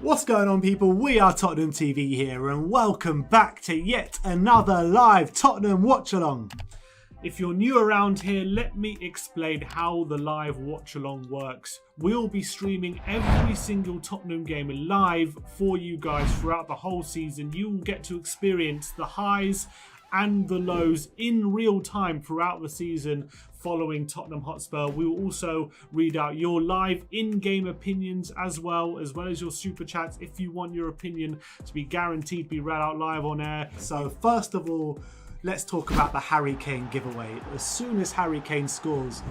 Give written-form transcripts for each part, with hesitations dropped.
What's going on, people? We are Tottenham TV here, and welcome back to yet another live Tottenham watch-along. If you're new around here, let me explain how the live watch-along works. We'll be streaming every single Tottenham game live for you guys throughout the whole season. You will get to experience the highs and the lows in real time throughout the season following Tottenham Hotspur. We will also read out your live in-game opinions as well as your super chats if you want your opinion to be guaranteed to be read out live on air. So first of all, let's talk about the Harry Kane giveaway. As soon as Harry Kane scores,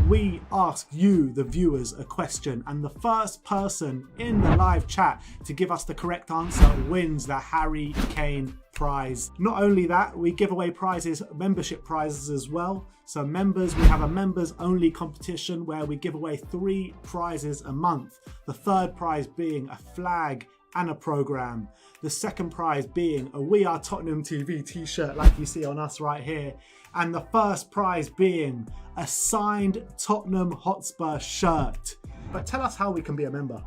we ask you, the viewers, a question, and the first person in the live chat to give us the correct answer wins the Harry Kane prize. Not only that, we give away prizes, membership prizes as well. So members, we have a members only competition where we give away 3 prizes a month. The third prize being a flag and a program. The second prize being a We Are Tottenham TV t-shirt like you see on us right here. And the first prize being a signed Tottenham Hotspur shirt. But tell us how we can be a member.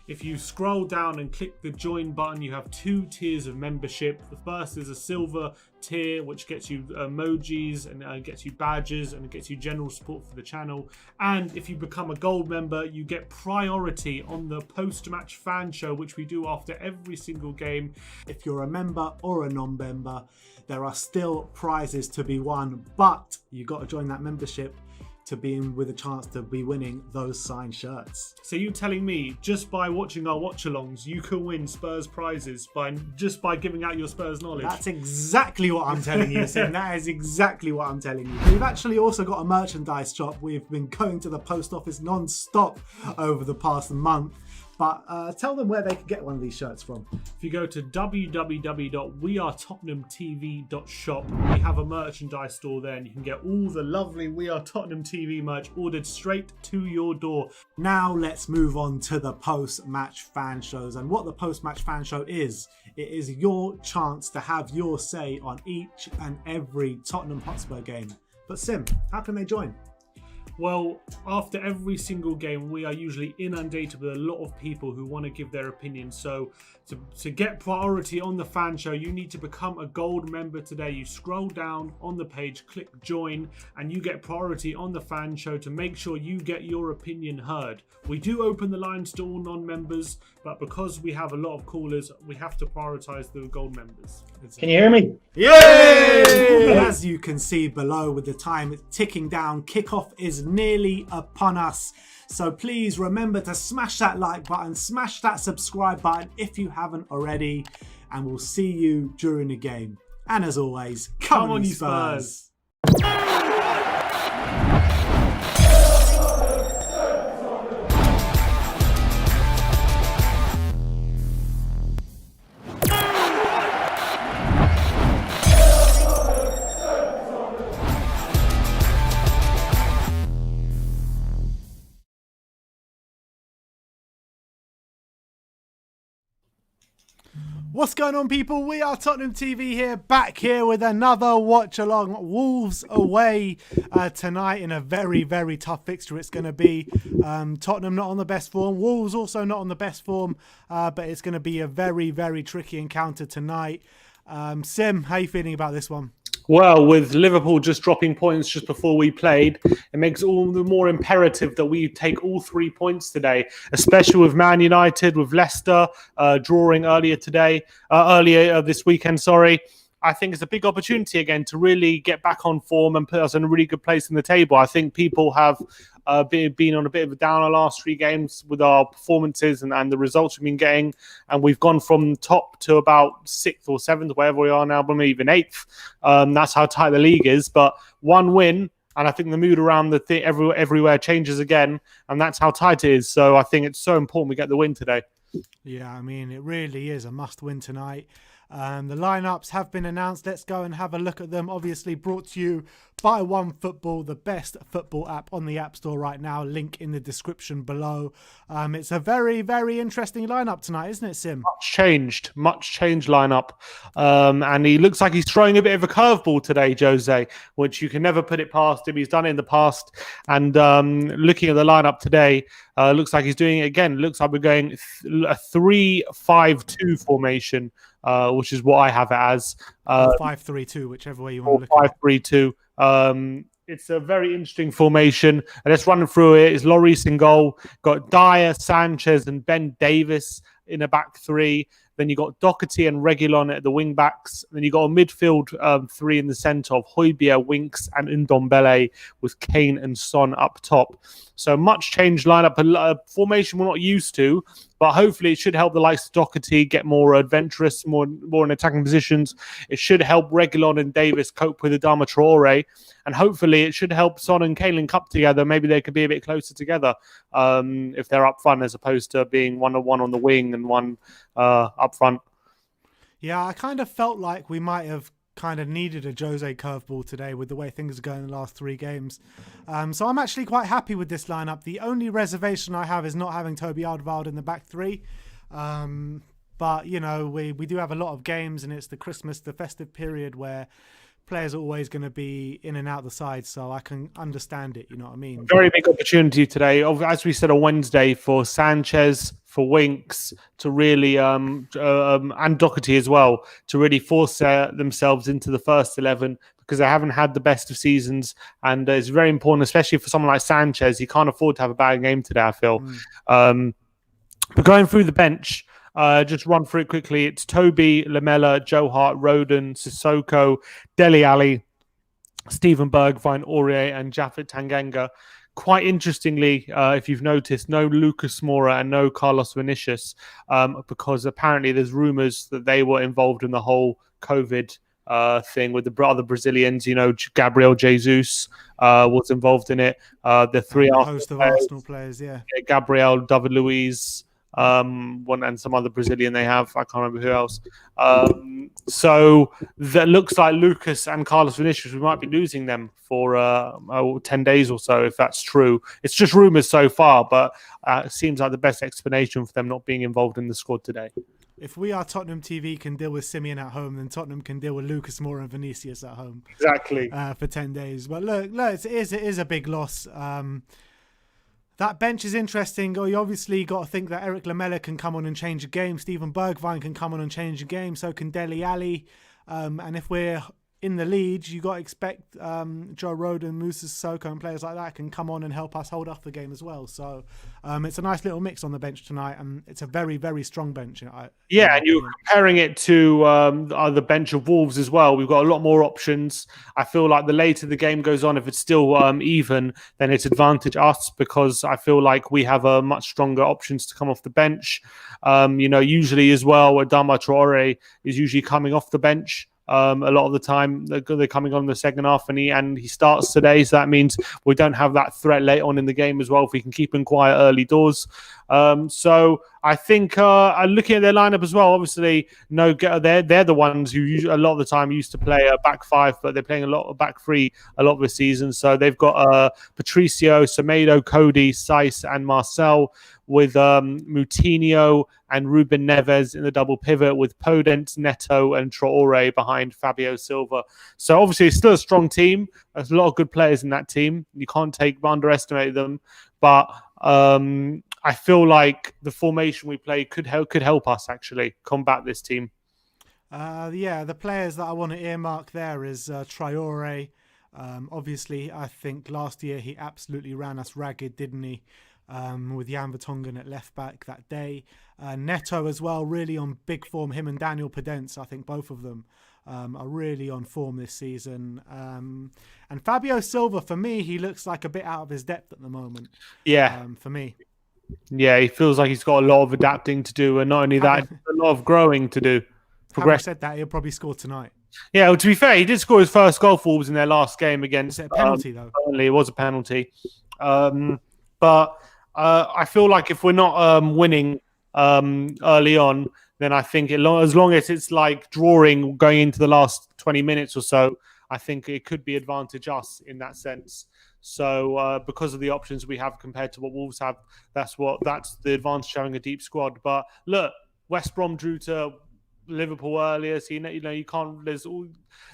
If you scroll down and click the join button, you have 2 tiers of membership. The first is a silver tier, which gets you emojis and gets you badges and it gets you general support for the channel. And if you become a gold member, you get priority on the post-match fan show, which we do after every single game. If you're a member or a non-member, there are still prizes to be won, but you got to join that membership to be in with a chance to be winning those signed shirts. So you telling me just by watching our watch-alongs, you can win Spurs prizes just by giving out your Spurs knowledge? That's exactly what I'm telling you, Sim. That is exactly what I'm telling you. We've actually also got a merchandise shop. We've been going to the post office non-stop over the past month. But tell them where they can get one of these shirts from. If you go to www.WeAreTottenhamTV.shop, we have a merchandise store there and you can get all the lovely We Are Tottenham TV merch ordered straight to your door. Now let's move on to the post-match fan shows. And what the post-match fan show is, it is your chance to have your say on each and every Tottenham Hotspur game. But Sim, how can they join? Well, after every single game, we are usually inundated with a lot of people who want to give their opinion. So to get priority on the fan show, you need to become a gold member today. You scroll down on the page, click join, and you get priority on the fan show to make sure you get your opinion heard. We do open the lines to all non-members, but because we have a lot of callers, we have to prioritize the gold members. Can you hear me? Yay! As you can see below with the time ticking down, kickoff is nearly upon us. So please remember to smash that like button, smash that subscribe button if you haven't already, and we'll see you during the game. And as always, come on you Spurs! What's going on, people? We are Tottenham TV here, back here with another watch along. Wolves away tonight in a very, very tough fixture it's going to be. Tottenham not on the best form. Wolves also not on the best form, but it's going to be a very, very tricky encounter tonight. Sim, how are you feeling about this one? Well, with Liverpool just dropping points just before we played, it makes all the more imperative that we take all 3 points today, especially with Man United, with Leicester drawing earlier this weekend, sorry. I think it's a big opportunity again to really get back on form and put us in a really good place in the table. I think people have been on a bit of a downer last 3 games with our performances and the results we've been getting, and we've gone from top to about 6th or 7th, wherever we are now, but maybe even 8th. That's how tight the league is. But one win, and I think the mood around everywhere changes again, and that's how tight it is. So I think it's so important we get the win today. Yeah, I mean, it really is a must win tonight. The lineups have been announced. Let's go and have a look at them. Obviously brought to you by OneFootball, the best football app on the App Store right now. Link in the description below. It's a very, very interesting lineup tonight, isn't it, Sim? Much changed lineup. And he looks like he's throwing a bit of a curveball today, Jose, which you can never put it past him. He's done it in the past. And looking at the lineup today, looks like he's doing it again. Looks like we're going a 3-5-2 formation, which is what I have it as. 5-3-2, whichever way you want to look at it. 5-3-2. It's a very interesting formation. And let's run through it. It's Lloris in goal. Got Dyer, Sanchez, and Ben Davis in a back three. Then you got Doherty and Reguilon at the wing backs. Then you got a midfield three in the centre of Højbjerg, Winks, and Ndombele with Kane and Son up top. So much changed lineup, a formation we're not used to, but hopefully it should help the likes of Doherty get more adventurous, more in attacking positions. It should help Reguilon and Davis cope with Adama Traore, and hopefully it should help Son and Kane link up together. Maybe they could be a bit closer together if they're up front, as opposed to being 1-on-1 on the wing and one up front. Yeah, I kind of felt like we might have kind of needed a Jose curveball today with the way things are going in the last 3 games. So I'm actually quite happy with this lineup. The only reservation I have is not having Toby Alderweireld in the back three. But, you know, we do have a lot of games, and it's the festive period where players are always going to be in and out the side, so I can understand it, you know what I mean? Very big opportunity today, as we said on Wednesday, for Sanchez, for Winks to really, and Doherty as well, to really force themselves into the first 11, because they haven't had the best of seasons, and it's very important, especially for someone like Sanchez. He can't afford to have a bad game today, I feel. But going through the bench, just run through it quickly. It's Toby, Lamela, Joe Hart, Roden, Sissoko, Dele Alli, Steven Bergwijn, Aurier, and Japhet Tanganga. Quite interestingly, if you've noticed, no Lucas Moura and no Carlos Vinicius, because apparently there's rumours that they were involved in the whole COVID thing with the other Brazilians. You know, Gabriel Jesus was involved in it. The three Arsenal players, yeah. Gabriel, David Luiz, one and some other Brazilian they have. I can't remember who else. So that looks like Lucas and Carlos Vinicius, we might be losing them for 10 days or so, if that's true. It's just rumours so far, but it seems like the best explanation for them not being involved in the squad today. If We Are Tottenham TV can deal with Simeon at home, then Tottenham can deal with Lucas Moura and Vinicius at home. Exactly. For 10 days. But look, it is a big loss. That bench is interesting. You obviously got to think that Eric Lamela can come on and change a game. Steven Bergwijn can come on and change a game. So can Dele Alli. And if we're in the lead, you got to expect Joe Roden, Moussa Sissoko and players like that can come on and help us hold up the game as well. So it's a nice little mix on the bench tonight, and it's a very, very strong bench. And you're comparing it to the bench of Wolves as well. We've got a lot more options. I feel like the later the game goes on, if it's still even, then it's advantage us, because I feel like we have much stronger options to come off the bench. Usually as well, Adama Traore is usually coming off the bench. A lot of the time they're coming on in the second half, and he starts today, so that means we don't have that threat late on in the game as well if we can keep him quiet early doors. So I think looking at their lineup as well, obviously they're the ones who a lot of the time used to play a back five, but they're playing a lot of back three a lot of the season. So they've got Patricio, Semedo, Cody, Saiss, and Marcel, with Moutinho and Ruben Neves in the double pivot, with Podence, Neto, and Traore behind Fabio Silva. So obviously it's still a strong team. There's a lot of good players in that team. You can't underestimate them. But I feel like the formation we play could help us actually combat this team. The players that I want to earmark there is Traore. Obviously, I think last year he absolutely ran us ragged, didn't he? With Jan Vertonghen at left back that day. Neto as well, really on big form. Him and Daniel Podence, I think both of them are really on form this season. And Fabio Silva, for me, he looks like a bit out of his depth at the moment. For me. Yeah, he feels like he's got a lot of adapting to do, and not only that, a lot of growing to do. Having said that, he'll probably score tonight. Yeah, well, to be fair, he did score his first goal for Wolves in their last game against... Was it a penalty, though? It was a penalty. But I feel like if we're not winning early on, then I think as long as it's like drawing going into the last 20 minutes or so, I think it could be advantage us in that sense. So because of the options we have compared to what Wolves have, that's the advantage having a deep squad. But look, West Brom drew to Liverpool earlier, so you can't.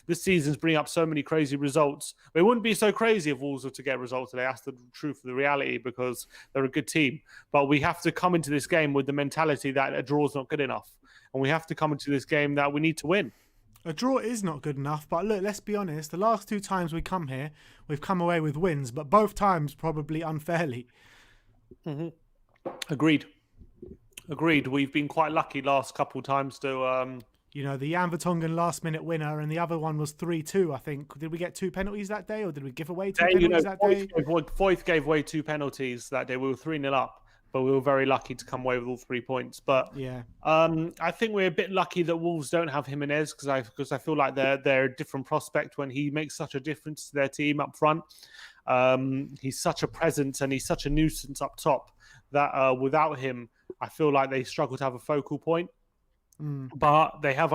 This season's bringing up so many crazy results. It wouldn't be so crazy if Wolves were to get results today. That's the truth of the reality, because they're a good team. But we have to come into this game with the mentality that a draw's not good enough, and we have to come into this game that we need to win. A draw is not good enough, but look, let's be honest. The last 2 times we come here, we've come away with wins, but both times probably unfairly. Mm-hmm. Agreed. We've been quite lucky last couple times to... the Jan Vertonghen last-minute winner, and the other one was 3-2, I think. Did we get 2 penalties that day, or did we give away 2 penalties that day? Foyth gave away 2 penalties that day. We were 3-0 up, but we were very lucky to come away with all 3 points. But yeah, I think we're a bit lucky that Wolves don't have Jimenez, because I feel like they're a different prospect when he makes such a difference to their team up front. He's such a presence and he's such a nuisance up top that without him, I feel like they struggle to have a focal point. But they have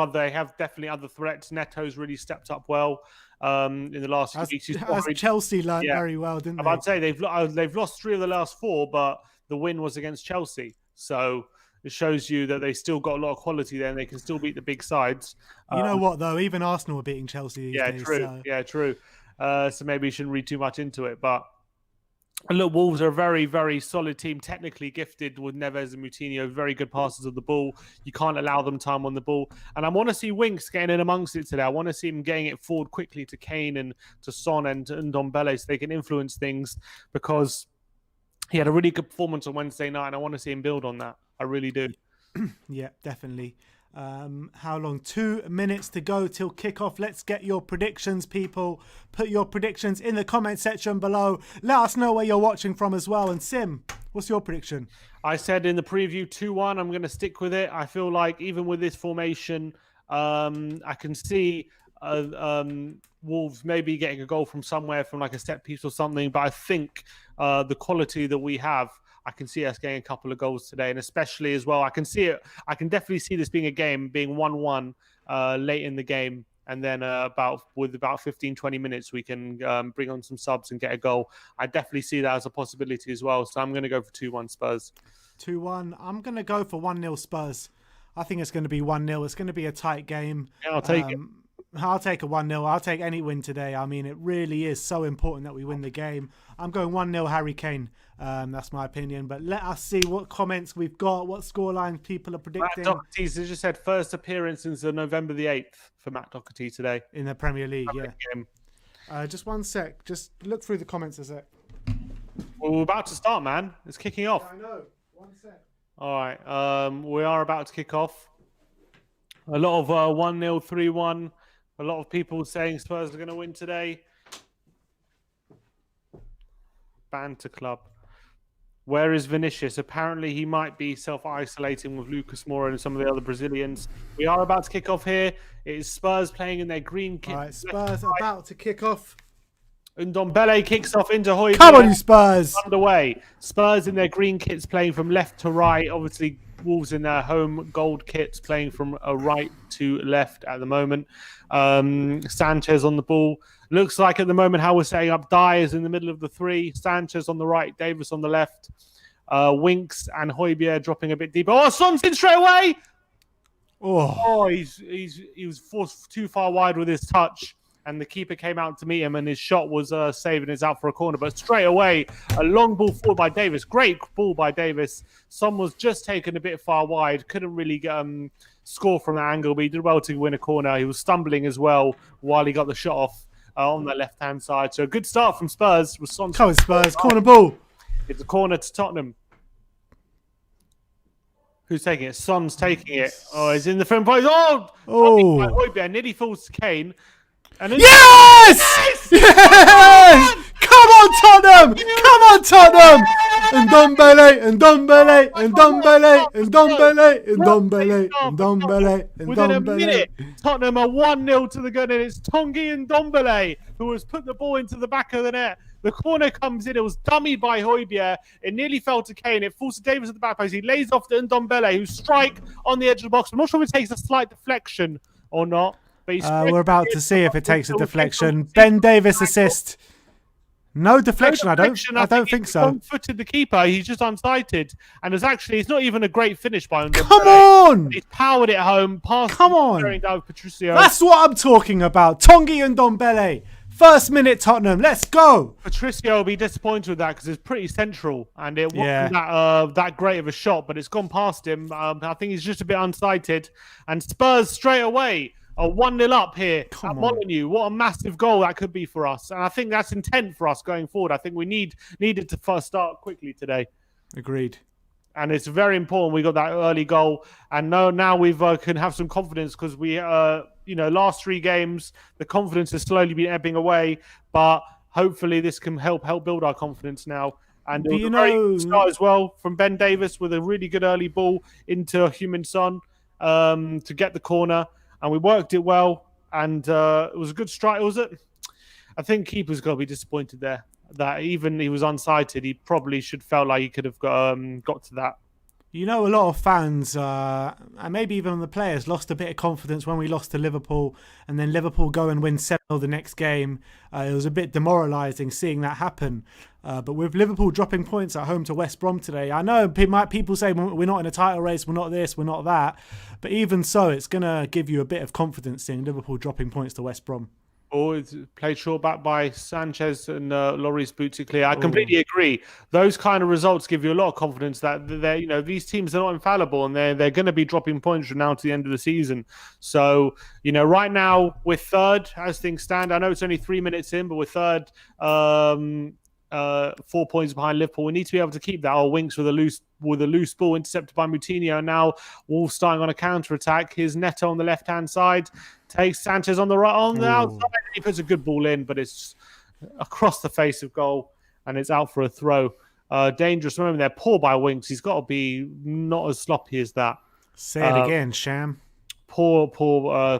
definitely other threats. Neto's really stepped up well in the last few weeks. As Chelsea learned very well, didn't they? I'd say they've lost 3 of the last 4, but the win was against Chelsea. So it shows you that they still got a lot of quality there and they can still beat the big sides. You know what, though? Even Arsenal are beating Chelsea these days. True. So. Yeah, true. So maybe you shouldn't read too much into it. But look, Wolves are a very, very solid team, technically gifted with Neves and Moutinho, very good passers of the ball. You can't allow them time on the ball. And I want to see Winks getting in amongst it today. I want to see him getting it forward quickly to Kane and to Son and Ndombele so they can influence things, because he had a really good performance on Wednesday night and I want to see him build on that. I really do. Yeah, definitely. How long? 2 minutes to go till kickoff. Let's get your predictions, people. Put your predictions in the comment section below. Let us know where you're watching from as well. And Sim, what's your prediction? I said in the preview 2-1. I'm going to stick with it. I feel like even with this formation, I can see Wolves maybe getting a goal from somewhere, from like a set piece or something. But I think the quality that we have, I can see us getting a couple of goals today, and especially as well, I can definitely see this being a game being 1-1 late in the game, and then about 15-20 minutes we can bring on some subs and get a goal. I definitely see that as a possibility as well, so I'm going to go for 2-1 Spurs. 2-1. I'm going to go for 1-0 Spurs. I think it's going to be 1-0. It's going to be a tight game. Yeah, I'll take it. I'll take a 1-0. I'll take any win today. I mean, it really is so important that we win the game. I'm going 1-0 Harry Kane. That's my opinion. But let us see what comments we've got, what scorelines people are predicting. Matt Doherty just said first appearance since November the 8th for Matt Doherty today. In the Premier League, yeah. Just one sec. Just look through the comments a sec. Well, we're about to start, man. It's kicking off. Yeah, I know. One sec. All right. We are about to kick off. A lot of 1-0, 3-1. A lot of people saying Spurs are going to win today. Banter Club. Where is Vinicius? Apparently he might be self-isolating with Lucas Moura and some of the other Brazilians. We are about to kick off here. It is Spurs playing in their green kit. All right, Spurs about to kick off. Ndombele kicks off into Højbjerg. Come on, you Spurs! Underway. Spurs in their green kits playing from left to right. Obviously, Wolves in their home gold kits playing from right to left at the moment. Sanchez on the ball. Looks like at the moment how we're setting up. Dyer's in the middle of the 3. Sanchez on the right. Davis on the left. Winks and Højbjerg dropping a bit deeper. Oh, Son's in straight away! Oh, he was forced too far wide with his touch. And the keeper came out to meet him, and his shot was saved and it's out for a corner. But straight away, a long ball forward by Davis. Great ball by Davis. Son was just taken a bit far wide. Couldn't really score from that angle, but he did well to win a corner. He was stumbling as well while he got the shot off on the left-hand side. So a good start from Spurs. With Son. Come on, Spurs. Corner ball. It's a corner to Tottenham. Who's taking it? Son's taking it. Oh, he's in the front post. Oh! Højbjerg nearly falls to Kane. And yes! Yes! Come on, Tottenham! Come on, Tottenham! Ndombele. Within a minute, Tottenham are 1-0 to the gun, and it's Tanguy Ndombele who has put the ball into the back of the net. The corner comes in. It was dummied by Højbjerg. It nearly fell to Kane. It falls to Davis at the back post. He lays off to Ndombele, who strike on the edge of the box. I'm not sure if it takes a slight deflection or not. But we're about to see if it takes a deflection. Ben Davis assist. No deflection. I don't think so. Footed the keeper. He's just unsighted, and it's not even a great finish by him. Come on! He's powered it home. Come on! Down Patricio. That's what I'm talking about. Tongi and Ndombele. First minute Tottenham. Let's go. Patricio will be disappointed with that because it's pretty central, and it wasn't that great of a shot, but it's gone past him. I think he's just a bit unsighted, and Spurs straight away. 1-0 up here at Molineux. What a massive goal that could be for us. And I think that's intent for us going forward. I think we needed to first start quickly today. Agreed. And it's very important we got that early goal. And now we can have some confidence because we, last 3 games, the confidence has slowly been ebbing away. But hopefully this can help build our confidence now. And it was a very good start as well from Ben Davis with a really good early ball into Heung-min Son to get the corner. And we worked it well, and it was a good strike. I think keeper's got to be disappointed there. That even he was unsighted, he probably should felt like he could have got to that. A lot of fans, and maybe even the players, lost a bit of confidence when we lost to Liverpool, and then Liverpool go and win 7-0 the next game. It was a bit demoralising seeing that happen. But with Liverpool dropping points at home to West Brom today, I know people say we're not in a title race, we're not this, we're not that. But even so, it's going to give you a bit of confidence seeing Liverpool dropping points to West Brom. It's played short back by Sanchez and Lloris boots it clear. I completely agree. Those kind of results give you a lot of confidence that these teams are not infallible and they're going to be dropping points from now to the end of the season. So right now we're third as things stand. I know it's only 3 minutes in, but we're third. 4 points behind Liverpool. We need to be able to keep that. Winks with a loose ball intercepted by Moutinho. Now Wolves starting on a counter attack. Here's Neto on the left hand side. Takes Sanchez on the right on the outside. He puts a good ball in, but it's across the face of goal and it's out for a throw. Dangerous moment there. Poor by Winks. He's got to be not as sloppy as that. Say it again, Sham. Poor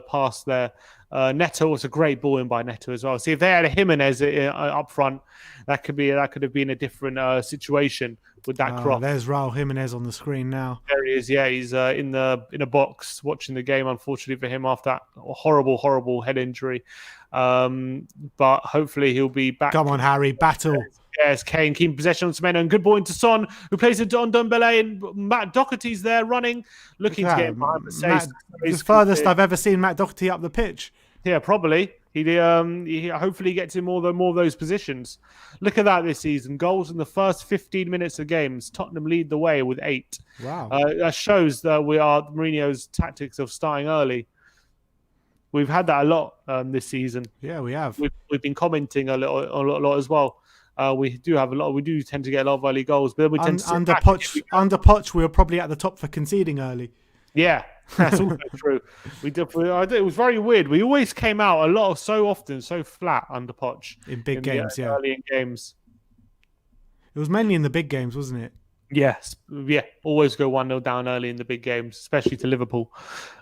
pass there. Neto was a great ball in by Neto as well. See, if they had a Jimenez up front, that could have been a different situation with that cross. There's Raul Jimenez on the screen now. There he is. Yeah, he's in a box watching the game. Unfortunately for him, after that horrible head injury, but hopefully he'll be back. Come on, Harry, battle. Yes, Kane keeping possession on Semenyo and good ball into Son, who plays it on Ndombele, and Matt Doherty's there running, looking to get behind the saves. It's the furthest I've ever seen Matt Doherty up the pitch. Yeah, probably. He hopefully gets in more of those positions. Look at that this season. Goals in the first 15 minutes of games. Tottenham lead the way with 8. Wow. That shows that we are Mourinho's tactics of starting early. We've had that a lot this season. Yeah, we have. We've been commenting a lot as well. We do have a lot. We do tend to get a lot of early goals, but we tend to under Poch, we were probably at the top for conceding early. Yeah, that's also true. It was very weird. We always came out so often so flat under Poch in big games. Early in games. It was mainly in the big games, wasn't it? Yes, yeah. Always go 1-0 down early in the big games, especially to Liverpool.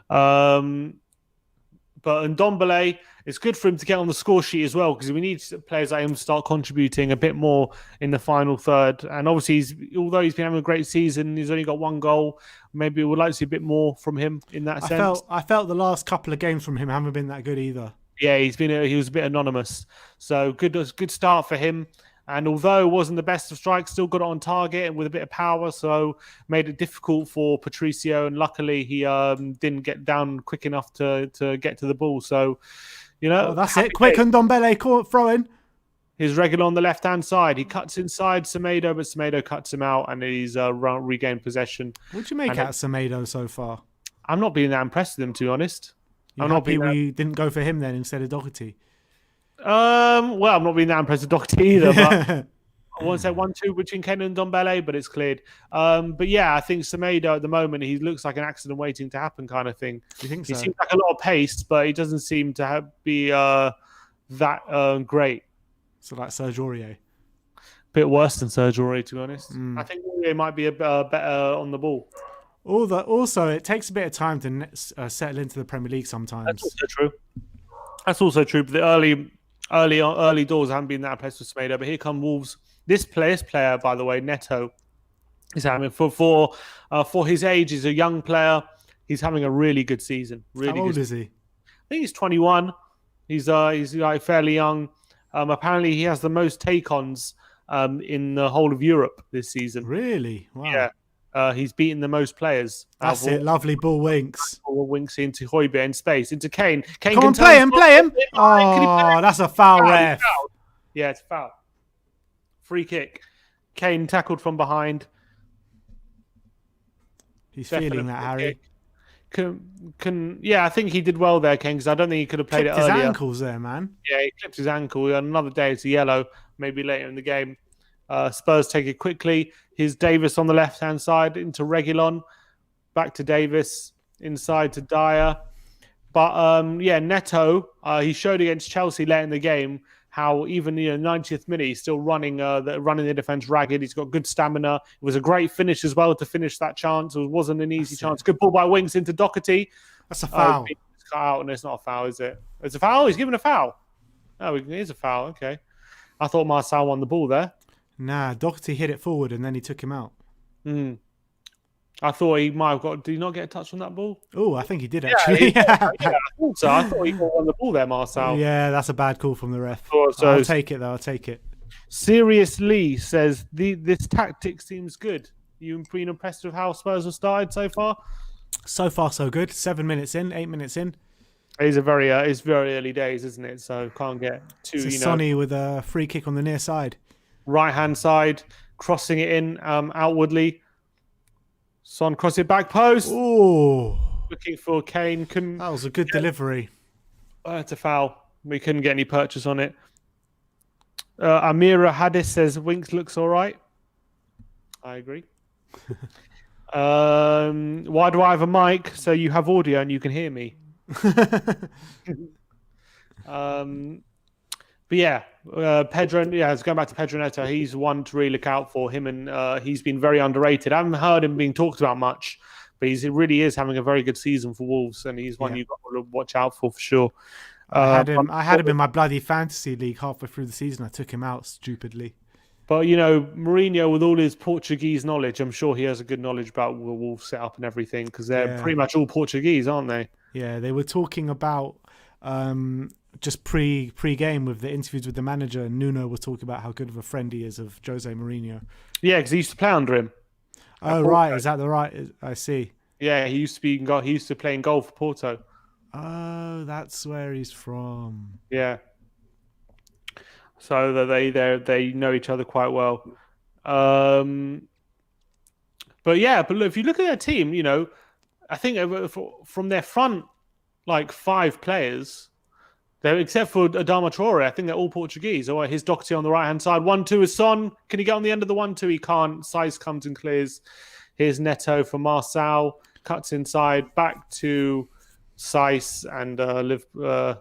But Ndombele, it's good for him to get on the score sheet as well because we need players like him to start contributing a bit more in the final third. And obviously, although he's been having a great season, he's only got 1 goal. Maybe we would like to see a bit more from him in that sense. I felt the last couple of games from him haven't been that good either. Yeah, he was a bit anonymous. So good start for him. And although it wasn't the best of strikes, still got it on target and with a bit of power, so made it difficult for Patricio. And luckily, he didn't get down quick enough to get to the ball. So, that's it. Quick, and Ndombele throw in. He's regular on the left-hand side. He cuts inside Semedo, but Semedo cuts him out, and he's regained possession. What do you make out of Semedo so far? I'm not being that impressed with him, to be honest. We didn't go for him then instead of Doherty. I'm not being that impressed with Doherty either, but I want to say 1-2 between Kane and Ndombele, but it's cleared. But yeah, I think Semedo at the moment, he looks like an accident waiting to happen kind of thing. Do you think so? He seems like a lot of pace, but he doesn't seem to be that great. So like Serge Aurier. Bit worse than Serge Aurier, to be honest. I think Aurier might be a better on the ball. Also, it takes a bit of time to settle into the Premier League sometimes. That's also true. But the Early doors haven't been that impressed with Semedo, but here come Wolves. This player, by the way, Neto, is having for his age. He's a young player. He's having a really good season. Really How old good. is he? I think he's 21. He's like fairly young. Apparently, he has the most take-ons in the whole of Europe this season. Really? Wow. Yeah. He's beaten the most players. That's it. Lovely ball winks. Ball winks into Højbjerg in space, into Kane. Come on, play him. Oh, that's a foul, ref. Yeah, it's a foul. Free kick. Kane tackled from behind. He's feeling that, Harry. Yeah, I think he did well there, Kane, because I don't think he could have played it earlier. His ankles there, man. Yeah, he clipped his ankle. Another day, it's a yellow, maybe later in the game. Spurs take it quickly. Here's Davis on the left-hand side into Reguilon. Back to Davis. Inside to Dyer. But, Neto, he showed against Chelsea late in the game how even 90th minute, he's still running the defence ragged. He's got good stamina. It was a great finish as well to finish that chance. It wasn't an easy chance. Good ball by Winks into Doherty. That's a foul. It's cut out, and it's not a foul, is it? It's a foul? He's given a foul. Oh, it is a foul. Okay. I thought Marcel won the ball there. Nah, Doherty hit it forward and then he took him out. I thought he might have got... Did he not get a touch on that ball? Oh, I think he did, actually. Yeah, I thought so. I thought he won the ball there, Marcel. Yeah, that's a bad call from the ref. So, I'll take it, though. I'll take it. Seriously says, this tactic seems good. You've been impressed with how Spurs have started so far? So far, so good. 7 minutes in, 8 minutes in. It's very early days, isn't it? So can't get too, Sonny with a free kick on the near side. Right-hand side, crossing it in outwardly. Son cross it back post. Oh, looking for Kane. That was a good delivery. It's a foul. We couldn't get any purchase on it. Amira Hadis says Winks looks all right. I agree. Why do I have a mic? So you have audio and you can hear me. But yeah, Pedro. Yeah, it's going back to Pedro Neto. He's one to really look out for. Him and he's been very underrated. I haven't heard him being talked about much, but he really is having a very good season for Wolves, and he's one you've got to watch out for sure. I had him in my bloody fantasy league halfway through the season. I took him out stupidly. But Mourinho, with all his Portuguese knowledge, I'm sure he has a good knowledge about the Wolves setup and everything, because they're pretty much all Portuguese, aren't they? Yeah, they were talking about. Just pre-game with the interviews with the manager, and Nuno was talking about how good of a friend he is of Jose Mourinho. Yeah, because he used to play under him. Oh, right. Is that the right? I see. Yeah, he used to play in goal for Porto. Oh, that's where he's from. Yeah. So they know each other quite well. But look, if you look at their team, I think from their front, like 5 players. Except for Adama Traore, I think they're all Portuguese. Or his Doherty on the right-hand side. 1-2 is Son. Can he get on the end of the 1-2? He can't. Saiss comes and clears. Here's Neto for Marcel. Cuts inside. Back to Saiss. And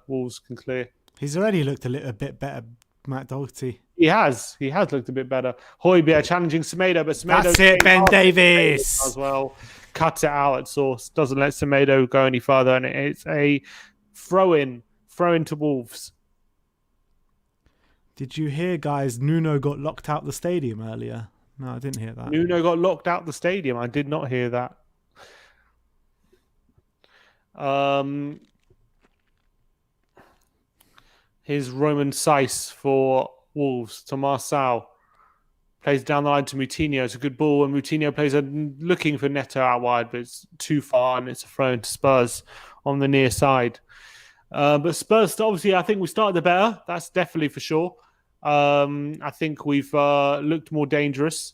Wolves can clear. He's already looked a little bit better, Matt Doherty. He has. He has looked a bit better. Højbjerg challenging Semedo, but Semedo... That's it, Ben Davies! As well. Cuts it out at source. Doesn't let Semedo go any further. And it's a throw-in to Wolves. Did you hear, guys, Nuno got locked out the stadium earlier? No, I didn't hear that. Nuno got locked out the stadium. I did not hear that. Here's Roman Saiss for Wolves to Marcel. Plays down the line to Moutinho. It's a good ball, and Moutinho plays looking for Neto out wide, but it's too far, and it's a throw into Spurs on the near side. But Spurs, obviously, I think we started the better. That's definitely for sure. I think we've looked more dangerous.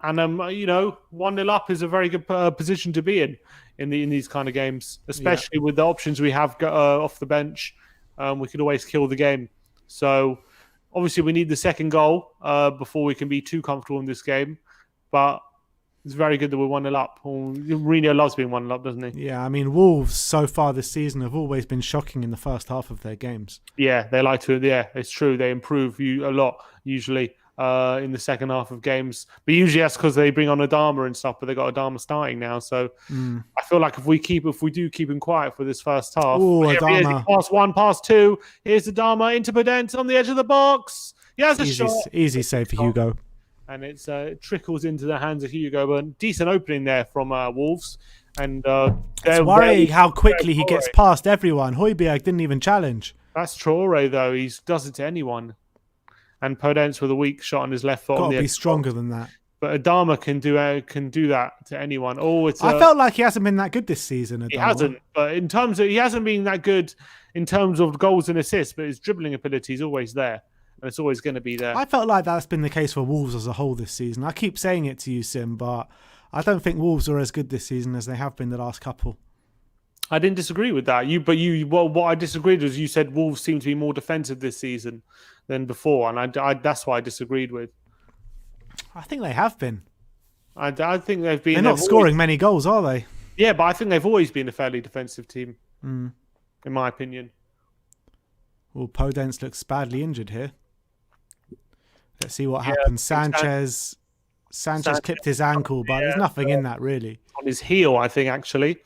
And, 1-0 up is a very good position to be in these kind of games, especially with the options we have off the bench. We could always kill the game. So, obviously, we need the second goal before we can be too comfortable in this game. But it's very good that we're 1-0 up. Mourinho loves being 1-0 up, doesn't he? Yeah, I mean, Wolves so far this season have always been shocking in the first half of their games. Yeah, they like to. Yeah, it's true. They improve you a lot usually. in the second half of games. But usually that's because they bring on Adama and stuff, but they got Adama starting now. So I feel like if we do keep him quiet for this first half. Oh, Adama. Pass one, pass two. Here's Adama into Podence on the edge of the box. He has a Easy, shot. easy save for Hugo. And it trickles into the hands of Hugo. But decent opening there from Wolves. And it's worrying how quickly he gets past everyone. Højbjerg didn't even challenge. That's Traore, though. He does it to anyone. And Podence with a weak shot on his left foot. Got to be stronger than that. But Adama can do that to anyone. I felt like he hasn't been that good this season. Adama. He hasn't. But in terms of, he hasn't been that good in terms of goals and assists. But his dribbling ability is always there, and it's always going to be there. I felt like that's been the case for Wolves as a whole this season. I keep saying it to you, Sim, but I don't think Wolves are as good this season as they have been the last couple. I didn't disagree with that. What I disagreed was you said Wolves seem to be more defensive this season than before, and I that's what I disagreed with. I think they have been. I think they've been. They're not scoring many goals, are they? Yeah, but I think they've always been a fairly defensive team, in my opinion. Well, Podence looks badly injured here. Let's see what happens. Sanchez clipped his ankle, but there's nothing in that really. On his heel, I think actually.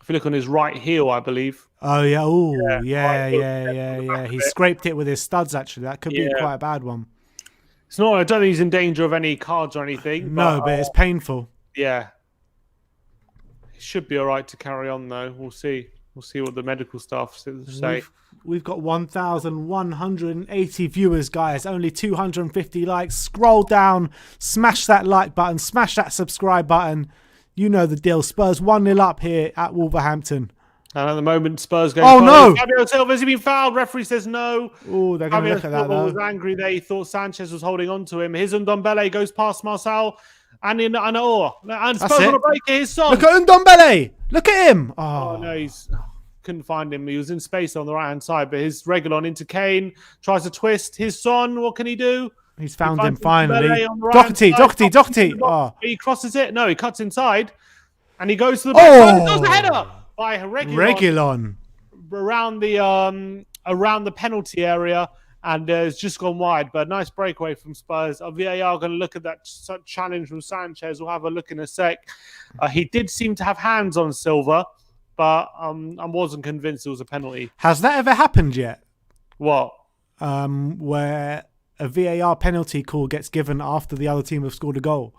If you look on his right heel, I believe. Oh yeah, yeah. He scraped it with his studs. Actually, that could be quite a bad one. It's not. I don't think he's in danger of any cards or anything. No, but it's painful. Yeah, he should be all right to carry on though. We'll see. We'll see what the medical staff say. We've got 1,180 viewers, guys. Only 250 likes. Scroll down, smash that like button, smash that subscribe button. You know the deal. Spurs 1-0 up here at Wolverhampton. And at the moment, Spurs going. Oh no! Fabio Silva, has he been fouled? Referee says no. Oh, they're going to look at that though. Was angry there. He thought Sanchez was holding on to him. His Ndombele goes past Marcel and Spurs on a break. His son. Look at Ndombele. Look at him. Oh no, couldn't find him. He was in space on the right hand side, but his Reguilon into Kane tries to twist. His son, what can he do? He's found him finally. Doherty. Oh. He crosses it. No, he cuts inside, and he goes to the back. Does the header by Reguilon around the penalty area, and it's just gone wide. But nice breakaway from Spurs. VAR going to look at that challenge from Sanchez. We'll have a look in a sec. He did seem to have hands on Silva, but I wasn't convinced it was a penalty. Has that ever happened yet? What? Where a VAR penalty call gets given after the other team have scored a goal?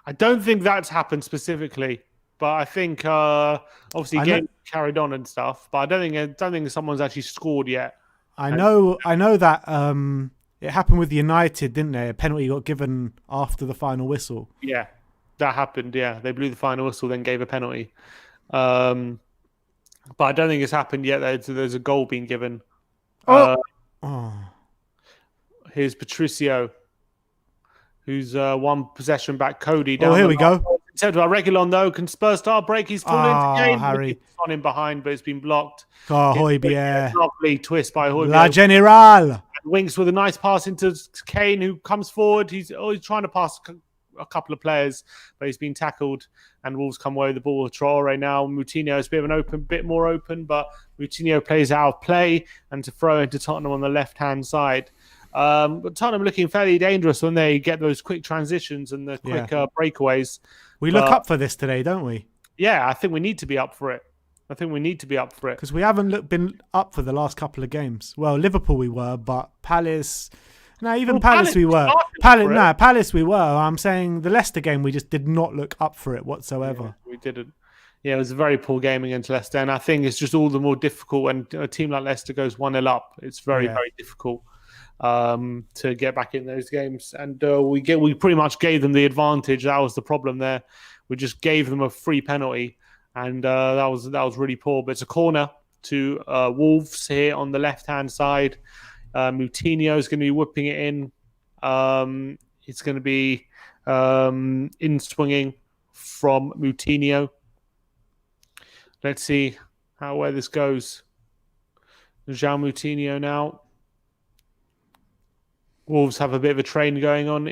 I don't think that's happened specifically, but I think obviously game carried on and stuff. But I don't think someone's actually scored yet. I know that it happened with United, didn't they? A penalty got given after the final whistle. Yeah, that happened. Yeah, they blew the final whistle, then gave a penalty. But I don't think it's happened yet. There's a goal being given. Here's Patricio, who's one possession back. Cody down. Oh, here we go. Instead of Reguilon, though, can Spurs start break? He's fallen into Kane. Harry. He's on him behind, but it's been blocked. Oh, Højbjerg. Lovely twist by Højbjerg. La General. Winks with a nice pass into Kane, who comes forward. He's trying to pass a couple of players, but he's been tackled, and Wolves come away with the ball. Traore now. Moutinho is a bit more open, but Moutinho plays out of play and to throw into Tottenham on the left-hand side. But Tottenham looking fairly dangerous when they get those quick transitions and the quick breakaways. We look up for this today, don't we? Yeah, I think we need to be up for it. Because we haven't been up for the last couple of games. Well, Liverpool we were, but Palace... No, even Palace we were. Palace we were. I'm saying the Leicester game, we just did not look up for it whatsoever. Yeah, we didn't. Yeah, it was a very poor game against Leicester, and I think it's just all the more difficult when a team like Leicester goes 1-0 up. It's very difficult to get back in those games, and we pretty much gave them the advantage. That was the problem there. We just gave them a free penalty, and that was really poor. But it's a corner to Wolves here on the left-hand side. Moutinho is going to be whipping it in. It's going to be in swinging from Moutinho. Let's see where this goes. João Moutinho now. Wolves have a bit of a train going on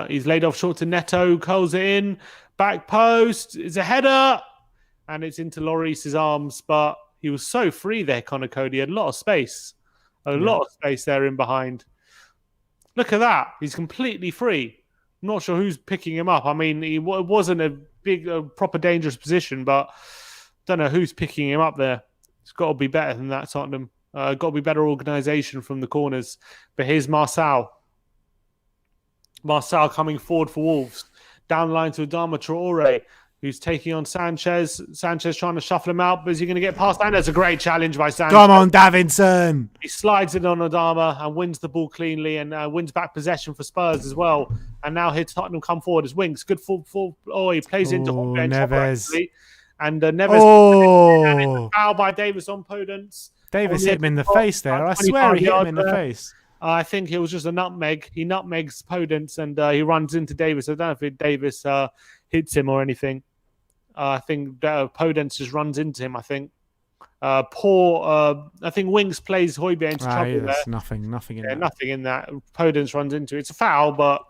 he's laid off short to Neto, curls it in, back post, it's a header, and it's into Lloris's arms, but he was so free there, Connor Cody, had a lot of space. A lot of space there in behind. Look at that. He's completely free. I'm not sure who's picking him up. I mean, it wasn't a big, proper dangerous position, but don't know who's picking him up there. It's got to be better than that, Tottenham. Got to be better organisation from the corners. But here's Marçal. Marçal coming forward for Wolves. Down the line to Adama Traore, who's taking on Sanchez. Sanchez trying to shuffle him out, but is he going to get past? And there's a great challenge by Sanchez. Come on, Davinson. He slides it on Adama and wins the ball cleanly and wins back possession for Spurs as well. And now here Tottenham come forward as wings. Good full. Oh, he plays into Neves. And Neves foul by Davis on Podence. Davis hit him in the face there. I swear he hit him in the face. I think it was just a nutmeg. He nutmegs Podence and he runs into Davis. I don't know if Davis hits him or anything. I think Podence just runs into him, I think. I think Winks plays Højbjerg into trouble there. Nothing in that. Nothing in that. Podence runs into it. It's a foul, but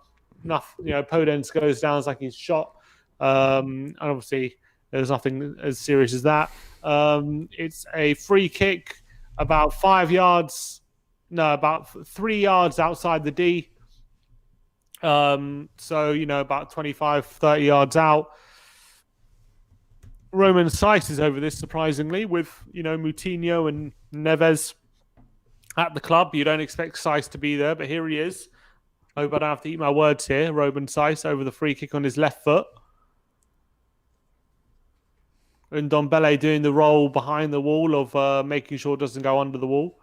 nothing. Podence goes down as like he's shot. And obviously, there's nothing as serious as that. It's a free kick about 5 yards. No, about 3 yards outside the D. So, about 25, 30 yards out. Roman Saiss is over this, surprisingly, with, Moutinho and Neves at the club. You don't expect Saiss to be there, but here he is. I hope I don't have to eat my words here. Roman Saiss over the free kick on his left foot. And Ndombele doing the roll behind the wall of making sure it doesn't go under the wall.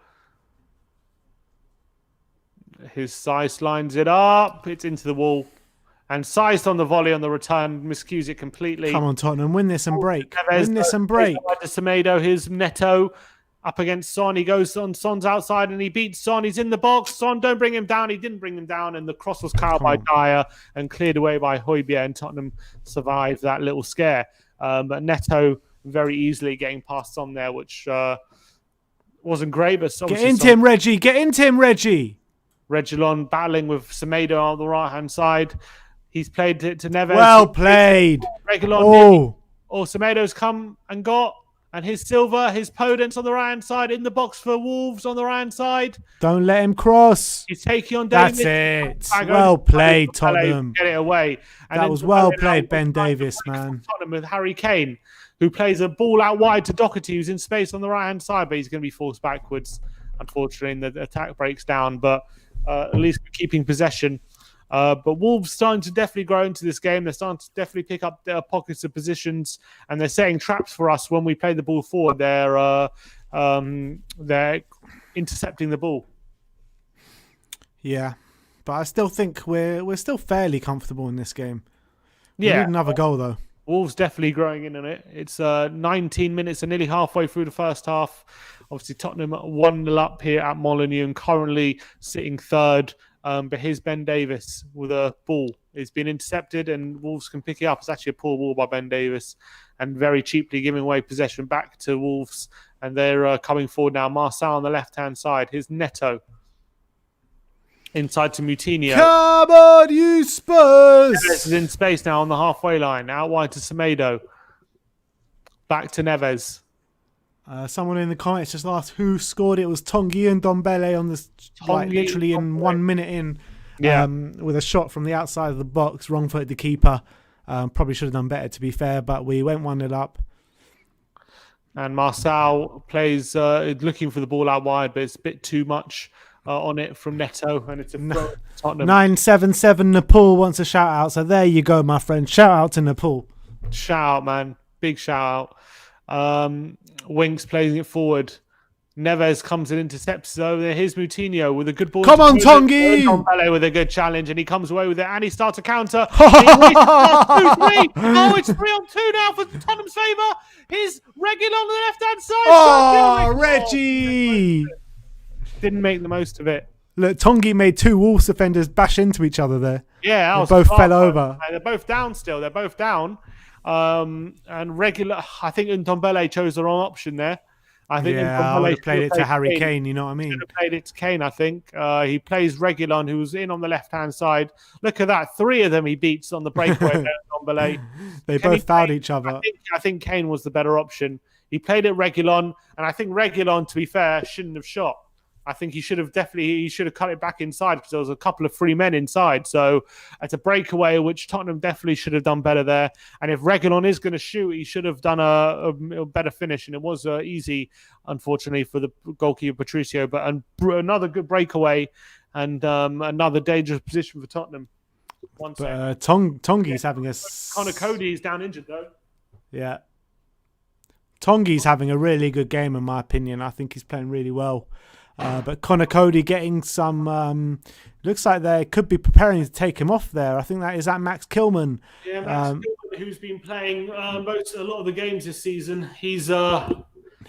His Saiss lines it up. It's into the wall. And Saiss on the volley on the return miscues it completely. Come on, Tottenham. Win this and break. Win this and break. Semedo, here's Neto up against Son. He goes on Son's outside and he beats Son. He's in the box. Son, don't bring him down. He didn't bring him down. And the cross was cut by Dyer and cleared away by Højbjerg. And Tottenham survived that little scare. But Neto very easily getting past Son there, which wasn't great. But get into him, Reggie. Get into him, Reggie. Reguilon battling with Semedo on the right-hand side. He's played it to Neves. Well played. Reguilon. Semedo's come and got. And here's Silva, his Podence on the right-hand side, in the box for Wolves on the right-hand side. Don't let him cross. He's taking on Davis. That's it. Well played, Tottenham. Get it away. And that was well played, Ben Davis, man. Tottenham with Harry Kane, who plays a ball out wide to Doherty, who's in space on the right-hand side, but he's going to be forced backwards, unfortunately, and the attack breaks down. But at least we're keeping possession. But Wolves starting to definitely grow into this game. They're starting to definitely pick up their pockets of positions, and they're setting traps for us when we play the ball forward. They're intercepting the ball. Yeah, but I still think we're still fairly comfortable in this game. We Yeah, need another goal though. Wolves definitely growing in on it. It's 19 minutes and nearly halfway through the first half. Obviously, Tottenham 1-0 up here at Molineux and currently sitting third. But here's Ben Davis with a ball. It's been intercepted and Wolves can pick it up. It's actually a poor ball by Ben Davis and very cheaply giving away possession back to Wolves. And they're coming forward now. Marçal on the left-hand side. Here's Neto. Inside to Moutinho. Come on, you Spurs! Neves is in space now on the halfway line. Out wide to Semedo. Back to Neves. Someone in the comments just asked who scored it. It was Tanguy and Ndombele on this, literally in 1 minute in, with a shot from the outside of the box, wrong-footed the keeper. Probably should have done better, to be fair, but we went 1-0 up. And Marçal plays looking for the ball out wide, but it's a bit too much on it from Neto, and it's a throw to Tottenham. 977 Nepal wants a shout out, so there you go, my friend. Shout out to Nepal. Shout out, man. Big shout out. Winks playing it forward. Neves comes and intercepts over there. Here's Moutinho with a good ball. Come on, Tanguy! Ndombele with a good challenge, and he comes away with it, and he starts a counter. Oh, it's 3-on-2 now for Tottenham's favour. Here's Reguilon on the left-hand side. Oh, Reggie! Didn't make the most of it. Look, Tanguy made two Wolves defenders bash into each other there. Yeah, they both fell over. They're both down still. They're both down. And regular, I think Ndombele chose the wrong option there. I think I would have played it to Harry Kane, you know what I mean? Should have played it to Kane, I think. He plays Reguilon, who's in on the left-hand side. Look at that. 3 of them he beats on the breakaway. Ndombele. They both fouled each other. I think Kane was the better option. He played it Reguilon, and I think Reguilon, to be fair, shouldn't have shot. I think he should have cut it back inside because there was a couple of free men inside. So it's a breakaway, which Tottenham definitely should have done better there. And if Reguilon is going to shoot, he should have done a better finish. And it was easy, unfortunately, for the goalkeeper Patricio. But another good breakaway and another dangerous position for Tottenham. Tongi's having a... Connor Cody is down injured, though. Yeah. Tongi's having a really good game, in my opinion. I think he's playing really well. But Connor Cody getting some... looks like they could be preparing to take him off there. I think that is Max Kilman. Yeah, Max Kilman, who's been playing a lot of the games this season. He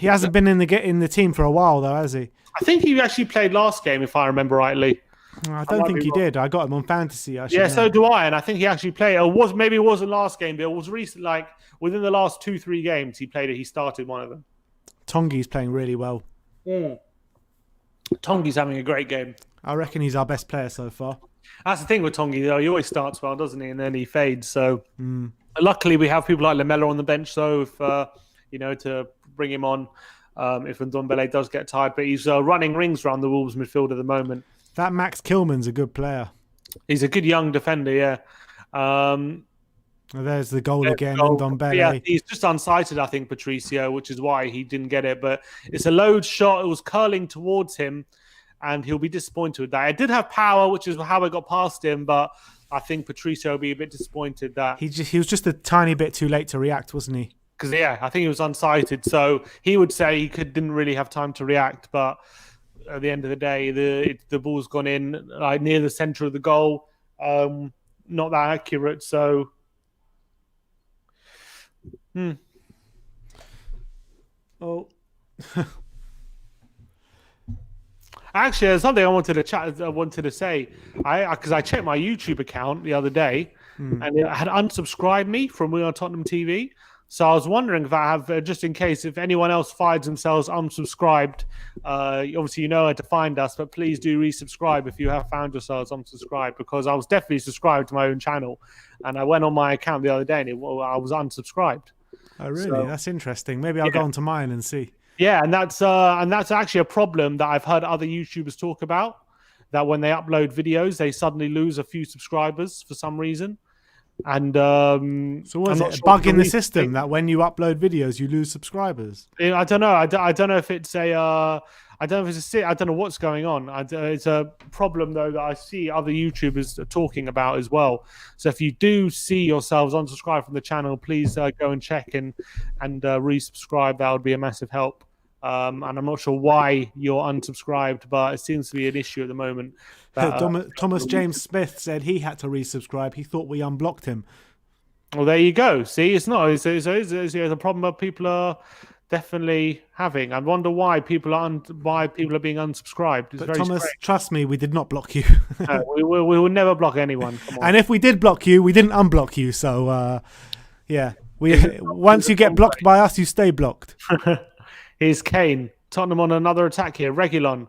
hasn't been in the team for a while, though, has he? I think he actually played last game, if I remember rightly. I don't think he did. I got him on fantasy. Yeah, so do I, and I think he actually played. Maybe it wasn't last game, but it was recent. Like within the last 2-3 games, he played it. He started one of them. Tongi's playing really well. Tongi's having a great game. I reckon he's our best player so far. That's the thing with Tongi, though. He always starts well, doesn't he? And then he fades. So luckily, we have people like Lamella on the bench, though, if to bring him on if Ndombele does get tired. But he's running rings around the Wolves midfield at the moment. That Max Kilman's a good player. He's a good young defender, yeah. There's the goal again, Ndombele. Yeah, he's just unsighted, I think, Patricio, which is why he didn't get it. But it's a load shot. It was curling towards him, and he'll be disappointed with that. It did have power, which is how it got past him, but I think Patricio will be a bit disappointed that... He was just a tiny bit too late to react, wasn't he? Because, yeah, I think he was unsighted. So he would say he didn't really have time to react, but... At the end of the day, the ball's gone in like near the center of the goal. Not that accurate, so. Oh. Actually, there's something I wanted to say. Because I checked my YouTube account the other day, and it had unsubscribed me from WeAreTottenhamTV. So I was wondering if I have, just in case, if anyone else finds themselves unsubscribed, obviously you know how to find us, but please do resubscribe if you have found yourselves unsubscribed, because I was definitely subscribed to my own channel, and I went on my account the other day and I was unsubscribed. Oh, really? So, that's interesting. Maybe I'll go onto mine and see. Yeah, and that's actually a problem that I've heard other YouTubers talk about, that when they upload videos, they suddenly lose a few subscribers for some reason. And so what is it, a bug in the system that when you upload videos you lose subscribers? I don't know. I don't know if it's I don't know what's going on. It's a problem though that I see other YouTubers talking about as well. So if you do see yourselves unsubscribed from the channel, please go and check and resubscribe. That would be a massive help. And I'm not sure why you're unsubscribed, but it seems to be an issue at the moment. Thomas James Smith said he had to resubscribe. He thought we unblocked him. Well, there you go. See, it's not. It's a problem that people are definitely having. I wonder why people are being unsubscribed. It's but Thomas, strange. Trust me, we did not block you. No, we will never block anyone. Come on. And if we did block you, we didn't unblock you. So, yeah, once you get blocked by us, you stay blocked. Here's Kane. Tottenham on another attack here. Reguilon.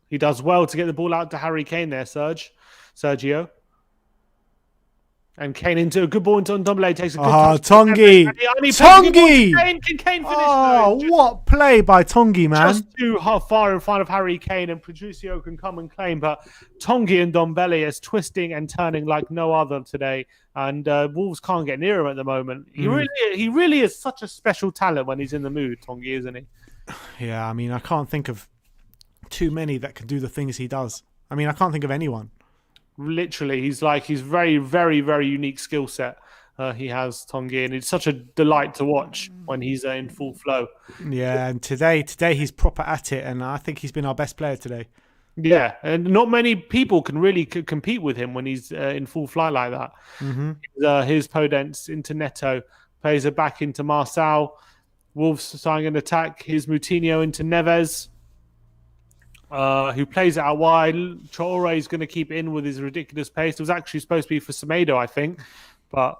He does well to get the ball out to Harry Kane there, Sergio. And Kane into a good ball into Ndombele. Takes a good touch. Tongi! Tongi! Can Kane finish? Oh, what play by Tongi, man. Just too far in front of Harry Kane, and Patricio can come and claim. But Tongi and Ndombele is twisting and turning like no other today. And Wolves can't get near him at the moment. He really is such a special talent when he's in the mood, Tongi, isn't he? Yeah, I mean, I can't think of too many that can do the things he does. I mean, I can't think of anyone. Literally, he's very, very, very unique skill set. He has, Tongi, and it's such a delight to watch when he's in full flow. Yeah, and today he's proper at it, and I think he's been our best player today. Yeah, and not many people can really compete with him when he's in full flight like that. His Podence into Neto, plays it back into Marçal. Wolves starting an attack. Here's Moutinho into Neves. Who plays it out wide. Traore is going to keep in with his ridiculous pace. It was actually supposed to be for Semedo, I think, but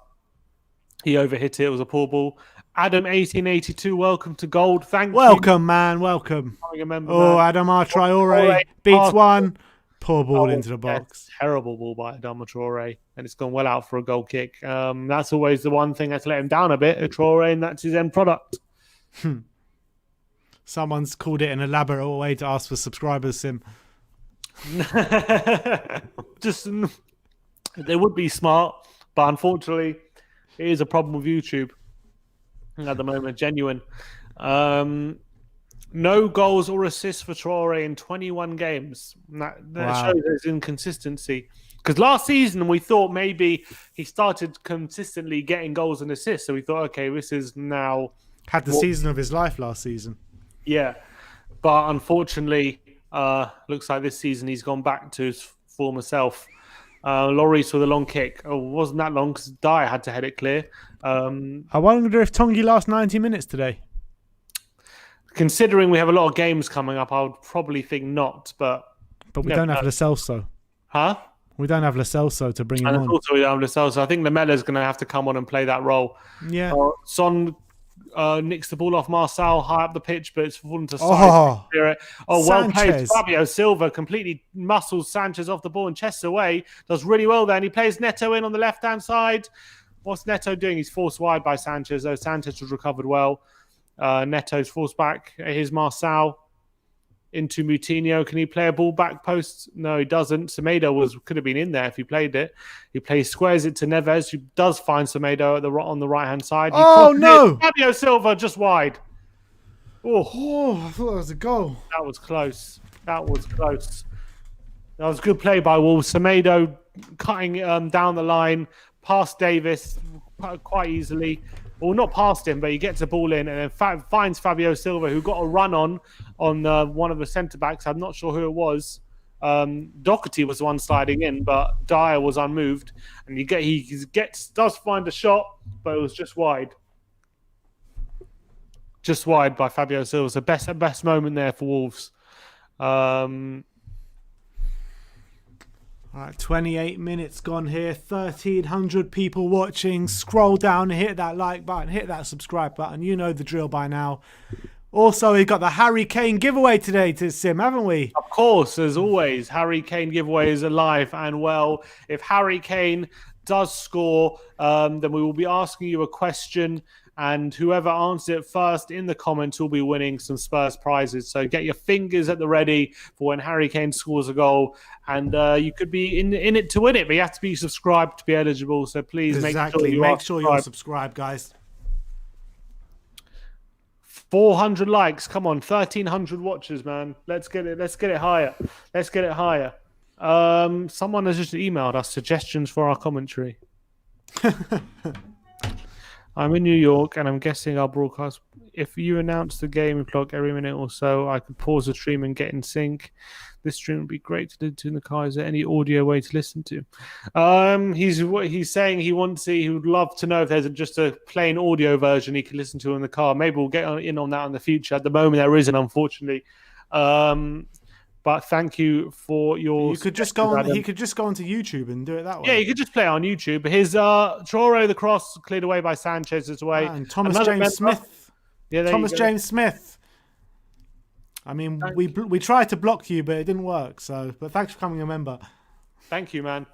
he overhit it. It was a poor ball. Adam 1882, welcome to Gold. Thank you. Welcome, man. Welcome. Adama Traore beats one. Poor ball into the box. Terrible ball by Adama Traore, and it's gone well out for a goal kick. That's always the one thing that's let him down a bit, Traore, and that's his end product. Someone's called it an elaborate way to ask for subscribers, Sim. Just they would be smart, but unfortunately, it is a problem with YouTube at the moment. Genuine. No goals or assists for Traore in 21 games. That Wow. shows his inconsistency. Because last season we thought maybe he started consistently getting goals and assists, so we thought, okay, this is now Had the season of his life last season. yeah. But unfortunately, looks like this season he's gone back to his former self. Lloris with a long kick. Oh, it wasn't that long because Dyer had to head it clear. I wonder if Tongi lasts 90 minutes today. Considering we have a lot of games coming up, I would probably think not. But we don't have Lo Celso. Huh? We don't have Lo Celso to bring him on. Also, we don't have Lo Celso. I think Lamella's going to have to come on and play that role. Yeah. Son nicks the ball off Marcel high up the pitch, but it's fallen to side. Well played. Fabio Silva completely muscles Sanchez off the ball and chests away. Does really well there. And he plays Neto in on the left-hand side. What's Neto doing? He's forced wide by Sanchez, though Sanchez was recovered well. Neto's forced back. Here's Marcel into Moutinho. Can he play a ball back post? No, he doesn't. Semedo could have been in there if he played it. He squares it to Neves, who does find Semedo on the right-hand side. No! Fabio Silva just wide. I thought that was a goal. That was close. That was good play by Wolves. Semedo cutting down the line, past Davis quite easily. Well, not past him, but he gets the ball in and then finds Fabio Silva, who got a run on one of the centre-backs. I'm not sure who it was. Doherty was the one sliding in, but Dyer was unmoved. And he does find a shot, but it was just wide. Just wide by Fabio Silva. The best moment there for Wolves. All right, 28 minutes gone here. 1,300 people watching. Scroll down, hit that like button, hit that subscribe button. You know the drill by now. Also, we got the Harry Kane giveaway today to Sim, haven't we? Of course, as always, Harry Kane giveaway is alive and well. If Harry Kane does score, then we will be asking you a question. And whoever answers it first in the comments will be winning some Spurs prizes. So get your fingers at the ready for when Harry Kane scores a goal. And you could be in it to win it, but you have to be subscribed to be eligible. So please make sure you're subscribed, guys. 400 likes. Come on, 1,300 watchers, man. Let's get it higher. Someone has just emailed us suggestions for our commentary. I'm in New York, and I'm guessing our broadcast. If you announce the game clock every minute or so, I could pause the stream and get in sync. This stream would be great to listen to in the car. Is there any audio way to listen to? He's saying he would love to know if there's just a plain audio version he can listen to in the car. Maybe we'll get in on that in the future. At the moment, there isn't, unfortunately. But thank you for your. He could just go onto YouTube and do it that way. Yeah, you could just play it on YouTube. His Traore, the cross cleared away by Sanchez as well. And Thomas James Smith. Yeah, Thomas James Smith. I mean, we tried to block you, but it didn't work. But thanks for becoming a member. Thank you, man.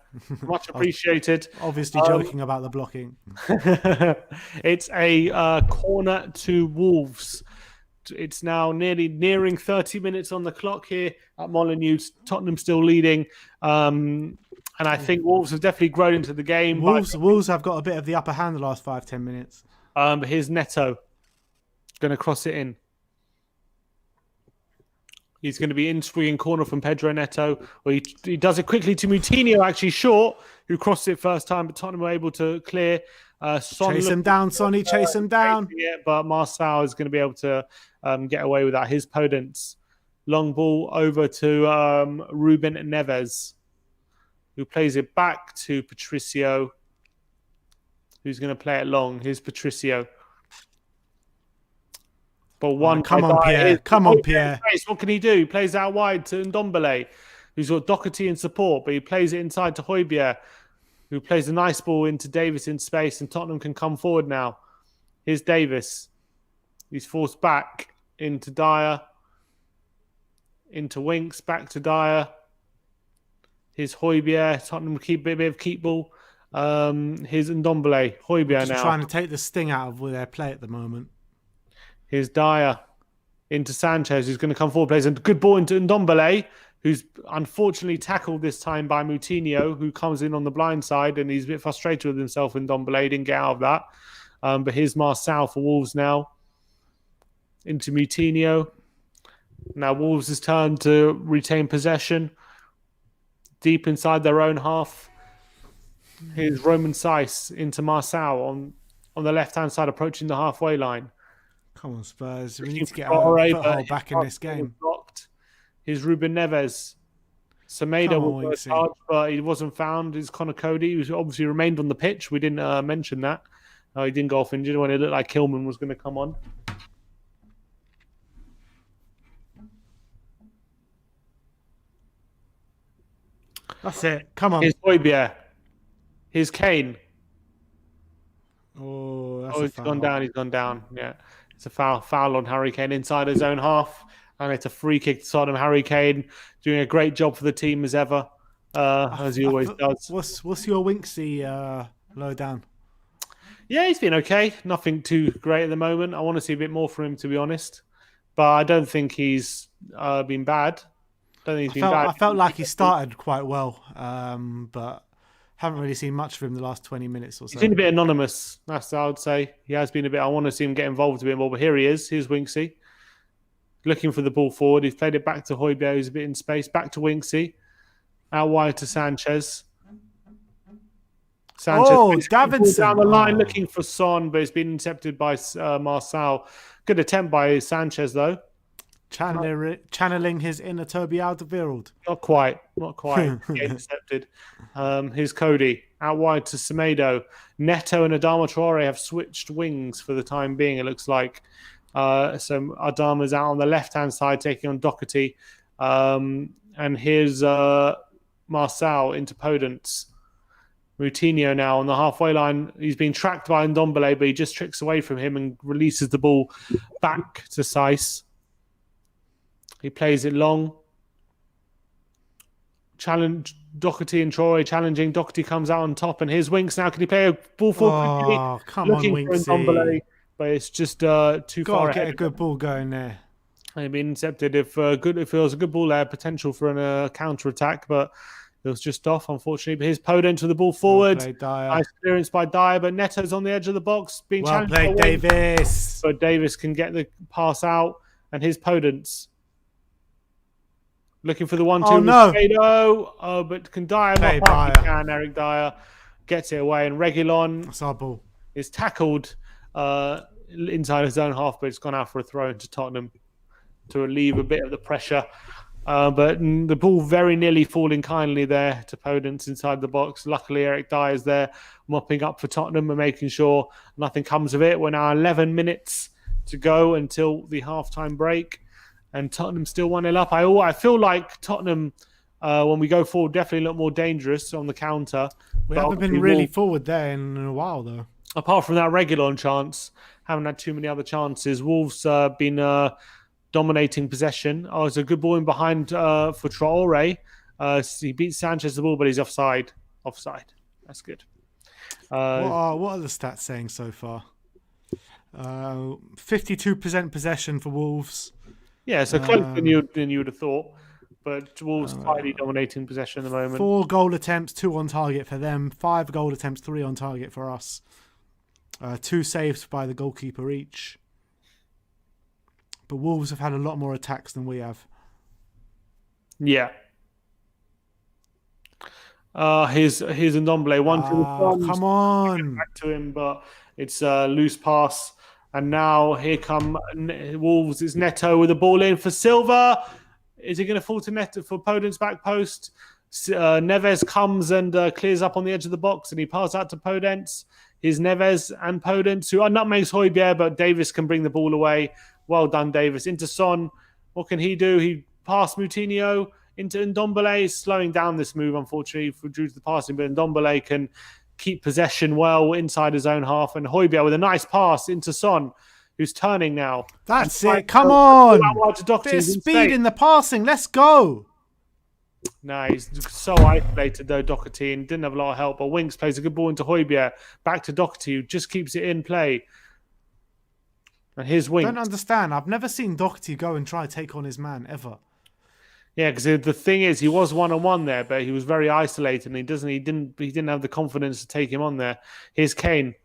Much appreciated. Obviously joking about the blocking. It's a corner to Wolves. It's now nearing 30 minutes on the clock here at Molineux. Tottenham still leading. And I think Wolves have definitely grown into the game. Wolves have got a bit of the upper hand the last 5-10 minutes. But here's Neto. Going to cross it in. He's going to be in swinging corner from Pedro Neto. Well, he does it quickly to Moutinho, actually short, who crossed it first time, but Tottenham were able to clear. Chase him down, Sonny. Chase him down. But Marcel is going to be able to get away with that. His Podence. Long ball over to Ruben Neves, who plays it back to Patricio, who's going to play it long. Here's Patricio. But come on, Pierre. Come on, Pierre. What can he do? He plays out wide to Ndombele, who's got Doherty in support, but he plays it inside to Højbjerg, who plays a nice ball into Davis in space, and Tottenham can come forward now. Here's Davis. He's forced back into Dyer, into Winks, back to Dyer. Here's Højbjerg. Tottenham keep a bit of keep ball. Here's Ndombele. Højbjerg now. Trying to take the sting out of their play at the moment. Here's Dyer into Sanchez, who's going to come forward, plays a good ball into Ndombele, who's unfortunately tackled this time by Moutinho, who comes in on the blind side, and he's a bit frustrated with himself. Ndombele didn't get out of that. But here's Marçal for Wolves now. Into Moutinho. Now Wolves' turn to retain possession. Deep inside their own half. Here's Roman Saiss into Marçal on the left-hand side, approaching the halfway line. Come on, Spurs. We need to get our foothold back in this game. Blocked. Here's Ruben Neves. Semedo was hard, but he wasn't found. It's Connor Cody, who's obviously remained on the pitch. We didn't mention that. He didn't go off injured when it looked like Kilman was going to come on. That's it. Come on. Here's Højbjerg. Here's Kane. Oh, that's he's gone down. He's gone down. Yeah. It's a foul on Harry Kane inside his own half. And it's a free kick to Tottenham. Harry Kane doing a great job for the team as ever, as he always does. What's your Winksy lowdown? Yeah, he's been okay. Nothing too great at the moment. I want to see a bit more from him, to be honest. But I don't think he's been bad. I felt like he started quite well, but haven't really seen much of him the last 20 minutes or so. He's been a bit anonymous, that's what I would say. He has been a bit. I want to see him get involved a bit more, but here he is. Here's Winksy. Looking for the ball forward. He's played it back to Højbjerg, who's a bit in space. Back to Winksy. Out wide to Sanchez. Davidson. Down the line looking for Son, but it's been intercepted by Marçal. Good attempt by Sanchez, though. Channeling his inner Toby Alderweireld. Not quite. Intercepted. Here's Cody. Out wide to Semedo. Neto and Adama Traore have switched wings for the time being, it looks like. So Adama's out on the left-hand side, taking on Doherty. And here's Marçal into Podence. Moutinho now on the halfway line. He's been tracked by Ndombele, but he just tricks away from him and releases the ball back to Saiss. He plays it long. Challenge Doherty and Traore challenging. Doherty comes out on top, and here's Winks now. Can he play a ball forward? Oh, come on, Winksy. But it's just too far ahead. Get a good ball going there. They've been intercepted. If it was a good ball there, potential for a counter attack, but it was just off, unfortunately. But here's Podence with the ball forward. Nice clearance by Dyer, but Neto's on the edge of the box, being challenged. Well played, Davis. But Davis can get the pass out, and here's Podence. Looking for the 1-2. Oh, no. But can Dyer not pass? He can. Eric Dyer gets it away, and Reguilon. That's our ball. Is tackled inside his own half, but it's gone out for a throw into Tottenham to relieve a bit of the pressure. But the ball very nearly falling kindly there to Podence inside the box. Luckily, Eric Dyer is there mopping up for Tottenham and making sure nothing comes of it. We're now 11 minutes to go until the halftime break. And Tottenham still 1-0 up. I feel like Tottenham, when we go forward, definitely look more dangerous on the counter. We haven't been really forward there in a while, though. Apart from that Reguilon chance, haven't had too many other chances. Wolves been dominating possession. Oh, it's a good ball in behind for Traore. He beats Sanchez the ball, but he's offside. That's good. What are the stats saying so far? 52% possession for Wolves. Yeah, so closer than you would have thought. But Wolves slightly dominating possession at the moment. 4 goal attempts, 2 on target for them. 5 goal attempts, 3 on target for us. 2 saves by the goalkeeper each. But Wolves have had a lot more attacks than we have. Yeah. Here's Ndombele. 1-2. Come on. Back to him, but it's a loose pass. And now here come Wolves. It's Neto with the ball in for Silva. Is he going to fall to Neto for Podence back post? Neves comes and clears up on the edge of the box, and he passes out to Podence. Here's Neves and Podence, who nutmegs Højbjerg, but Davis can bring the ball away. Well done, Davis. Into Son. What can he do? He passed Moutinho into Ndombele. He's slowing down this move, unfortunately, due to the passing, but Ndombele can keep possession well inside his own half, and Højbjerg with a nice pass into Son, who's turning now. That's it. Come on. Bit of speed in the passing. Let's go. No, he's so isolated, though, Doherty, and didn't have a lot of help. But Winks plays a good ball into Højbjerg. Back to Doherty, who just keeps it in play. And here's I Winks. don't understand. I've never seen Doherty go and try to take on his man ever. Yeah, because the thing is, he was 1-on-1 there, but he was very isolated, and he didn't have the confidence to take him on there. Here's Kane,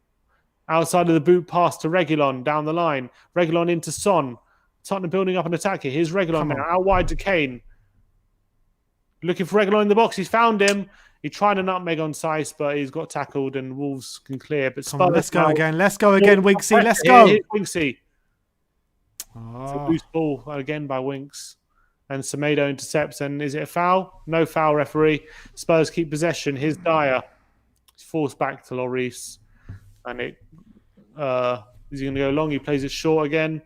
outside of the boot pass to Reguilon down the line. Reguilon into Son. Tottenham building up an attack here. Here's Reguilon now, out wide to Kane. Looking for Reguilon in the box. He's found him. He tried a nutmeg on Sice, but he's got tackled, and Wolves can clear. But Come on, let's go again. Let's go again, Winksy. Let's go. Here's Winksy. It's a loose ball again by Winks. And Semedo intercepts, and is it a foul? No foul, referee. Spurs keep possession. Here's Dyer. It's forced back to Lloris. And is he going to go long? He plays it short again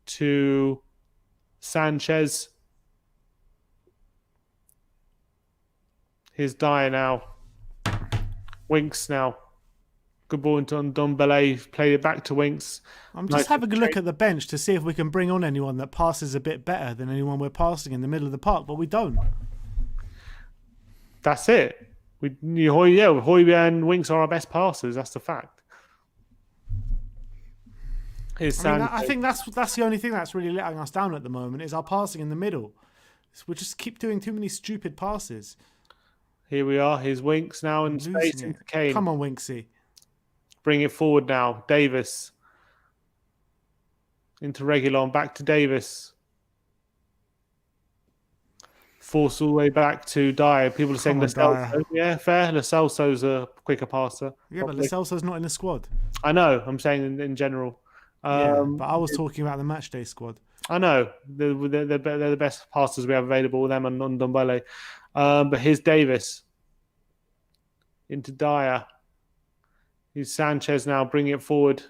to Sanchez. Here's Dyer now. Winks now. Good ball into Ndombele. Played it back to Winks. I'm just having a look at the bench to see if we can bring on anyone that passes a bit better than anyone we're passing in the middle of the park, but we don't. That's it. Højbjerg and Winks are our best passers. That's the fact. I think that's the only thing that's really letting us down at the moment is our passing in the middle. We just keep doing too many stupid passes. Here we are. Here's Winks now in space into Kane. Come on, Winksy. Bring it forward now. Davis. Into Reguilon. Back to Davis. Force all the way back to Dyer. People are saying Lo Celso. Yeah, fair. Lo Celso's a quicker passer. Yeah, but Lo Celso's not in the squad. I know. I'm saying in general. Yeah, but I was talking about the matchday squad. I know. They're the best passers we have available with them and Ndombele. But here's Davis. Into Dyer. Here's Sanchez now, bringing it forward.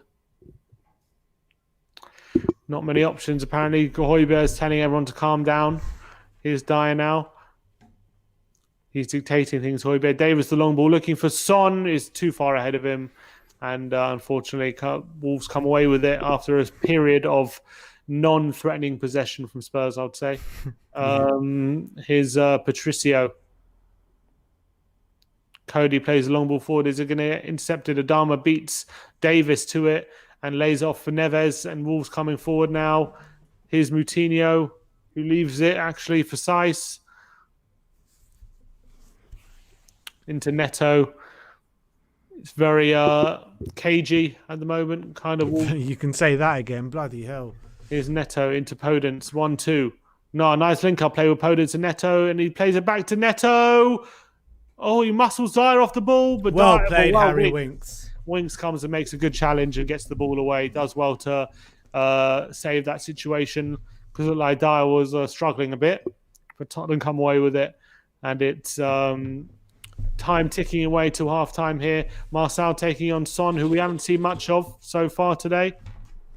Not many options, apparently. Højbjerg is telling everyone to calm down. Here's Dyer now. He's dictating things, Højbjerg. Davis, the long ball, looking for Son, is too far ahead of him. And unfortunately, Wolves come away with it after a period of non-threatening possession from Spurs, I would say. Here's Patricio. Cody plays a long ball forward. Is it going to get intercepted? Adama beats Davis to it and lays off for Neves. And Wolves coming forward now. Here's Moutinho, who leaves it actually for Sice. Into Neto. It's very cagey at the moment. Kind of. You can say that again. Bloody hell. Here's Neto into Podence. 1-2. No, nice link-up play with Podence and Neto. And he plays it back to Neto. Oh, he muscles Dyer off the ball. But well played, Harry Winks. Winks comes and makes a good challenge and gets the ball away. Does well to save that situation. Because it looked like Dyer was struggling a bit. But Tottenham come away with it. And it's time ticking away till half-time here. Marcel taking on Son, who we haven't seen much of so far today.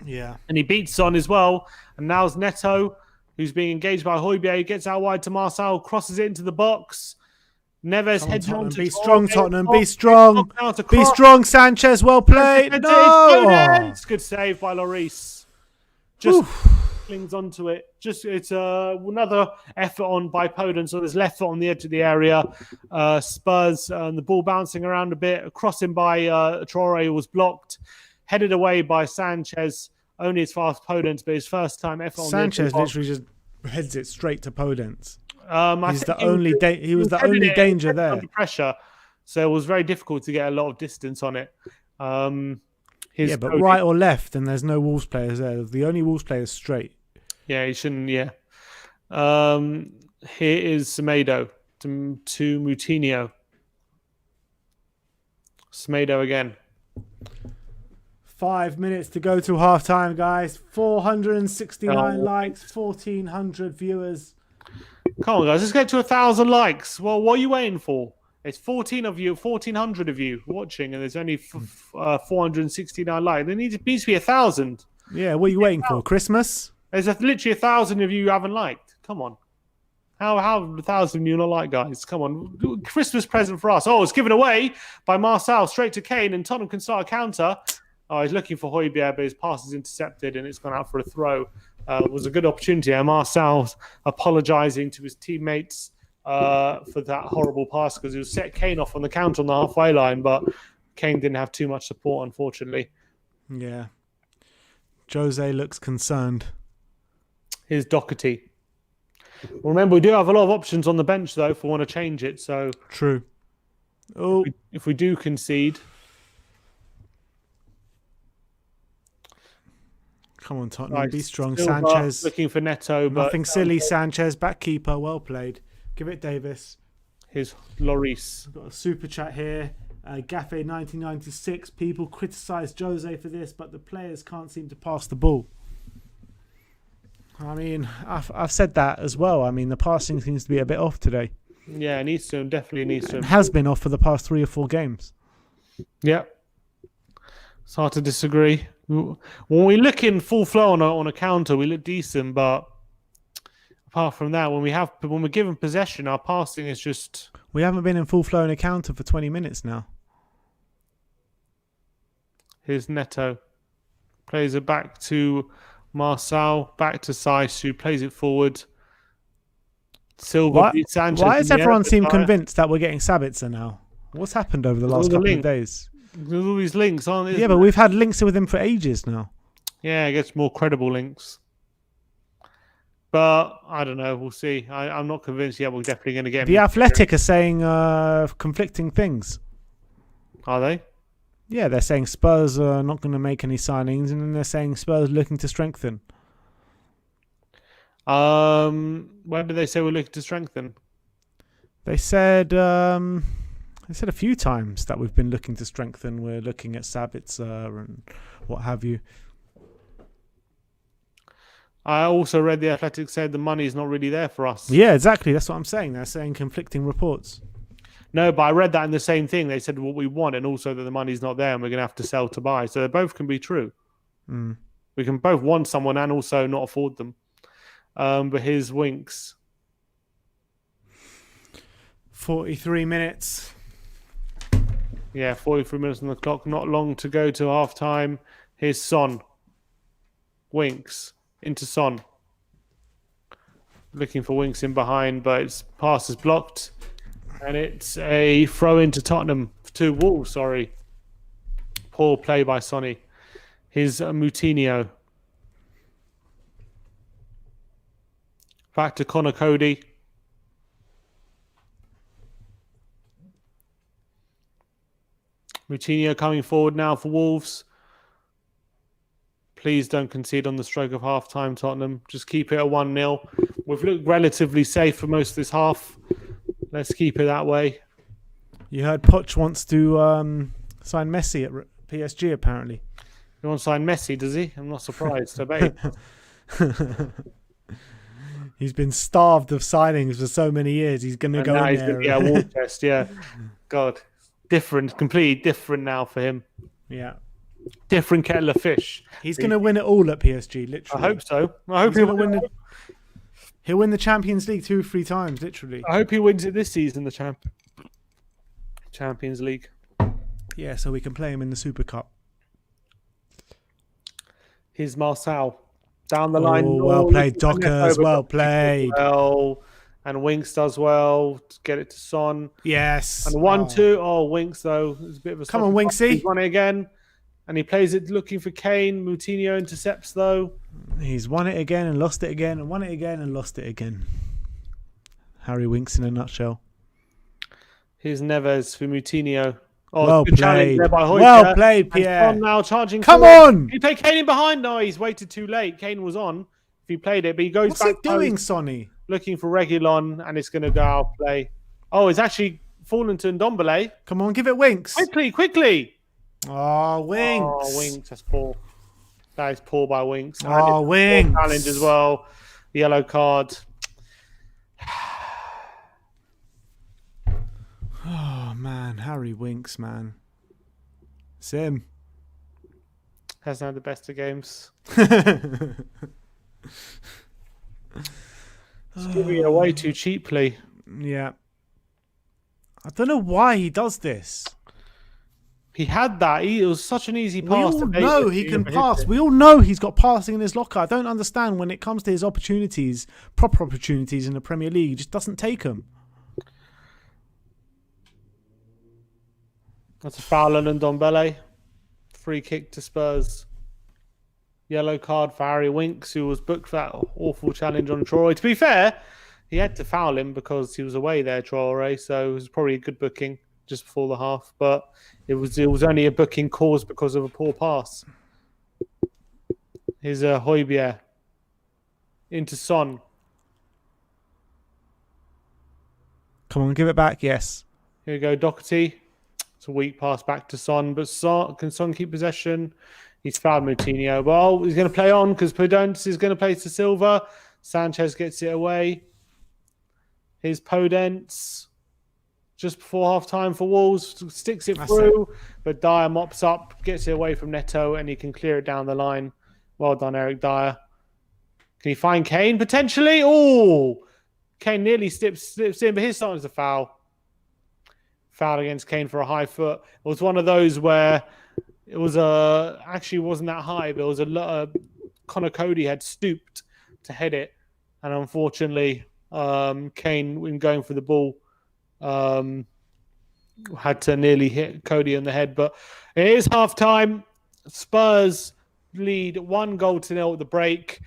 Yeah. And he beats Son as well. And now's Neto, who's being engaged by Højbjerg. He gets out wide to Marcel, crosses it into the box. Neves heads on to be strong, Tottenham. Be strong. Be strong, Sanchez. Well played. No. It's good save by Lloris. Just clings onto it. It's another effort on by Podence. So there's left foot on the edge of the area. Spurs and the ball bouncing around a bit. A crossing by Traore was blocked. Headed away by Sanchez. Only as far as Podence, but his first time effort on Sanchez literally just heads it straight to Podence. He was the only danger there. Under pressure, so it was very difficult to get a lot of distance on it. But right or left, and there's no Wolves players there. The only Wolves player is straight. Yeah, he shouldn't. Yeah. Here is Semedo to Moutinho. Semedo again. 5 minutes to go to half time, guys. 469 likes, 1,400 viewers. Come on, guys. Let's get to 1,000 likes. Well, what are you waiting for? It's 1,400 of you watching, and there's only 469 likes. There needs to be 1,000. Yeah, what are you waiting for? Christmas? There's literally 1,000 of you who haven't liked. Come on. How 1,000 you not like, guys? Come on. Christmas present for us. Oh, it's given away by Marcel straight to Kane, and Tottenham can start a counter. Oh, he's looking for Højbjerg, but his pass is intercepted, and it's gone out for a throw. It was a good opportunity. And Marcel apologising to his teammates for that horrible pass because he was set Kane off on the counter on the halfway line, but Kane didn't have too much support, unfortunately. Yeah. Jose looks concerned. Here's Doherty. Remember, we do have a lot of options on the bench, though, if we want to change it. So True. Oh, if we do concede. come on, Tottenham. Right, Be strong. Silva Sanchez. looking for Neto. But Nothing silly, Sanchez. Back keeper. Well played. Give it Davis. Here's Lloris. We've got a super chat here. Gaffe 1996. People criticise Jose for this, but the players can't seem to pass the ball. I mean, I've said that as well. I mean, the passing seems to be a bit off today. Yeah, needs to. Definitely needs to. It has been off for the past 3 or 4 games. Yeah. It's hard to disagree. When we look in full flow on a counter, we look decent, but apart from that, when we're given possession, our passing is just. We haven't been in full flow in a counter for 20 minutes now. Here's Neto. Plays it back to Marçal, back to Saiss, who plays it forward. Silva beats Sanchez. Why does everyone seem convinced that we're getting Sabitzer now? What's happened over the last couple of days? There's all these links, aren't there? Yeah, but we've had links with him for ages now. Yeah, it gets more credible links. But I don't know. We'll see. I'm not convinced yet. We're definitely going to get him. The Athletic are saying conflicting things. Are they? Yeah, they're saying Spurs are not going to make any signings, and then they're saying Spurs are looking to strengthen. When did they say we're looking to strengthen? They said a few times that we've been looking to strengthen. We're looking at Sabitzer and what have you. I also read the Athletic said the money is not really there for us. Yeah, exactly. That's what I'm saying. They're saying conflicting reports. No, but I read that in the same thing. They said what we want and also that the money's not there and we're going to have to sell to buy. So they both can be true. Mm. We can both want someone and also not afford them. But here's Winks. 43 minutes. Yeah, 43 minutes on the clock. Not long to go to half time. Here's Son. Winks into Son. Looking for Winks in behind, but its pass is blocked. And it's a throw into Tottenham. To Wolves, sorry. Poor play by Sonny. Here's Moutinho. Back to Connor Cody. Moutinho coming forward now for Wolves. Please don't concede on the stroke of half-time, Tottenham. Just keep it at 1-0. We've looked relatively safe for most of this half. Let's keep it that way. You heard Poch wants to sign Messi at PSG, apparently. He wants to sign Messi, does he? I'm not surprised. I bet. He's been starved of signings for so many years. He's going to go in there. Yeah, war test, yeah. God. Different, completely different now for him. Yeah. Different kettle of fish. He's going to win it all at PSG, literally. I hope so. I hope he'll win the Champions League 2 or 3 times, literally. I hope he wins it this season, the Champions League. Yeah, so we can play him in the Super Cup. Here's Marçal. Down the line. Well played, Dockers. Well played. Well, and Winks does well to get it to Son. Yes. And 1-2. Oh, Winks, though. It's a bit of a come on, Winksy. He's won it again. And he plays it looking for Kane. Moutinho intercepts, though. He's won it again and lost it again and won it again and lost it again. Harry Winks in a nutshell. Here's Neves for Moutinho. Oh, well good played. Challenge there by Hoyte. Well played, Pierre. And Son now charging. Come forward. on! He played Kane in behind. No, he's waited too late. Kane was on if he played it, but he goes What's back. What's he doing, Sonny? Looking for Reguilon, and it's going to go out play. Oh, it's actually fallen to Ndombele. Come on, give it Winks. Quickly. Oh, Winks. Oh, Winks. That's poor. That is poor by Winks. Oh, Winks. Challenge as well. Yellow card. Oh, man. Harry Winks, man. It's him. Hasn't had the best of games. It's giving it away too cheaply. Yeah. I don't know why he does this. He had that. It was such an easy pass. We all know he can pass. We all know he's got passing in his locker. I don't understand when it comes to his opportunities, proper opportunities in the Premier League. He just doesn't take them. That's a foul on Ndombele. Free kick to Spurs. Yellow card for Harry Winks, who was booked for that awful challenge on Troy. To be fair, he had to foul him because he was away there, Traore, so it was probably a good booking just before the half. But it was only a booking caused because of a poor pass. Here's Højbjerg into Son. Come on, give it back. Yes. Here we go, Doherty. It's a weak pass back to Son, but can Son keep possession? He's fouled Moutinho. Well, he's going to play on because Podence is going to play to Silva. Sanchez gets it away. Here's Podence. Just before half-time for Wolves. Sticks it through, but Dyer mops up, gets it away from Neto, and he can clear it down the line. Well done, Eric Dyer. Can he find Kane, potentially? Oh! Kane nearly slips in, but his time is a foul. Foul against Kane for a high foot. It was one of those where it was actually wasn't that high, but it was Connor Cody had stooped to head it, and unfortunately, Kane, when going for the ball, had to nearly hit Cody on the head. But it is half time. Spurs lead 1-0 at the break.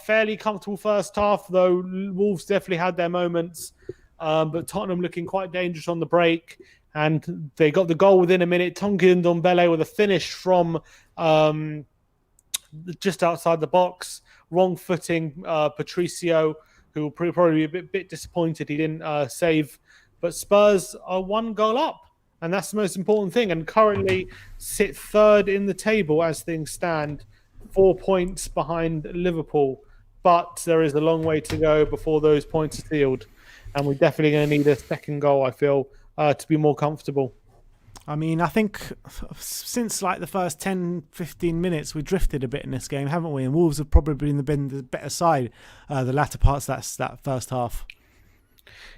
Fairly comfortable first half, though Wolves definitely had their moments. But Tottenham looking quite dangerous on the break. And they got the goal within a minute. Tongi Ndombele with a finish from just outside the box. Wrong footing Patricio, who will probably be a bit disappointed he didn't save. But Spurs are 1 goal up. And that's the most important thing. And currently sit third in the table as things stand. 4 points behind Liverpool. But there is a long way to go before those points are sealed. And we're definitely going to need a second goal, I feel, to be more comfortable. I mean, I think since like the first 10, 15 minutes, we drifted a bit in this game, haven't we? And Wolves have probably been the better side the latter parts of that first half.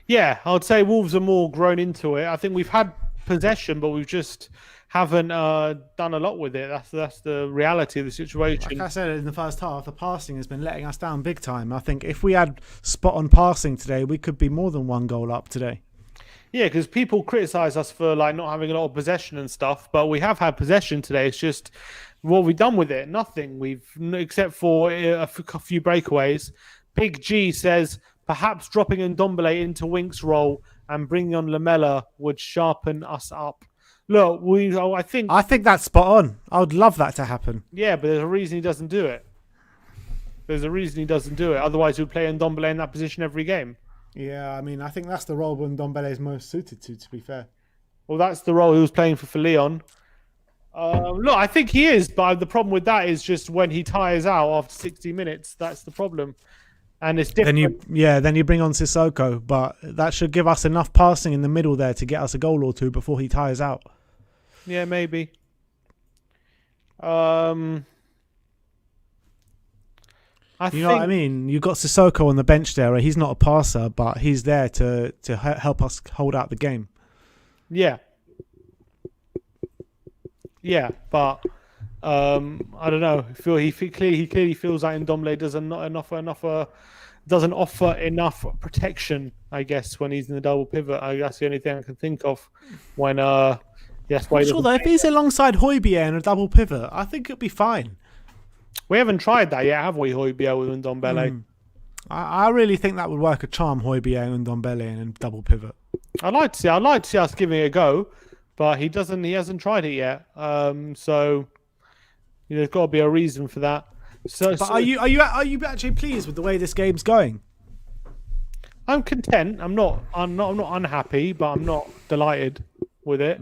Yeah, I would say Wolves are more grown into it. I think we've had possession, but we've just haven't done a lot with it. That's the reality of the situation. Like I said, in the first half, the passing has been letting us down big time. I think if we had spot-on passing today, we could be more than 1 goal up today. Yeah, because people criticise us for like not having a lot of possession and stuff, but we have had possession today. It's just what we've done with it. Nothing. Except for a few breakaways. Big G says perhaps dropping Ndombele into Wink's role and bringing on Lamela would sharpen us up. Look, I think that's spot on. I would love that to happen. Yeah, but there's a reason he doesn't do it. Otherwise, he would play Ndombele in that position every game. Yeah, I mean, I think that's the role Ndombele is most suited to be fair. Well, that's the role he was playing for Leon. Look, I think he is, but the problem with that is just when he tires out after 60 minutes, that's the problem. And it's different. Then you bring on Sissoko, but that should give us enough passing in the middle there to get us a goal or two before he tires out. Yeah, maybe. You know what I mean? You've got Sissoko on the bench there. He's not a passer, but he's there to help us hold out the game. Yeah. Yeah, but I don't know. He clearly feels like Ndombele doesn't offer enough protection, I guess, when he's in the double pivot. That's the only thing I can think of when yes. I'm sure though, if he's alongside Højbjerg in a double pivot, I think it'll be fine. We haven't tried that yet, have we, Højbjerg with Ndombele? I really think that would work a charm, Højbjerg and Ndombele in a double pivot. I'd like to see us giving it a go, but he hasn't tried it yet. So there's got to be a reason for that. But are you actually pleased with the way this game's going? I'm content. I'm not unhappy, but I'm not delighted with it.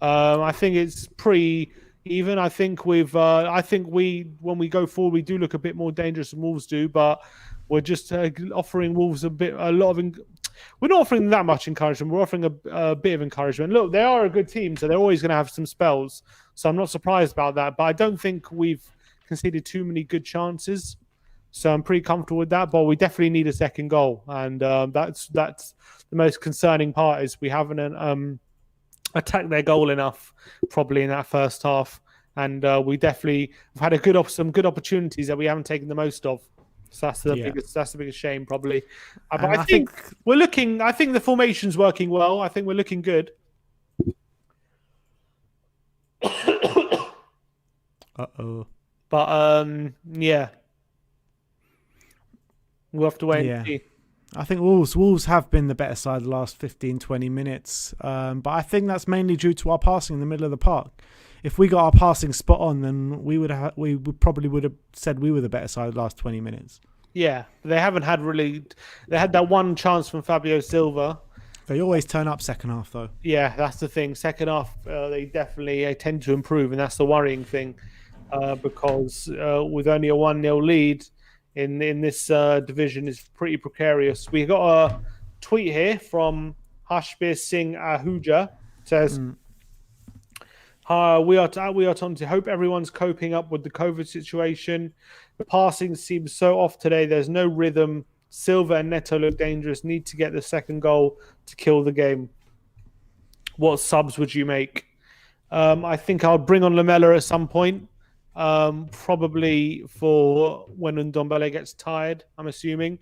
I think it's pretty even. I think when we go forward, we do look a bit more dangerous than Wolves do, but we're just offering Wolves we're not offering them that much encouragement. We're offering a bit of encouragement. Look, they are a good team, so they're always going to have some spells. So I'm not surprised about that. But I don't think we've conceded too many good chances. So I'm pretty comfortable with that. But we definitely need a second goal. And that's the most concerning part is we haven't attacked their goal enough probably in that first half. And we definitely have had some good opportunities that we haven't taken the most of. So that's the biggest shame, probably. But I think the formation's working well. I think we're looking good. Uh-oh. But yeah, we'll have to wait and Yeah. see. I think Wolves have been the better side the last 15, 20 minutes. But I think that's mainly due to our passing in the middle of the park. If we got our passing spot on, then we probably would have said we were the better side the last 20 minutes. Yeah, they haven't had really. They had that one chance from Fabio Silva. They always turn up second half, though. Yeah, that's the thing. Second half, they definitely tend to improve, and that's the worrying thing. Because with only a 1-0 lead in this division is pretty precarious. We got a tweet here from Hashbir Singh Ahuja. Says, we are Tottenham. Hope everyone's coping up with the COVID situation. The passing seems so off today. There's no rhythm. Silva and Neto look dangerous. Need to get the second goal to kill the game. What subs would you make? I think I'll bring on Lamela at some point. Probably for when Ndombele gets tired, I'm assuming.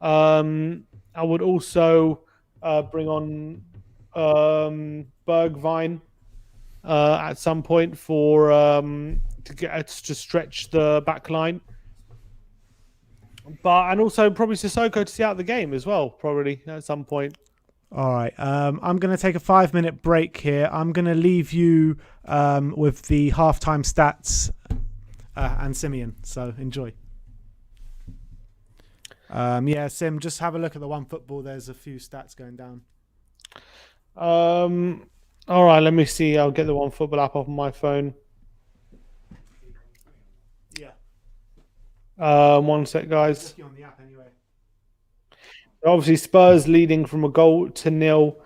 I would also bring on Bergwijn at some point for to stretch the back line. And also probably Sissoko to see out the game as well, probably at some point. All right. I'm going to take a 5-minute break here. I'm going to leave you with the halftime stats and Simeon. So enjoy. Yeah, Sim, just have a look at the OneFootball. There's a few stats going down. All right, let me see. I'll get the OneFootball app off my phone. Yeah. One sec, guys. On the app anyway. Obviously, Spurs leading from a goal to nil.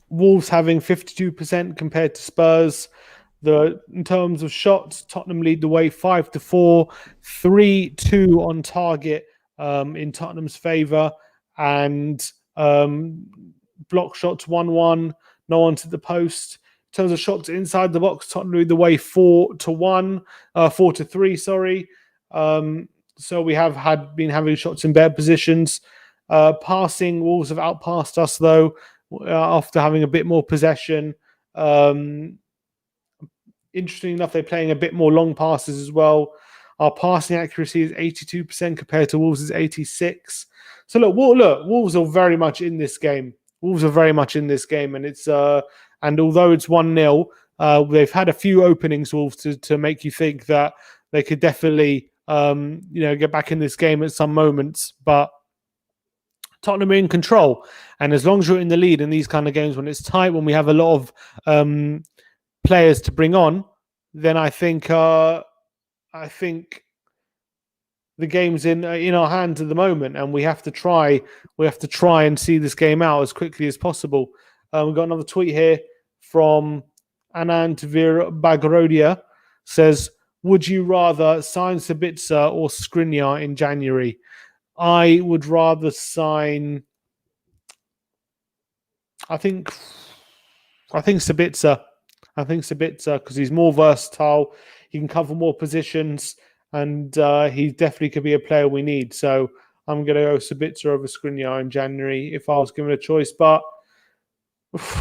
Wolves having 52% compared to Spurs. In terms of shots, Tottenham lead the way 5-4, 3-2 on target in Tottenham's favour, and block shots 1-1, no one to the post. In terms of shots inside the box, Tottenham lead the way 4-3. Sorry. So we have been having shots in better positions. Passing, Wolves have outpassed us though after having a bit more possession. Interesting enough, they're playing a bit more long passes as well. Our passing accuracy is 82% compared to Wolves' 86%. So look, Wolves are very much in this game. And it's and although it's 1-0, they've had a few openings, Wolves, to make you think that they could definitely get back in this game at some moments, but Tottenham are in control, and as long as you're in the lead in these kind of games, when it's tight, when we have a lot of players to bring on, then I think the game's in our hands at the moment, and we have to try and see this game out as quickly as possible. We've got another tweet here from Anand Bagrodia. Says, would you rather sign Sabitzer or Skriniar in January? I would rather sign. I think Sabitzer. Because he's more versatile. He can cover more positions, and he definitely could be a player we need. So I'm going to go Sabitzer over Skriniar in January if I was given a choice. But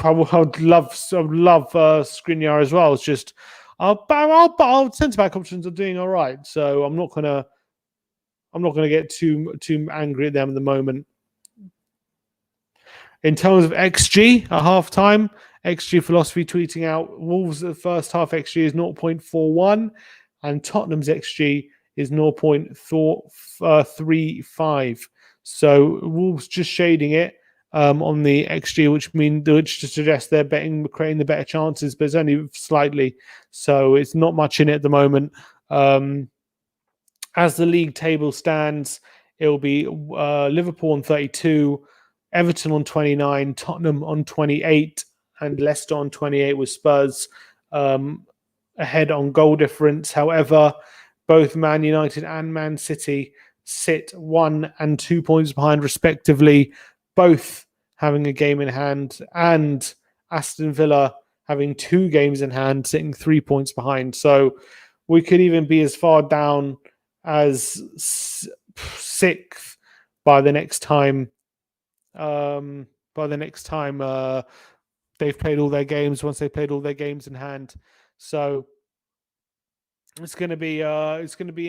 I would love Skriniar as well. It's just our centre back options are doing all right. So I'm not gonna get too angry at them at the moment. In terms of XG at halftime, XG Philosophy tweeting out Wolves' first half XG is 0.41 and Tottenham's XG is 0.35. So Wolves just shading it on the XG, which to suggest they're creating the better chances, but it's only slightly. So it's not much in it at the moment. As the league table stands, it'll be Liverpool on 32, Everton on 29, Tottenham on 28, and Leicester on 28 with Spurs ahead on goal difference. However, both Man United and Man City sit 1 and 2 points behind respectively, both having a game in hand, and Aston Villa having 2 games in hand, sitting 3 points behind. So we could even be as far down as 6th by the next time. They've played all their games. Once they played all their games in hand, so It's going to be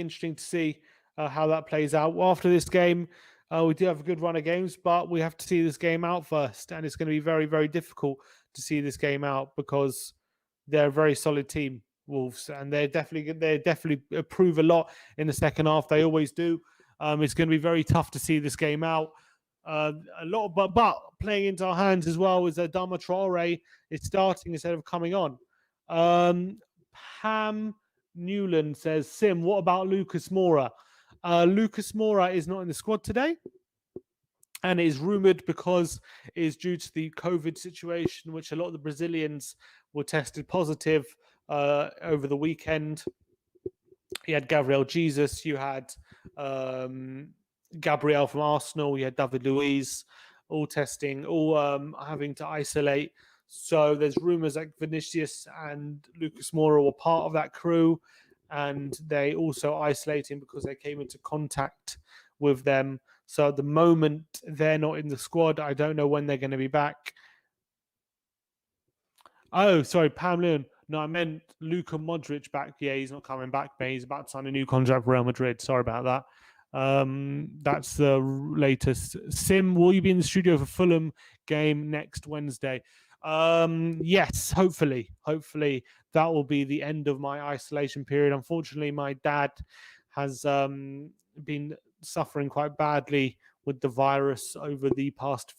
interesting to see how that plays out. After this game, we do have a good run of games, but we have to see this game out first, and it's going to be very, very difficult to see this game out because they're a very solid team, Wolves, and they definitely improve a lot in the second half. They always do. It's going to be very tough to see this game out. A lot, but playing into our hands as well is that Adama Traore is starting instead of coming on. Pam Newland says, Sim, what about Lucas Moura? Lucas Moura is not in the squad today. And it is rumoured because it is due to the COVID situation, which a lot of the Brazilians were tested positive over the weekend. You had Gabriel Jesus, you had Gabriel from Arsenal, you had David Luiz, all testing, all having to isolate. So there's rumours that Vinicius and Lucas Moura were part of that crew, and they also isolating because they came into contact with them. So at the moment, they're not in the squad. I don't know when they're going to be back. Oh, sorry, Pam Leon. No, I meant Luka Modric back. Yeah, he's not coming back, but he's about to sign a new contract for Real Madrid. Sorry about that. That's the latest. Sim, will you be in the studio for Fulham game next Wednesday? Yes, hopefully that will be the end of my isolation period. Unfortunately, my dad has been suffering quite badly with the virus over the past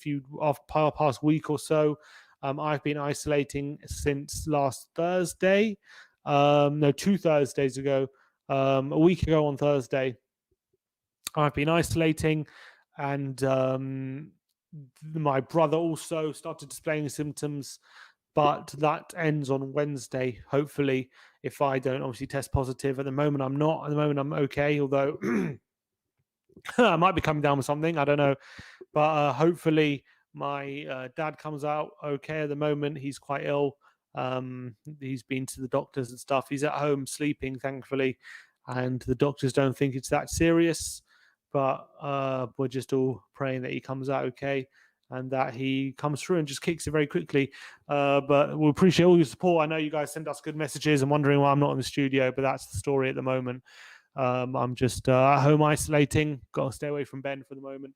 week or so. I've been isolating since last Thursday. 2 Thursdays ago. A week ago on Thursday, I've been isolating, and my brother also started displaying symptoms, but that ends on Wednesday, hopefully, if I don't obviously test positive. At the moment, I'm not. At the moment, I'm okay, although I might be coming down with something. I don't know. But hopefully my dad comes out okay. At the moment, he's quite ill. He's been to the doctors and stuff. He's at home sleeping, thankfully, and the doctors don't think it's that serious. But we're just all praying that he comes out okay and that he comes through and just kicks it very quickly. But we appreciate all your support. I know you guys send us good messages and wondering why I'm not in the studio, but that's the story at the moment. I'm just at home isolating. Got to stay away from Ben for the moment.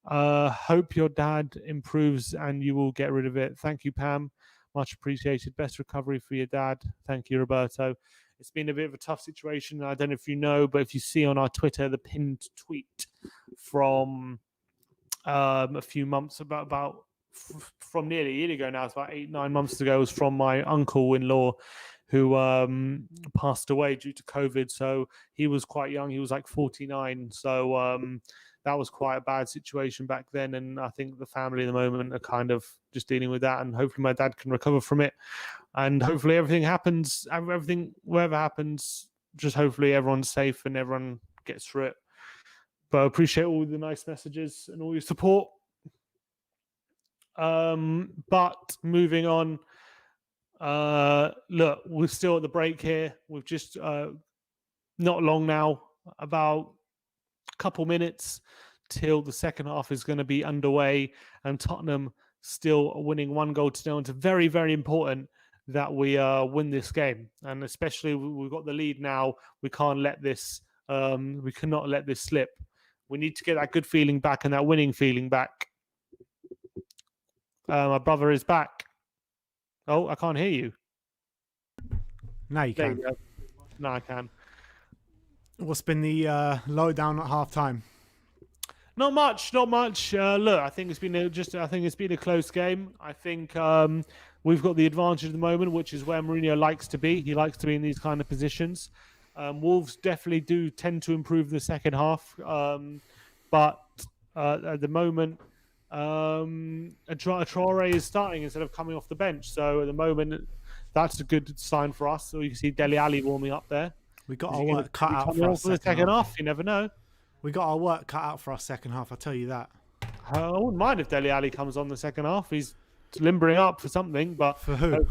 Hope your dad improves and you will get rid of it. Thank you, Pam. Much appreciated. Best recovery for your dad. Thank you, Roberto. It's been a bit of a tough situation. I don't know if you know, but if you see on our Twitter the pinned tweet from a few months from nearly a year ago now, it's about 8-9 months ago, was from my uncle-in-law who passed away due to COVID. So he was quite young. He was like 49. So that was quite a bad situation back then. And I think the family at the moment are kind of just dealing with that. And hopefully my dad can recover from it. And hopefully wherever happens, just hopefully everyone's safe and everyone gets through it. But I appreciate all the nice messages and all your support. But moving on, look, we're still at the break here. We've just not long now, about a couple minutes till the second half is going to be underway, and Tottenham still winning 1-0. It's very, very important that we win this game, and especially we've got the lead now. We can't let this. We cannot let this slip. We need to get that good feeling back and that winning feeling back. My brother is back. Oh, I can't hear you. Now you can. No, I can. What's been the lowdown at half time? Not much. Look, I think it's been a close game. I think we've got the advantage at the moment, which is where Mourinho likes to be. He likes to be in these kind of positions. Wolves definitely do tend to improve in the second half, but at the moment, Traore is starting instead of coming off the bench. So at the moment, that's a good sign for us. So you can see Dele Alli warming up there. We got our work cut out for us. The second half. You never know. We got our work cut out for our second half. I'll tell you that. I wouldn't mind if Dele Alli comes on the second half. He's limbering up for something, but for who?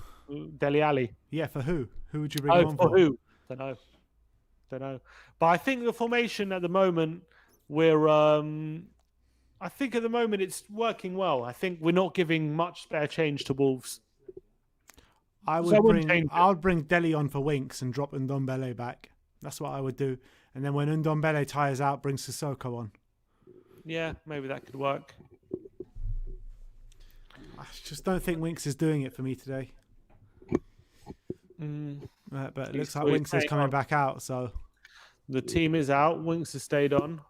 Dele Alli. Yeah, for who? Who would you bring on for? Who? Don't know. But I think the formation at the moment, I think at the moment it's working well. I think we're not giving much spare change to Wolves. I would bring Dele on for Winks and drop Ndombele back. That's what I would do. And then when Ndombele tires out, bring Sissoko on. Yeah, maybe that could work. I just don't think Winks is doing it for me today. But it looks like Winks is coming back out. So the team is out. Winks has stayed on.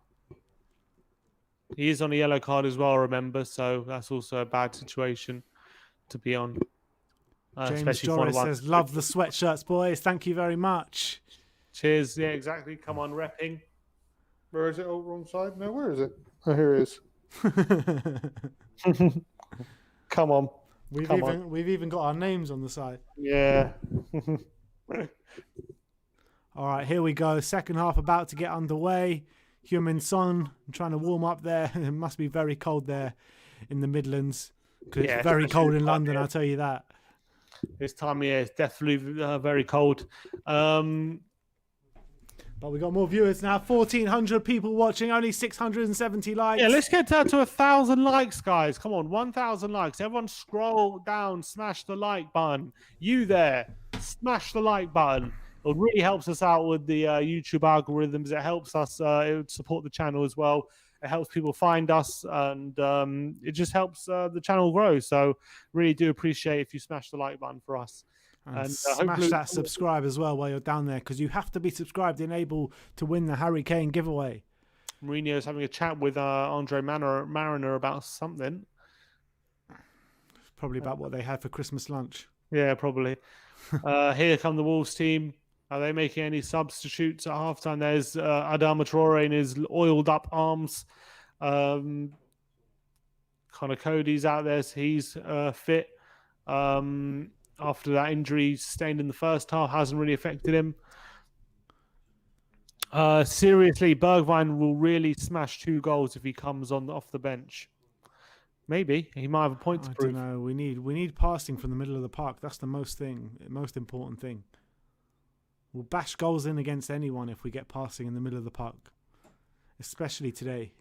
He is on a yellow card as well, remember, so that's also a bad situation to be on. James Joris says, love the sweatshirts, boys. Thank you very much. Cheers. Yeah, exactly. Come on, repping. Where is it? Oh, wrong side. No, where is it? Oh, here it is. Come on. We've even got our names on the side. Yeah. All right, here we go. Second half about to get underway. Heung-min Son trying to warm up there. It must be very cold there in the Midlands because it's very cold in London, I'll tell you that. This time of year is definitely very cold. But we got more viewers now. 1,400 people watching, only 670 likes. Yeah, let's get that to 1,000 likes, guys. Come on, 1,000 likes. Everyone scroll down, smash the like button. You there, smash the like button. It really helps us out with the YouTube algorithms. It helps us it would support the channel as well. It helps people find us, and it just helps the channel grow. So really do appreciate if you smash the like button for us. And smash that subscribe as well while you're down there, because you have to be subscribed and able to win the Harry Kane giveaway. Mourinho's having a chat with Andre Mariner about something. Probably about what they had for Christmas lunch. Yeah, probably. Here come the Wolves team. Are they making any substitutes at halftime? There's Adama Traore in his oiled up arms. Connor Cody's out there, so he's fit. After that injury sustained in the first half, hasn't really affected him. Seriously, Bergwijn will really smash 2 goals if he comes on off the bench. Maybe he might have a point to prove. I don't know. We need passing from the middle of the park. That's the most important thing. We'll bash goals in against anyone if we get passing in the middle of the park, especially today.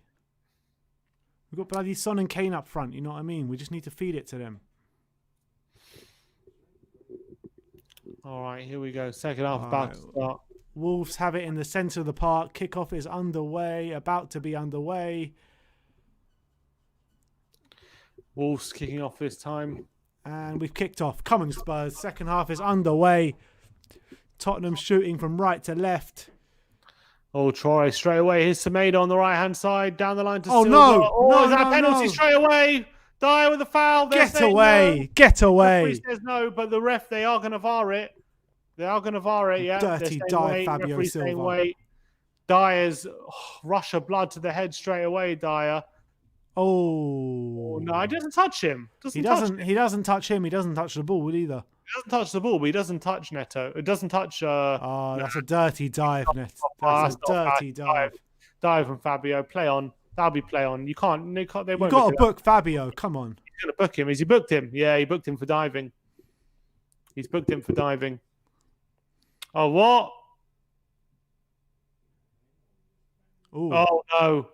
We've got bloody Son and Kane up front. You know what I mean? We just need to feed it to them. All right, here we go. Second half about to start. Wolves have it in the centre of the park. Kickoff is underway, about to be underway. Wolves kicking off this time. And we've kicked off. Come on, Spurs. Second half is underway. Tottenham shooting from right to left. Oh, Traore straight away. Here's Semedo on the right-hand side. Down the line to Silva. No. Oh, is that a penalty straight away? Dyer with the foul. Get away. No. Get away. The referee says no, but the ref, they are going to VAR it. They are going to VAR it, yeah. Dirty Dyer, Fabio Silva. Dyer's rush of blood to the head straight away, Dyer. Oh. No, he doesn't touch him. He doesn't touch him. He doesn't touch the ball either. He doesn't touch the ball, but he doesn't touch Neto. It doesn't touch... that's a dirty dive, Neto. That's a dirty dive. Dive from Fabio. Play on. That'll be play on. They won't. You've got to book Fabio. Come on. He's going to book him. Has he booked him? Yeah, he booked him for diving. He's booked him for diving. Oh, what? Ooh. Oh, no.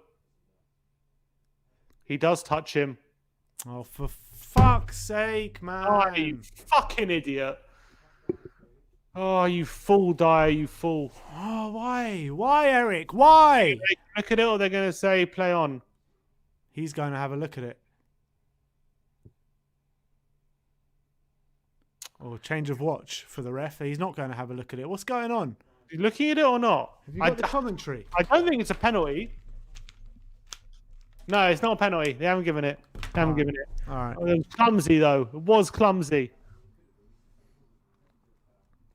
He does touch him. Oh, for fuck's sake, man. Oh, you fucking idiot. Oh, you fool, Dyer, you fool. Oh, why? Why, Eric? Why? Look at it, or they're going to say play on. He's going to have a look at it. Or change of watch for the ref. He's not going to have a look at it. What's going on? Are you looking at it or not? Have you got the commentary? I don't think it's a penalty. No, it's not a penalty. They haven't given it. All right. It was clumsy, though. It was clumsy.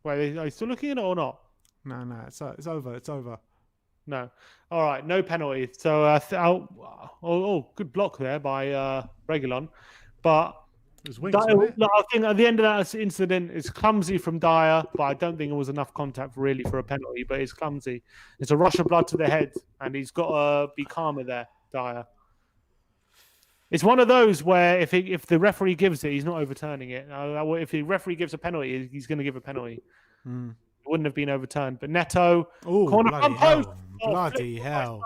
Wait, are you still looking at it or not? No, it's over. It's over. No. All right, no penalty. So, good block there by Reguilon. But it was Winks, wasn't it? I think at the end of that incident, it's clumsy from Dyer, but I don't think it was enough contact really for a penalty, but it's clumsy. It's a rush of blood to the head, and he's got to be calmer there, Dyer. It's one of those where if the referee gives it, he's not overturning it. If the referee gives a penalty, he's going to give a penalty. It wouldn't have been overturned. But Neto, corner post. Bloody hell.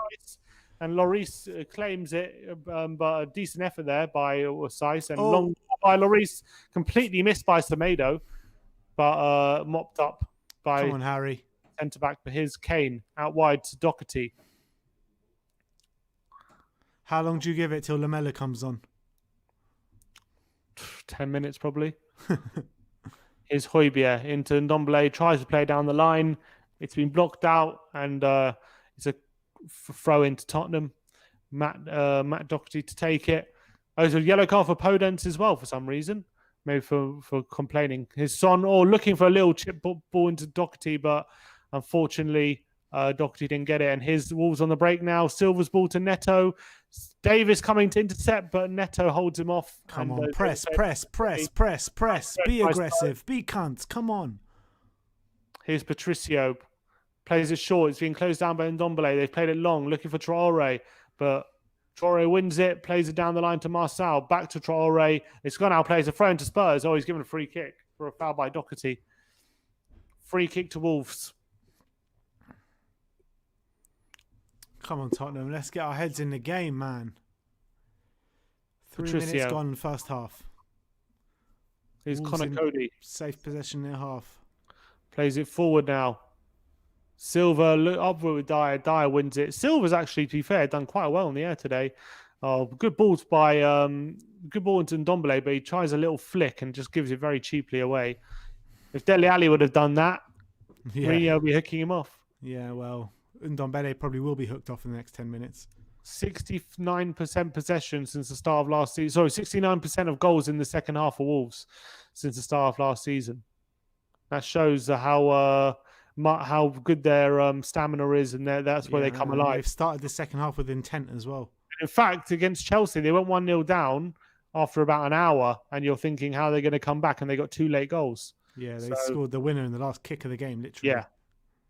And Lloris claims it, but a decent effort there by Osais. And long by Lloris, completely missed by Semedo, but mopped up by... Come on, Harry. centre back, but here's Kane out wide to Doherty. How long do you give it till Lamella comes on? 10 minutes probably. Here's Højbjerg into Ndombele, tries to play down the line. It's been blocked out, and it's a throw into Tottenham. Matt Doherty to take it. Oh, there's a yellow card for Podence as well for some reason. Maybe for complaining. His son, looking for a little chip ball into Doherty, but unfortunately, Doherty didn't get it. And here's Wolves on the break now. Silva's ball to Neto. Davis coming to intercept, but Neto holds him off. Come on, press. Be aggressive. Be cunts. Come on. Here's Patricio. Plays it short. It's being closed down by Ndombele. They've played it long, looking for Traore, but Traore wins it, plays it down the line to Marcel. Back to Traore. It's gone out, plays a throw into Spurs. Oh, he's given a free kick for a foul by Doherty. Free kick to Wolves. Come on, Tottenham. Let's get our heads in the game, man. 3 minutes gone in the first half. Here's Wolves Connor Cody. Safe possession near half. Plays it forward now. Silva look upward with Dyer. Dyer wins it. Silva's actually, to be fair, done quite well in the air today. Good balls by good ball into Ndombele, but he tries a little flick and just gives it very cheaply away. If Dele Alli would have done that, Mourinho would be hooking him off. Yeah, well, Ndombele probably will be hooked off in the next 10 minutes. 69% possession since the start of last season. Sorry, 69% of goals in the second half for Wolves since the start of last season. That shows how good their stamina is, and that's where they come alive. They've started the second half with intent as well. In fact, against Chelsea, they went 1-0 down after about an hour, and you're thinking how they're going to come back, and they got 2 late goals. Yeah, they scored the winner in the last kick of the game, literally. Yeah,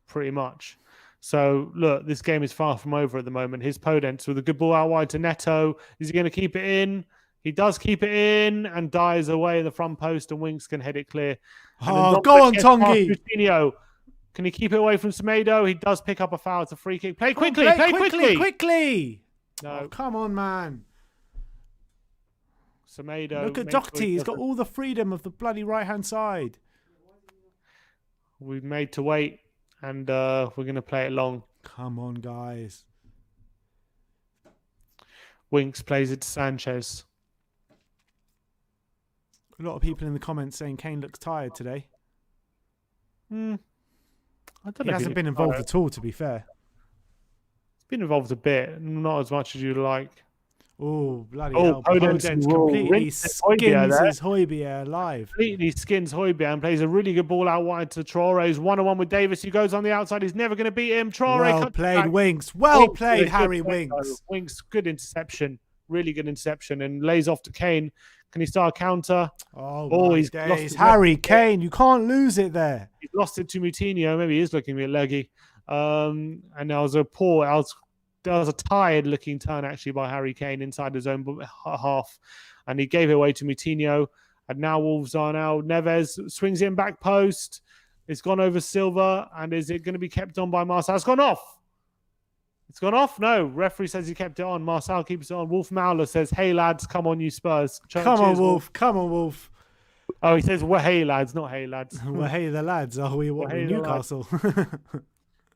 pretty much. So, look, this game is far from over at the moment. Here's Podence with a good ball out wide to Neto. Is he going to keep it in? He does keep it in and dies away in the front post, and Winks can head it clear. Oh, go on, Tongi! Can he keep it away from Semedo? He does pick up a foul. It's a free kick. Play quickly! Quickly! No. Oh, come on, man. Semedo. Look at Doherty. He's got all the freedom of the bloody right-hand side. We've made to wait, and we're going to play it long. Come on, guys. Winks plays it to Sanchez. A lot of people in the comments saying Kane looks tired today. I don't know. He hasn't been involved at all, to be fair. He's been involved a bit, not as much as you'd like. Oh, bloody hell. Podence completely skins his Højbjerg alive. Completely skins Højbjerg and plays a really good ball out wide to Traore. He's 1-on-1 with Davis. He goes on the outside. He's never going to beat him. Traore well played, Winks. Well played, Harry Winks. Winks, good interception. Really good interception. And lays off to Kane. Can he start a counter? Oh, he's lost Harry Kane. You can't lose it there. He's lost it to Moutinho. Maybe he is looking a bit leggy. And there was a tired-looking turn, actually, by Harry Kane inside his own half. And he gave it away to Moutinho. And now Wolves are now. Neves swings it in back post. It's gone over Silva. And is it going to be kept on by Marcel? It's gone off. It's gone off? No. Referee says he kept it on. Marcel keeps it on. Wolf Mauler says, hey, lads, come on, you Spurs. Come on, Wolf. Come on, Wolf. Oh, he says, well, hey, lads, not hey, lads. Well, hey, the lads. Oh, we Newcastle.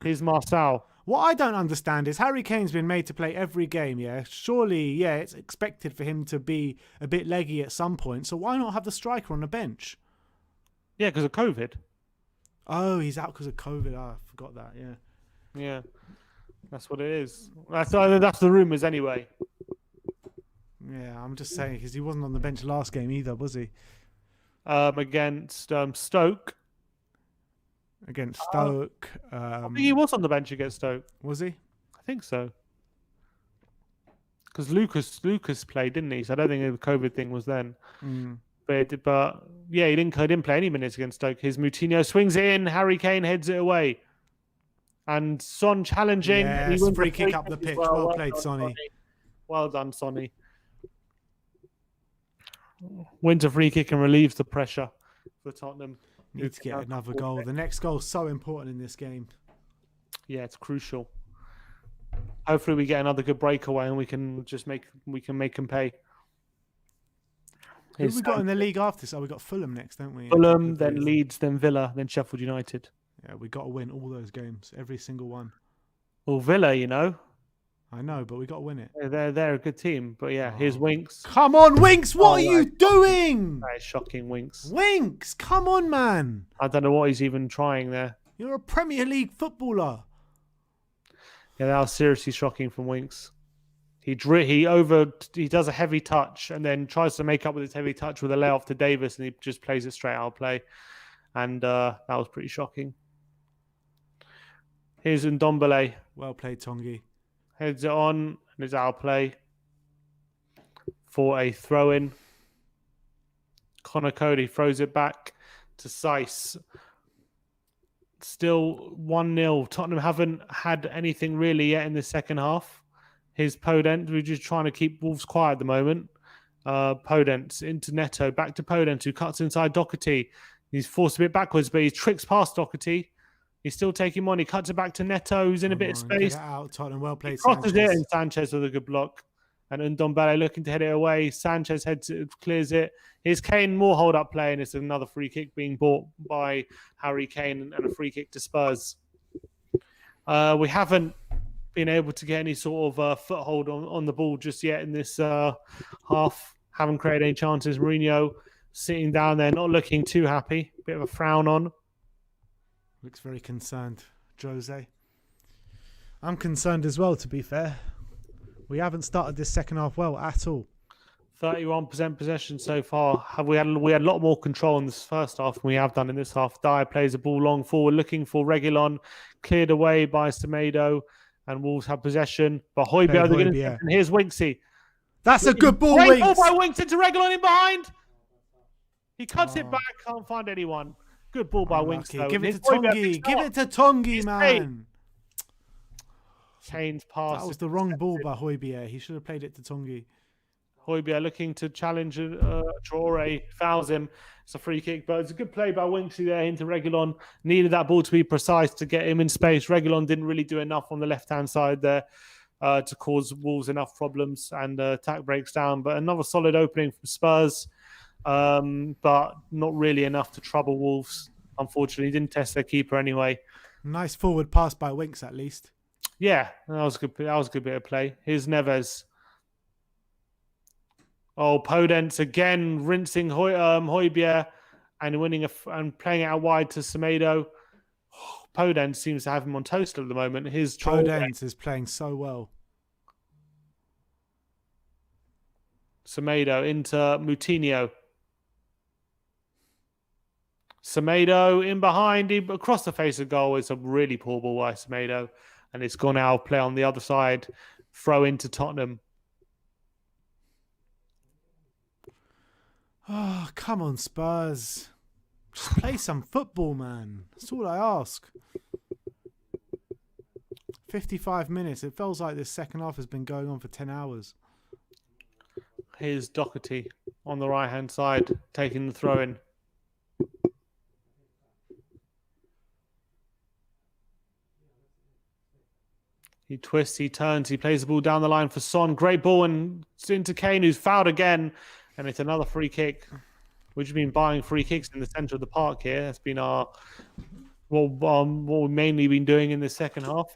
Here's Marcel. What I don't understand is Harry Kane's been made to play every game, yeah? Surely, yeah, it's expected for him to be a bit leggy at some point. So why not have the striker on the bench? Yeah, because of COVID. Oh, he's out because of COVID. Oh, I forgot that, yeah. Yeah, that's what it is. That's the rumours anyway. Yeah, I'm just saying, because he wasn't on the bench last game either, was he? Against Stoke. Against Stoke. I think he was on the bench against Stoke. Was he? I think so. Because Lucas played, didn't he? So I don't think the COVID thing was then. But yeah, he didn't play any minutes against Stoke. His Moutinho swings it in. Harry Kane heads it away. And Son challenging. Yes, free kick up the pitch. Well played, Sonny. Well done, Sonny. Wins a free kick and relieves the pressure for Tottenham. Need to get another goal. The next goal is so important in this game. Yeah, it's crucial. Hopefully, we get another good breakaway and we can make him pay. Who have we got in the league after this? Oh, we got Fulham next, don't we? Fulham, then Leeds, then Villa, then Sheffield United. Yeah, we got to win all those games, every single one. Well, Villa, you know. I know, but we got to win it. They're a good team. But yeah, here's Winks. Come on, Winks! What are you doing? That is shocking, Winks. Winks, come on, man. I don't know what he's even trying there. You're a Premier League footballer. Yeah, that was seriously shocking from Winks. He does a heavy touch and then tries to make up with his heavy touch with a layoff to Davis, and he just plays it straight out of play. And that was pretty shocking. Here's Ndombele. Well played, Tongi. Heads it on, and it's out of play for a throw-in. Connor Cody throws it back to Seiss. Still 1-0. Tottenham haven't had anything really yet in the second half. Here's Podence. We're just trying to keep Wolves quiet at the moment. Podence into Neto. Back to Podence, who cuts inside Doherty. He's forced a bit backwards, but he tricks past Doherty. He's still taking him on. He cuts it back to Neto, who's in a bit of space. Get it out, Tottenham. Well played, Crosses Sanchez. it, and Sanchez with a good block. And Ndombele looking to head it away. Sanchez clears it. Here's Kane, more hold-up play, and it's another free kick being bought by Harry Kane, and a free kick to Spurs. We haven't been able to get any sort of foothold on the ball just yet in this half. Haven't created any chances. Mourinho sitting down there, not looking too happy. Bit of a frown on. Looks very concerned, Jose. I'm concerned as well, to be fair. We haven't started this second half well at all. 31% possession so far. We had a lot more control in this first half than we have done in this half. Dyer plays a ball long forward, looking for Reguilon, cleared away by Semedo, and Wolves have possession. But Højbjerg, and here's Winksy. That's a good ball, Great Winks. ball by Winks into Reguilon in behind. He cuts it back, can't find anyone. Good ball by Winks, though. Give it to Tongi. Give it to Tongi, man. Kane's pass. That was the wrong ball by Højbjerg. He should have played it to Tongi. Højbjerg looking to challenge Traore, fouls him. It's a free kick, but it's a good play by Winksy there into Reguilon. Needed that ball to be precise to get him in space. Reguilon didn't really do enough on the left-hand side there to cause Wolves enough problems, and attack breaks down. But another solid opening from Spurs, but not really enough to trouble Wolves. Unfortunately, didn't test their keeper anyway. Nice forward pass by Winks, at least. Yeah, that was good. That was a good bit of play. Here's Neves. Oh, Podence again, rinsing Højbjerg and winning and playing it out wide to Semedo. Podence seems to have him on toast at the moment. His Podence is playing so well. Semedo into Moutinho. Semedo in behind, across the face of goal. It's a really poor ball by Semedo, and it's gone out of play on the other side. Throw into Tottenham. Oh, come on, Spurs. Just play some football, man. That's all I ask. 55 minutes. It feels like this second half has been going on for 10 hours. Here's Doherty on the right-hand side, taking the throw-in. He twists, he turns, he plays the ball down the line for Son. Great ball, and it's into Kane, who's fouled again. And it's another free kick. We've been buying free kicks in the centre of the park here. That's been what we've mainly been doing in the second half.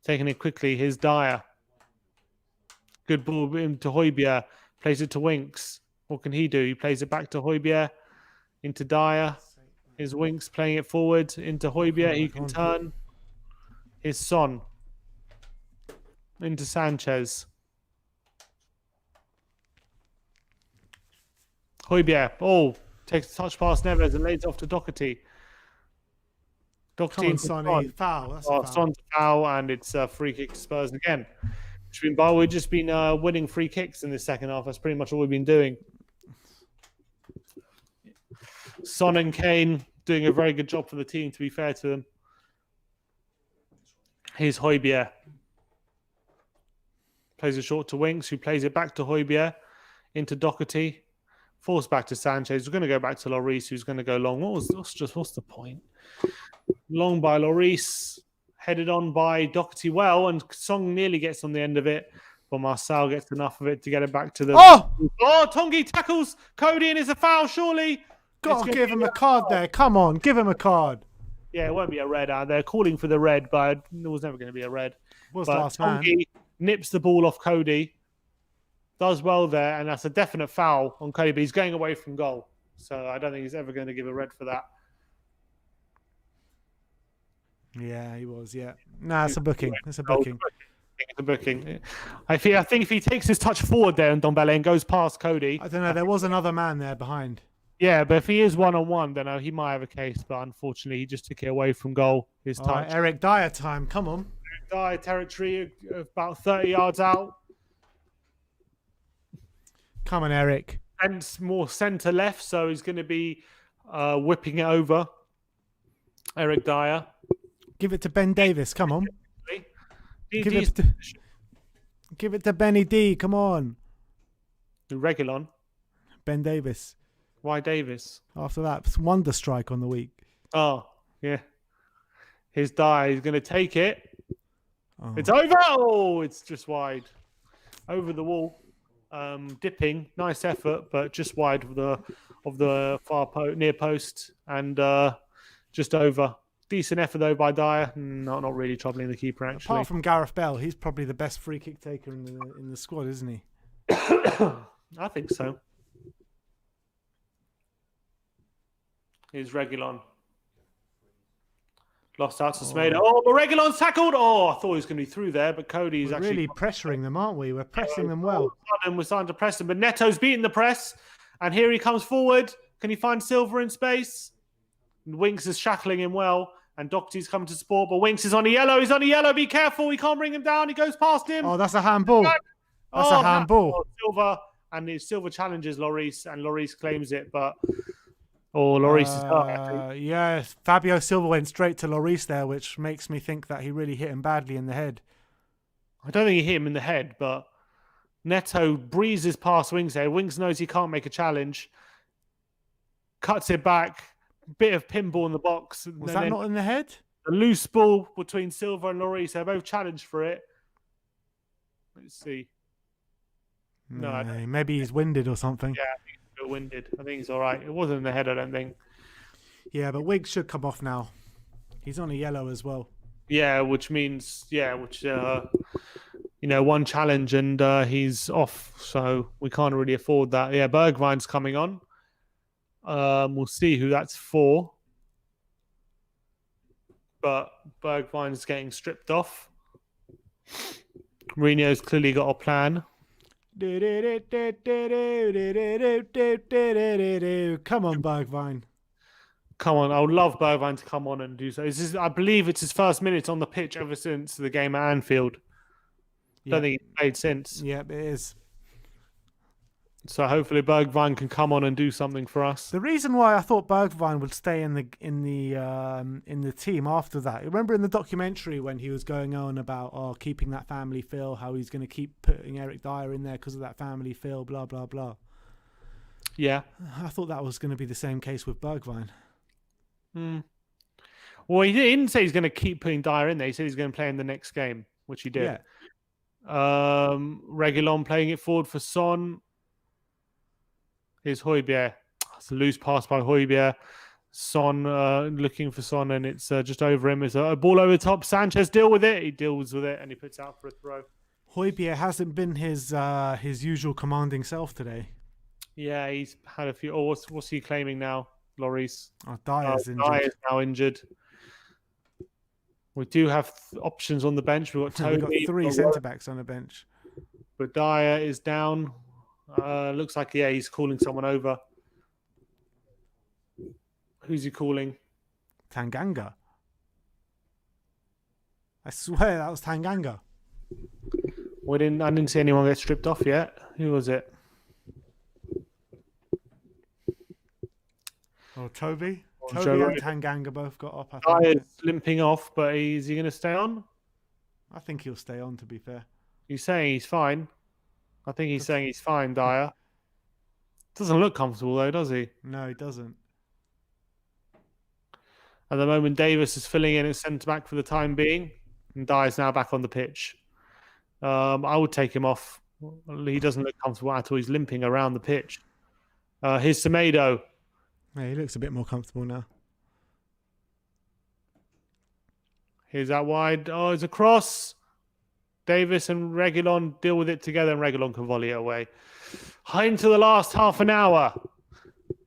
Taking it quickly. Here's Dyer. Good ball into Højbjerg. Plays it to Winks. What can he do? He plays it back to Højbjerg. Into Dyer. Here's Winks playing it forward into Højbjerg. He can turn. Here's Son. Into Sanchez. Højbjerg, takes a touch past Neves and lays it off to Doherty. Come on, Sonny. Foul. That's a foul. Son's foul, and it's a free kick to Spurs again. We've just been winning free kicks in the second half. That's pretty much all we've been doing. Son and Kane doing a very good job for the team, to be fair to them. Here's Højbjerg. Plays it short to Winks, who plays it back to Højbjerg. Into Doherty. Force back to Sanchez. We're going to go back to Lloris, who's going to go long. What's the point? Long by Lloris, headed on by Doherty well, and Song nearly gets on the end of it, but Marcel gets enough of it to get it back to the... Oh! Tongi tackles Cody, and it's a foul, surely. Got to give him a card there. Come on, give him a card. Yeah, it won't be a red. They're calling for the red, but there was never going to be a red. Was but last man. Tongi nips the ball off Cody. Does well there, and that's a definite foul on Cody, but he's going away from goal. So I don't think he's ever going to give a red for that. Yeah, he was, yeah. Nah, it's a booking. It's a booking. It's a booking. I think if he takes his touch forward there and Ndombele and goes past Cody. I don't know, there was another man there behind. Yeah, but if he is one-on-one, then he might have a case. But unfortunately, he just took it away from goal. His touch. Right, Eric Dyer time. Come on. Eric Dyer territory, about 30 yards out. Come on, Eric. And more centre left, so he's going to be whipping it over. Eric Dyer. Give it to Ben Davis. Come on. Give it to Benny D. Come on. Regulon. Ben Davis. Why Davis? After that, it's Wonder Strike on the week. Oh, yeah. His Dyer. He's going to take it. Oh. It's over. Oh, it's just wide. Over the wall. Dipping, nice effort, but just wide of the far near post and just over. Decent effort though by Dyer. Not really troubling the keeper actually. Apart from Gareth Bell, he's probably the best free kick taker in the squad, isn't he? I think so. Here's Regulon. Lost out to Smeda. Oh, but Regulon's tackled. Oh, I thought he was going to be through there, but Cody's actually really pressuring them, aren't we? We're pressing them well. We're starting to press them, but Neto's beating the press, and here he comes forward. Can he find Silver in space? And Winks is shackling him well, and Doherty's coming to support, but Winks is on a yellow. He's on a yellow. Be careful. He can't bring him down. He goes past him. Oh, that's a handball. That's a handball. Silver, and Silver challenges Lloris, and Lloris claims it, but... Oh, Lloris is done. Yeah, Fabio Silva went straight to Lloris there, which makes me think that he really hit him badly in the head. I don't think he hit him in the head, but Neto breezes past Wings there. Wings knows he can't make a challenge. Cuts it back. Bit of pinball in the box. Was that not in the head? A loose ball between Silva and Lloris. They're both challenged for it. Let's see. No, maybe he's winded or something. Yeah, I think he's a bit winded. I think he's all right. It wasn't in the head, I don't think. Yeah, but Wiggs should come off now. He's on a yellow as well. Yeah, which means, one challenge and he's off. So we can't really afford that. Yeah, Bergwijn's coming on. We'll see who that's for. But Bergwijn's getting stripped off. Mourinho's clearly got a plan. Come on, Bergwijn. Come on, I would love Bergwijn to come on and do so. I believe it's his first minute on the pitch ever since the game at Anfield. Don't think he's played since. Yep, it is. So hopefully Bergwijn can come on and do something for us. The reason why I thought Bergwijn would stay in the team after that, remember in the documentary when he was going on about keeping that family feel, how he's going to keep putting Eric Dyer in there because of that family feel, blah blah blah. Yeah, I thought that was going to be the same case with Bergwijn. Well, he didn't say he's going to keep putting Dyer in there. He said he's going to play in the next game, which he did. Yeah. Reguilon playing it forward for Son. Here's Højbjerg. It's a loose pass by Højbjerg. Son looking for Son, and it's just over him. It's a ball over the top. Sanchez deal with it. He deals with it, and he puts out for a throw. Højbjerg hasn't been his usual commanding self today. Yeah, he's had a few. Oh, what's he claiming now, Lloris? Oh, Dyer's injured. Dyer's now injured. We do have options on the bench. We've got Tony. We've got 3 centre-backs on the bench. But Dyer is down. Looks like, he's calling someone over. Who's he calling? Tanganga. I swear that was Tanganga. I didn't see anyone get stripped off yet. Who was it? Oh, Toby. Toby and Tanganga both got up. Dyer's limping off, but is he going to stay on? I think he'll stay on, to be fair. He's saying he's fine. I think he's saying he's fine, Dyer. Doesn't look comfortable, though, does he? No, he doesn't. At the moment, Davis is filling in as centre-back for the time being, and Dyer's now back on the pitch. I would take him off. He doesn't look comfortable at all. He's limping around the pitch. Here's Semedo. Yeah, he looks a bit more comfortable now. Here's that wide. Oh, it's a cross. Davis and Reguilon deal with it together, and Reguilon can volley it away. High into the last half an hour.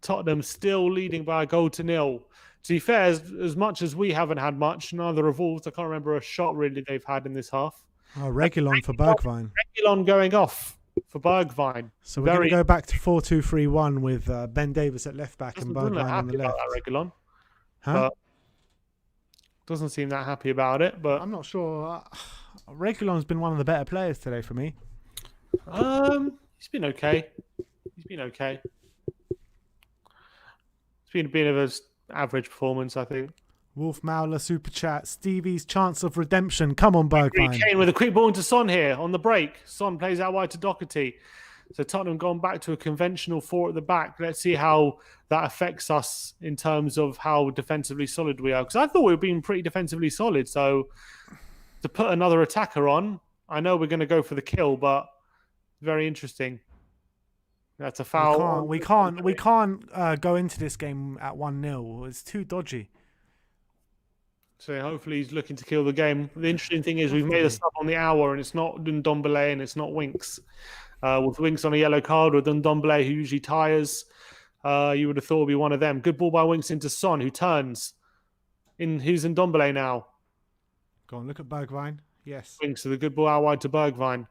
Tottenham still leading by a goal to nil. To be fair, as much as we haven't had much, neither have Wolves. I can't remember a shot really they've had in this half. Oh, Reguilon for Bergwijn. Reguilon going off for Bergwijn. So we're going to go back to 4-2-3-1 with Ben Davis at left back and Bergwijn on the left. That, Reguilon. Huh? Doesn't seem that happy about it, but I'm not sure. Reguilon's been one of the better players today for me. He's been okay. It's been a bit of an average performance, I think. Wolf Mauler super chat. Stevie's chance of redemption. Come on, Bergwijn. Kane with a quick ball into Son here on the break. Son plays out wide to Doherty. So Tottenham gone back to a conventional 4 at the back. Let's see how that affects us in terms of how defensively solid we are. Because I thought we were being pretty defensively solid. So to put another attacker on, I know we're going to go for the kill, but very interesting. That's a foul. We can't go into this game at 1-0. It's too dodgy. So hopefully he's looking to kill the game. The interesting thing is we've made a sub on the hour, and it's not Ndombele and it's not Winks. With Winks on a yellow card, with Ndombele who usually tires, you would have thought it would be one of them. Good ball by Winks into Son, who turns. Who's Ndombele now? Go on, look at Bergwijn. Yes. Winks with a good ball out wide to Bergwijn.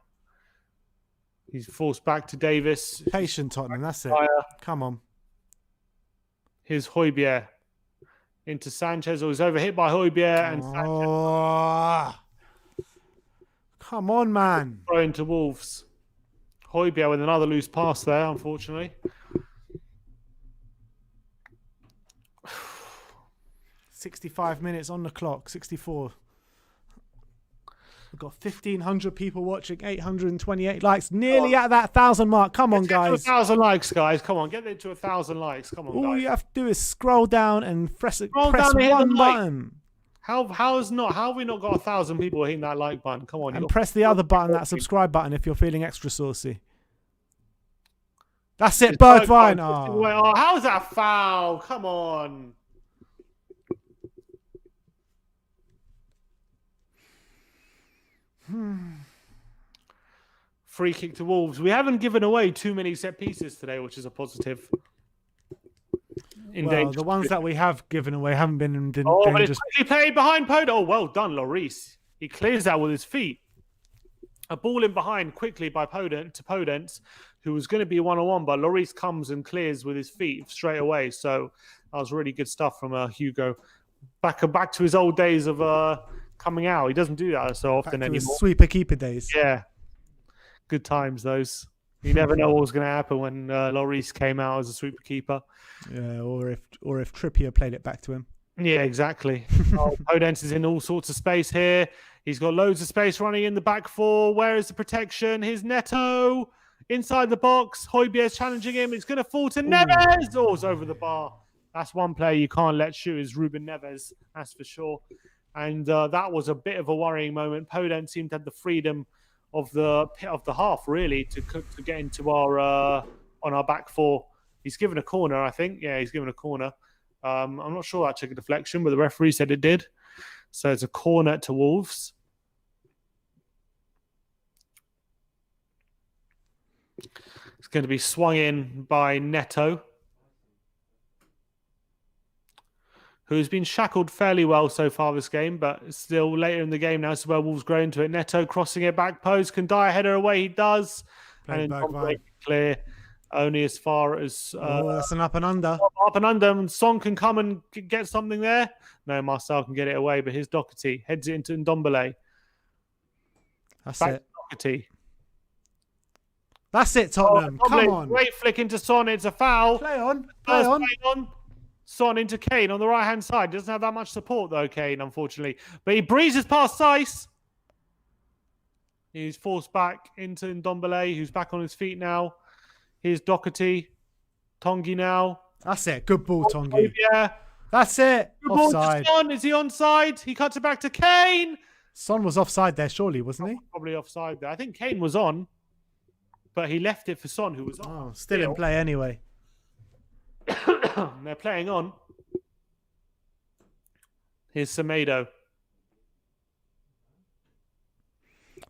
He's forced back to Davis. Patient Tottenham, that's it. Come on. Here's Højbjerg into Sanchez. It was overhit by Højbjerg and Sanchez. Come on, man. Throw into Wolves. Højbjerg with another loose pass there, unfortunately. 65 minutes on the clock, 64. We've got 1,500 people watching, 828 likes, nearly at that 1,000 mark. Come on, guys. Get to 1,000 likes, guys. Come on, get it to 1,000 likes. Come on, guys. All you have to do is scroll down and press one button. How have we not got 1,000 people hitting that like button? Come on. And press the other button, that subscribe button, if you're feeling extra saucy. That's it, Bergwijn. Oh, how's that foul? Come on. Free kick to Wolves. We haven't given away too many set pieces today, which is a positive. The ones that we have given away haven't been in danger. But it's quickly played behind Podence. Oh, well done, Lloris. He clears that with his feet. A ball in behind quickly by Podence, who was going to be one-on-one, but Lloris comes and clears with his feet straight away. So that was really good stuff from Hugo. Back to his old days of coming out. He doesn't do that so often anymore. His sweeper keeper days. Yeah. Good times, those. You never know what was going to happen when Lloris came out as a sweeper keeper. Yeah, or if Trippier played it back to him. Yeah, exactly. Podence is in all sorts of space here. He's got loads of space running in the back 4. Where is the protection? Here's Neto inside the box. Højbjerg's challenging him. It's going to fall to Neves. Oh, it's over the bar. That's one player you can't let shoot is Ruben Neves. That's for sure. And that was a bit of a worrying moment. Podence seemed to have the freedom of the half really to get into our on our back 4. He's given a corner, I think. Yeah, he's given a corner. I'm not sure that took a deflection, but the referee said it did. So it's a corner to Wolves. It's going to be swung in by Neto, who's been shackled fairly well so far this game, but still later in the game now, so where Wolves grow into it. Neto crossing it back post, can die a header away, he does. And then clear only as far as... that's an up and under. Up and under, and Son can come and get something there. No, Marcel can get it away, but here's Doherty. Heads it into Ndombele. That's back it. To Doherty. That's it, Tottenham. Come on. Great flick into Son. It's a foul. Play on. Son into Kane on the right-hand side. Doesn't have that much support, though, Kane, unfortunately. But he breezes past Saiss. He's forced back into Ndombele, who's back on his feet now. Here's Doherty. Tongi now. That's it. Good ball, Tongi. Yeah. That's it. Good offside. Ball to Son. Is he onside? He cuts it back to Kane. Son was offside there, surely, wasn't he? Probably offside there. I think Kane was on, but he left it for Son, who was on. Oh, still in play anyway. They're playing on. Here's Semedo.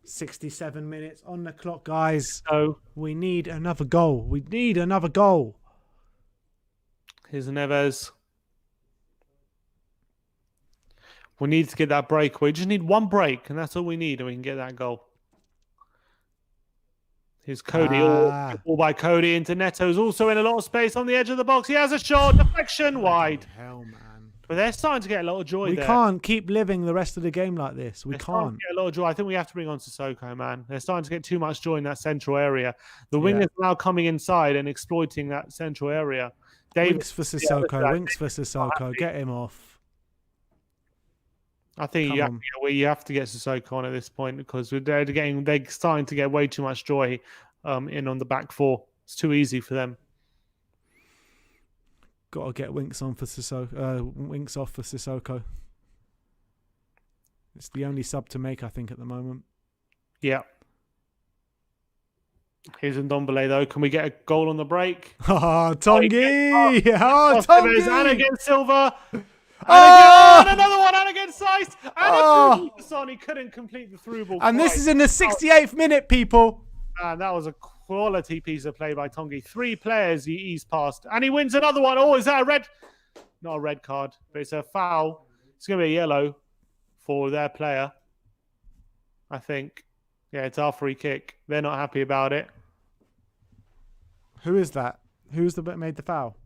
67 minutes on the clock, guys. So We need another goal. We need another goal. here's Neves. We need to get that break. We just need one break, and that's all we need, and we can get that goal. Here's Cody. All by Cody into Neto's also in a lot of space on the edge of the box. He has a shot. Deflection wide. Hell, man. But they're starting to get a lot of joy We there. can't keep living the rest of the game like this. We They're starting can't. to get a lot of joy. I think we have to bring on Sissoko, man. They're starting to get too much joy in that central area. The wingers are now coming inside and exploiting that central area. Winks for Sissoko. Winks for Sissoko. Get him off. I think you have to get Sissoko on at this point because they're starting to get way too much joy in on the back four. It's too easy for them. Got to get Winks on for Sissoko. Winks off for Sissoko. It's the only sub to make, I think, at the moment. Yeah. Here's Ndombele, though. Can we get a goal on the break? Oh, Tongi! Oh, Tongi! And against Silva. And another one. And against Sice. And a through ball to Son. He couldn't complete the through ball. And this is in the 68th minute, people. And that was a quality piece of play by Tongi. 3 players he eased past. And he wins another one. Oh, is that a red? Not a red card, but it's a foul. It's going to be a yellow for their player, I think. Yeah, it's our free kick. They're not happy about it. Who is that? Who's the bit made the foul?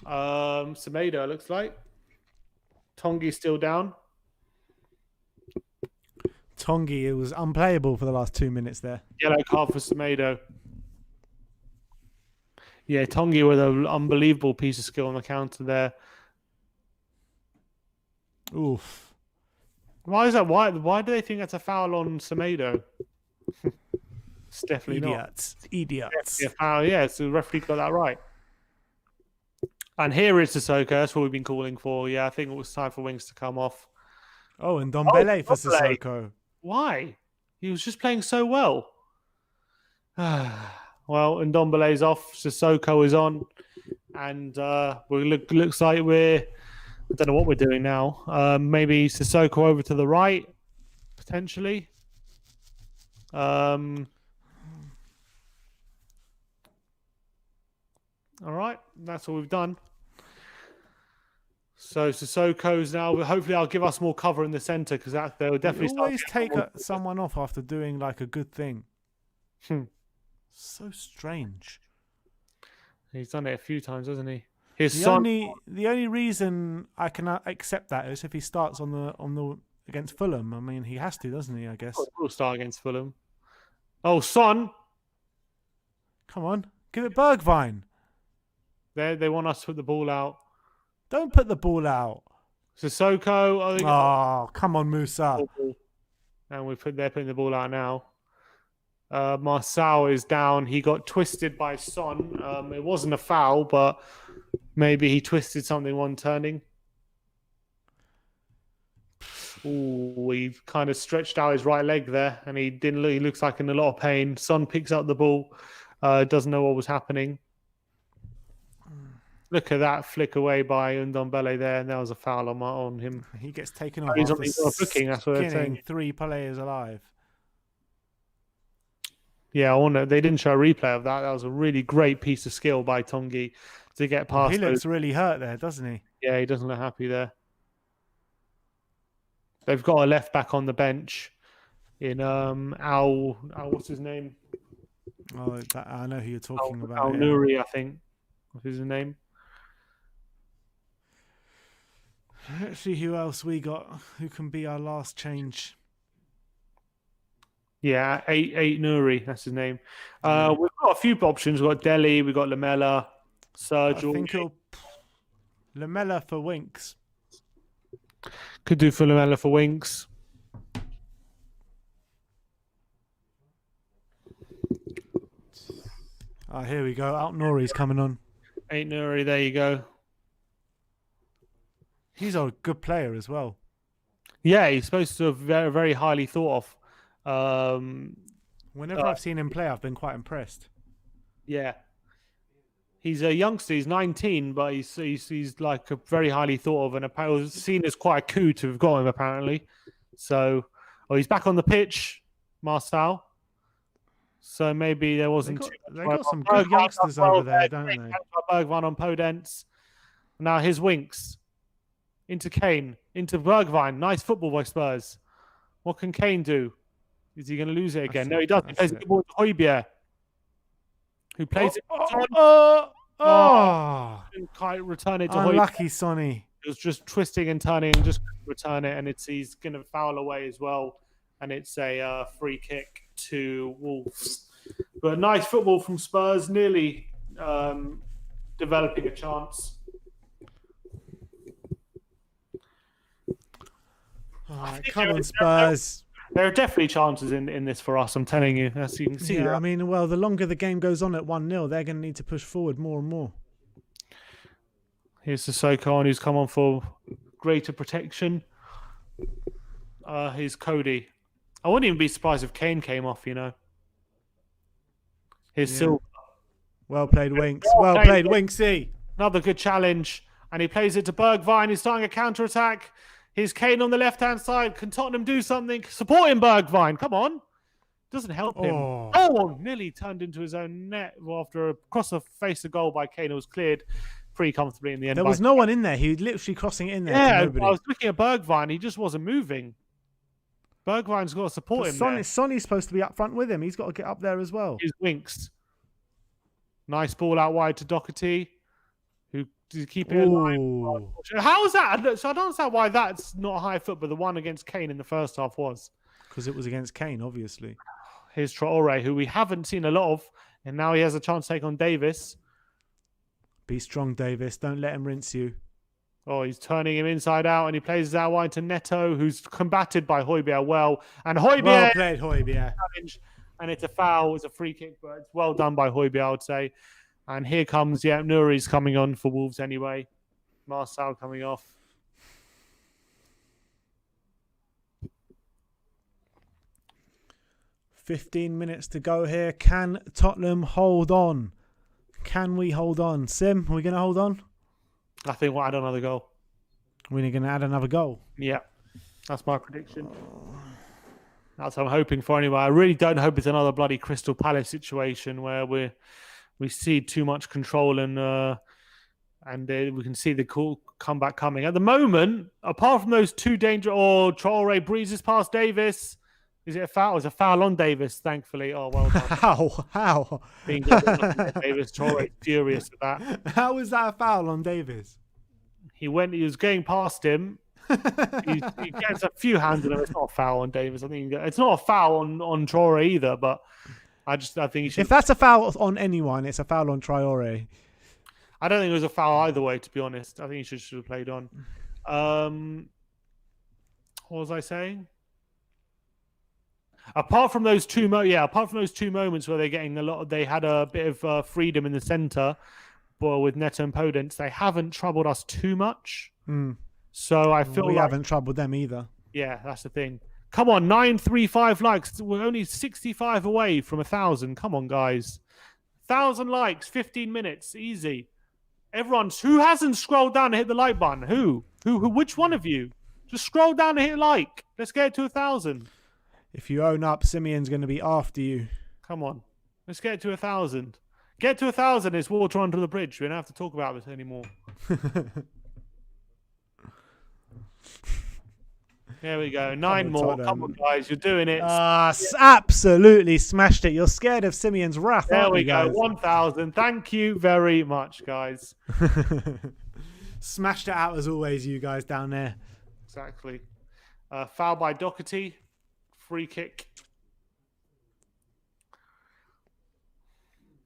Semedo, looks like. Tongi's still down. Tongi, it was unplayable for the last 2 minutes there. Yellow card for Semedo. Yeah, Tongi with an unbelievable piece of skill on the counter there. Oof. Why is that? Why do they think that's a foul on Semedo? It's definitely not. Idiots. Yeah, foul. Yeah, so the referee got that right. And here is Sissoko. That's what we've been calling for. Yeah, I think it was time for Wings to come off. Oh, and Ndombele for Sissoko. Why? He was just playing so well. Well, Ndombele's off. Sissoko is on. And looks like I don't know what we're doing now. Maybe Sissoko over to the right, potentially. All right, that's all we've done. So Sissoko's now. Hopefully, I'll give us more cover in the centre because they'll definitely always take someone off after doing like a good thing. So strange. He's done it a few times, hasn't he? The only reason I can accept that is if he starts on the against Fulham. I mean, he has to, doesn't he? I guess. We'll start against Fulham. Oh, Son! Come on, give it Bergwijn. They want us to put the ball out. Don't put the ball out. Sissoko. Oh, come on, Musa. And they're putting the ball out now. Marcel is down. He got twisted by Son. It wasn't a foul, but maybe he twisted something one turning. Ooh, he kind of stretched out his right leg there, and he didn't look. He looks like in a lot of pain. Son picks up the ball. Doesn't know what was happening. Look at that flick away by Ndombele there, and that was a foul on him. He gets taken off. He's on a booking. That's what they're saying. 3 players alive. Yeah, they didn't show a replay of that. That was a really great piece of skill by Tongi to get past. He looks really hurt there, doesn't he? Yeah, he doesn't look happy there. They've got a left back on the bench in what's his name? Oh, I know who you're talking about. Al Nouri, I think. What's his name? Let's see who else we got. Who can be our last change? Yeah, eight Nouri. That's his name. We've got a few options. We've got Delhi. We've got Lamella. Sergio. I think Lamella for Winks. Could do for Lamella for Winks. Here we go. Out Nouri's coming on. 8 Nouri. There you go. He's a good player as well. Yeah, he's supposed to have very, very highly thought of. Whenever I've seen him play, I've been quite impressed. Yeah. He's a youngster. He's 19, but he's like a very highly thought of, and apparently seen as quite a coup to have got him. Apparently, so he's back on the pitch, Marcel. So maybe there wasn't. They got some good youngsters over there, don't they? Bergwijn on Podence. Now here's Winks into Kane, into Bergwijn. Nice football by Spurs. What can Kane do? Is he going to lose it again? No, he doesn't. He plays the ball to Højbjerg, who plays it. Can't return it to Højbjerg. Unlucky Sonny. It was just twisting and turning and just return it, and he's going to foul away as well, and it's a free kick to Wolves. But nice football from Spurs, nearly developing a chance. Come on, Spurs. There are definitely chances in this for us, I'm telling you. As you can see. Yeah, I mean, well, the longer the game goes on at 1-0, they're going to need to push forward more and more. Here's Sissoko, who's come on for greater protection. Here's Cody. I wouldn't even be surprised if Kane came off, you know. Here's Silva. Well played, Winks. Well played, Winksy. Another good challenge. And he plays it to Bergwijn. He's starting a counter-attack. Here's Kane on the left-hand side. Can Tottenham do something? Support him, Bergwijn. Come on. Doesn't help him. Oh, nearly turned into his own net after a cross of face of goal by Kane. It was cleared pretty comfortably in the end. There was no one in there. He was literally crossing it in there. Yeah, I was looking at Bergwijn. He just wasn't moving. Bergwijn's got to support him there. Sonny's supposed to be up front with him. He's got to get up there as well. Here's Winks. Nice ball out wide to Doherty, who to keep it alive. How is that? So I don't understand why that's not a high foot, but the one against Kane in the first half was. Because it was against Kane, obviously. Here's Traore, who we haven't seen a lot of, and now he has a chance to take on Davis. Be strong, Davis. Don't let him rinse you. Oh, he's turning him inside out, and he plays out wide to Neto, who's combated by Højbjerg well. And Højbjerg... Well played, Højbjerg. And it's a foul. It's a free kick, but it's well done by Højbjerg, I would say. And here comes, Nuri's coming on for Wolves anyway. Marcel coming off. "15 minutes to go here. Can Tottenham hold on? Can we hold on? Sim, are we going to hold on? I think we'll add another goal. We're going to add another goal. Yeah, that's my prediction. That's what I'm hoping for anyway. I really don't hope it's another bloody Crystal Palace situation where we see too much control and we can see the cool comeback coming. At the moment, apart from those two dangerous... Oh, Traore breezes past Davis. Is it a foul? It's a foul on Davis, thankfully. Oh, well done. How? Being Davis, Traore furious at that. How is that a foul on Davis? He was going past him. he gets a few hands on him. It's not a foul on Davis. I think it's not a foul on Traore either, but I think he should... If that's a foul on anyone, it's a foul on Traore. I don't think it was a foul either way, to be honest. I think he should have played on. What was I saying? Apart from those two moments where they're getting they had a bit of freedom in the centre, but with Neto and Podence, they haven't troubled us too much. So I feel we haven't troubled them either. Yeah, that's the thing. Come on, 935 likes. We're only 65 away from 1,000. Come on, guys. 1,000 likes, 15 minutes, easy. Everyone, who hasn't scrolled down and hit the like button? Who? Which one of you? Just scroll down and hit like. Let's get it to 1,000. If you own up, Simeon's going to be after you. Come on. Let's get it to 1,000. Get to 1,000, it's water under the bridge. We don't have to talk about this anymore. There we go. 9 more. Come on, guys. You're doing it. Absolutely smashed it. You're scared of Simeon's wrath, there we go. 1,000. Thank you very much, guys. Smashed it out as always, you guys down there. Exactly. Foul by Doherty. Free kick.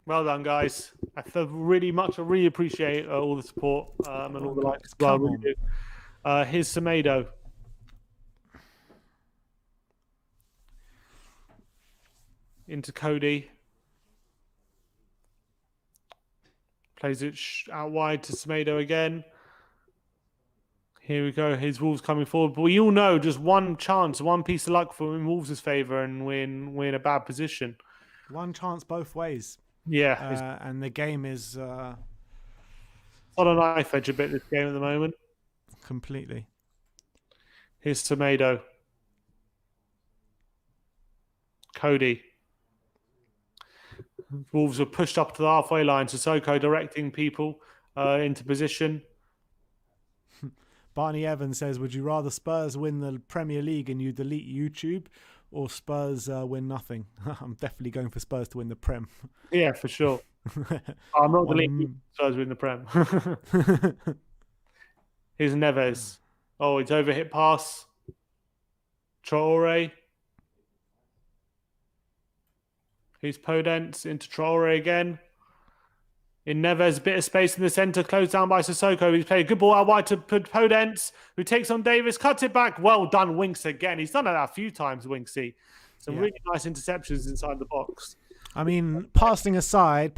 Well done, guys. I really appreciate all the support and all the likes as well. Really do. Here's Semedo. Into Cody. Plays it out wide to Semedo again. Here we go. His Wolves coming forward. But we all know just one chance, one piece of luck for in Wolves' favour and we're in a bad position. One chance both ways. Yeah, and the game is on a knife edge a bit this game at the moment. completely. Here's Tomato. Cody. Wolves are pushed up to the halfway line. Sissoko directing people into position. Barney Evans says, would you rather Spurs win the Premier League and you delete YouTube, or Spurs win nothing? I'm definitely going for Spurs to win the Prem. Yeah, for sure. I'm not deleting Spurs win the Prem. Here's Neves. Oh, it's overhit pass. Traore. Here's Podence into Traore again. In Neves, bit of space in the centre, closed down by Sissoko. He's played a good ball out wide to Podence, who takes on Davis, cuts it back. Well done, Winks again. He's done that a few times, Winksy. Some really nice interceptions inside the box. I mean, passing aside,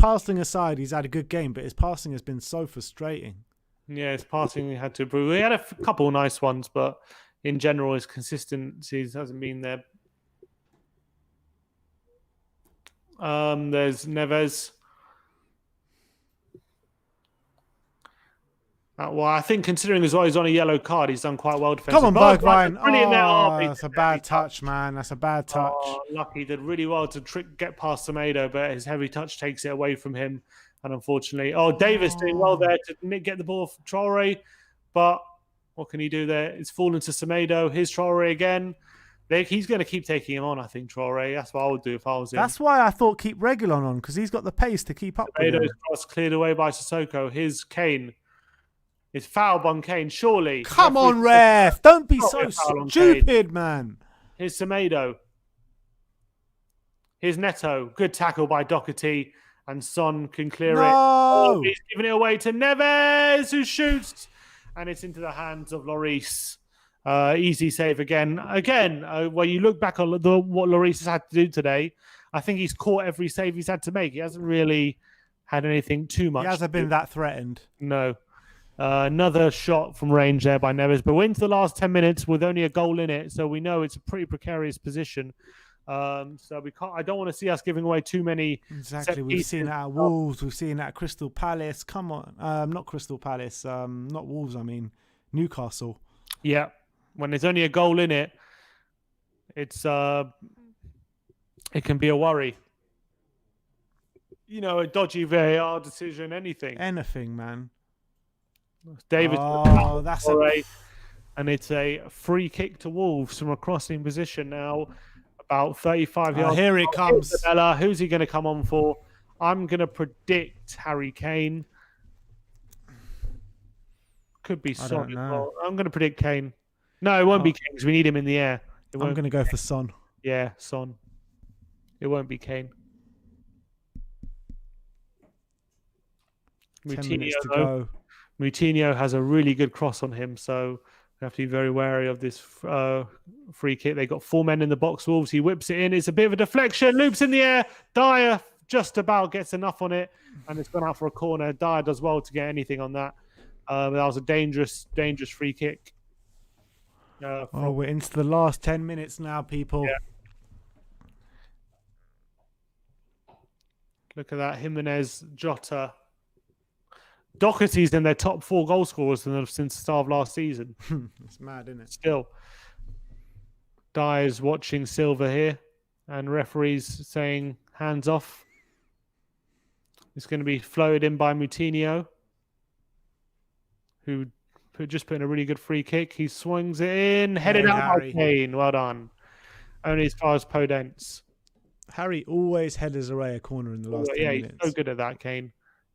he's had a good game, but his passing has been so frustrating. Yeah, his passing he had to improve. He had a couple of nice ones, but in general, his consistency hasn't been there. There's Neves. Well, I think considering as well he's on a yellow card, he's done quite well defensively. Come on, Bergwijn. Brilliant there. Oh, that's a bad touch, man. That's a bad touch. Oh, lucky. He did really well to get past Tomato, but his heavy touch takes it away from him. And unfortunately, Davis doing well there to get the ball from Traore. But what can he do there? It's fallen to Semedo. Here's Traore again. He's going to keep taking him on, I think, Traore. That's what I would do if I was him. That's why I thought keep Reguilon on, because he's got the pace to keep up with him. Semedo's cross cleared away by Sissoko. Here's Kane. It's fouled on Kane, surely. Come on, ref. Don't be so stupid, man. Here's Semedo. Here's Neto. Good tackle by Doherty. And Son can clear it. Oh, he's giving it away to Neves, who shoots. And it's into the hands of Lloris. Easy save again. When you look back on what Lloris has had to do today, I think he's caught every save he's had to make. He hasn't really had anything too much. He hasn't been that threatened. No. Another shot from range there by Neves. But we're into the last 10 minutes with only a goal in it. So we know it's a pretty precarious position. So we can't. I don't want to see us giving away too many. Exactly. We've seen it at Wolves. We've seen it at Crystal Palace. Come on. Not Crystal Palace. Not Wolves. I mean Newcastle. Yeah. When there's only a goal in it, it can be a worry. You know, a dodgy VAR decision, anything. Anything, man. David. Oh, that's and it's a free kick to Wolves from a crossing position now. About 35 yards. Here it comes. Isabella. Who's he going to come on for? I'm going to predict Harry Kane. Could be Son as well. I'm going to predict Kane. No, it won't be Kane because we need him in the air. I'm going to go for Son. Yeah, Son. It won't be Kane. 10 minutes to go. Moutinho has a really good cross on him, so we have to be very wary of this free kick. They got 4 men in the box. Wolves. He whips it in. It's a bit of a deflection. Loops in the air. Dyer just about gets enough on it, and it's gone out for a corner. Dyer does well to get anything on that. That was a dangerous free kick. We're into the last 10 minutes now, people. Yeah. Look at that. Jimenez, Jota. Doherty's in their top 4 goal scorers since the start of last season. It's mad, isn't it? Still. Dyer's watching Silva here, and referees saying hands off. It's going to be floated in by Moutinho, who just put in a really good free kick. He swings it in, headed out by Kane. Well done. Only as far as Podence. Harry always headers away a corner in the last 10 minutes. Yeah, he's so good at that, Kane.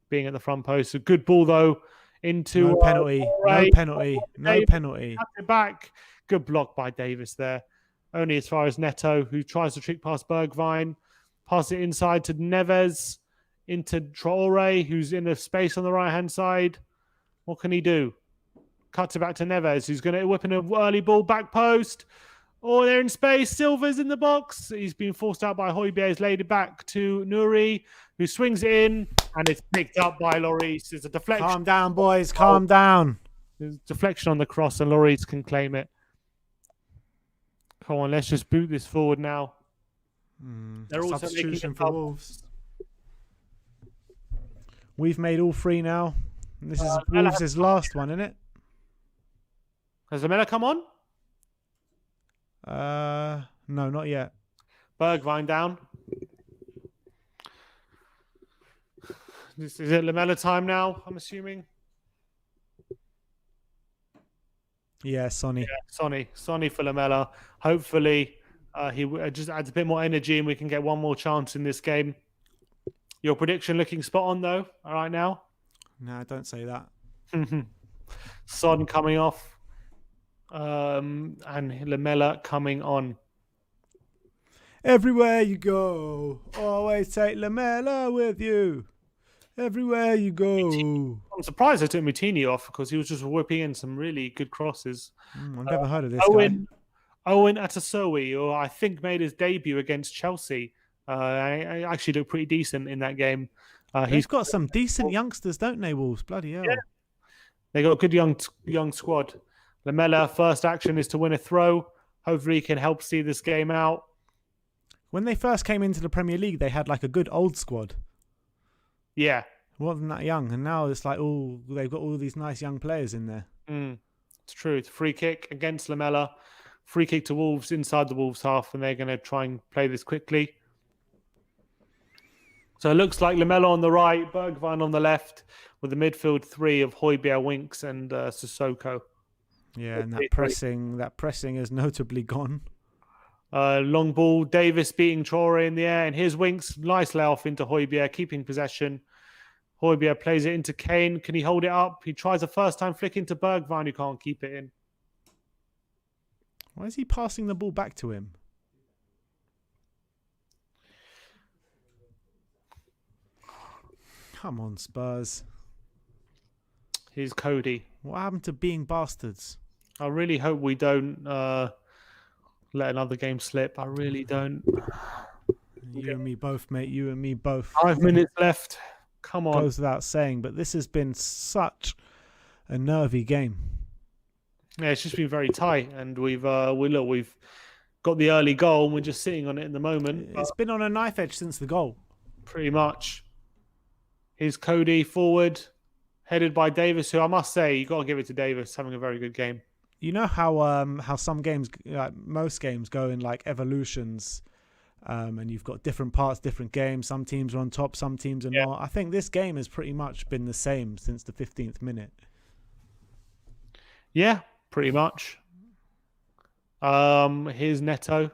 Being at the front post. A good ball, though, into... No penalty. No penalty. No penalty. Back. Good block by Davis there. Only as far as Neto, who tries to trick past Bergwijn. Pass it inside to Neves. Into Traore, who's in the space on the right-hand side. What can he do? Cuts it back to Neves, who's going to whip in an early ball, back post. Oh, they're in space. Silva's in the box. He's been forced out by Højbjerg. He's laid it back to Nuri, who swings it in, and it's picked up by Lloris. It's a deflection. Calm down, boys. Calm down. There's a deflection on the cross, and Lloris can claim it. Come on, let's just boot this forward now. They're also substitution for Wolves. We've made all 3 now. And this is Wolves' last one, isn't it? Has Lamella come on? No, not yet. Bergwijn down. Is it Lamella time now, I'm assuming? Yeah, Sonny. Yeah, Sonny for Lamella. Hopefully, he just adds a bit more energy and we can get one more chance in this game. Your prediction looking spot on, though, all right now? No, don't say that. Son coming off. And Lamella coming on. Everywhere you go, always take Lamella with you. Everywhere you go. I'm surprised they took Moutinho off because he was just whipping in some really good crosses. I've never heard of this guy. Owen Atasowi, who I think made his debut against Chelsea. I actually looked pretty decent in that game. He's got some decent youngsters, don't they, Wolves? Bloody hell. Yeah. They got a good young squad. Lamella, first action is to win a throw. Hopefully he can help see this game out. When they first came into the Premier League, they had like a good old squad. Yeah. Wasn't that young. And now it's like, oh, they've got all these nice young players in there. It's true. It's a free kick against Lamella. Free kick to Wolves inside the Wolves half, and they're going to try and play this quickly. So it looks like Lamella on the right, Bergwijn on the left, with the midfield 3 of Højbjerg, Winks, and Sissoko. Yeah, and that pressing has notably gone. Long ball, Davis beating Traore in the air, and here's Winks, nice layoff into Højbjerg, keeping possession. Højbjerg plays it into Kane. Can he hold it up? He tries a first-time flick into Bergwijn, who can't keep it in. Why is he passing the ball back to him? Come on, Spurs. Here's Cody. What happened to being bastards? I really hope we don't let another game slip. I really don't. You and me both, mate. You and me both. 5 minutes left. Come on. Goes without saying, but this has been such a nervy game. Yeah, it's just been very tight, and we've got the early goal, and we're just sitting on it in the moment. It's been on a knife edge since the goal. Pretty much. Here's Cody forward, headed by Davis, who I must say, you got to give it to Davis, having a very good game. You know how some games, like most games, go in like evolutions, and you've got different parts, different games. Some teams are on top, some teams are not. I think this game has pretty much been the same since the 15th minute. Yeah, pretty much. Here's Neto.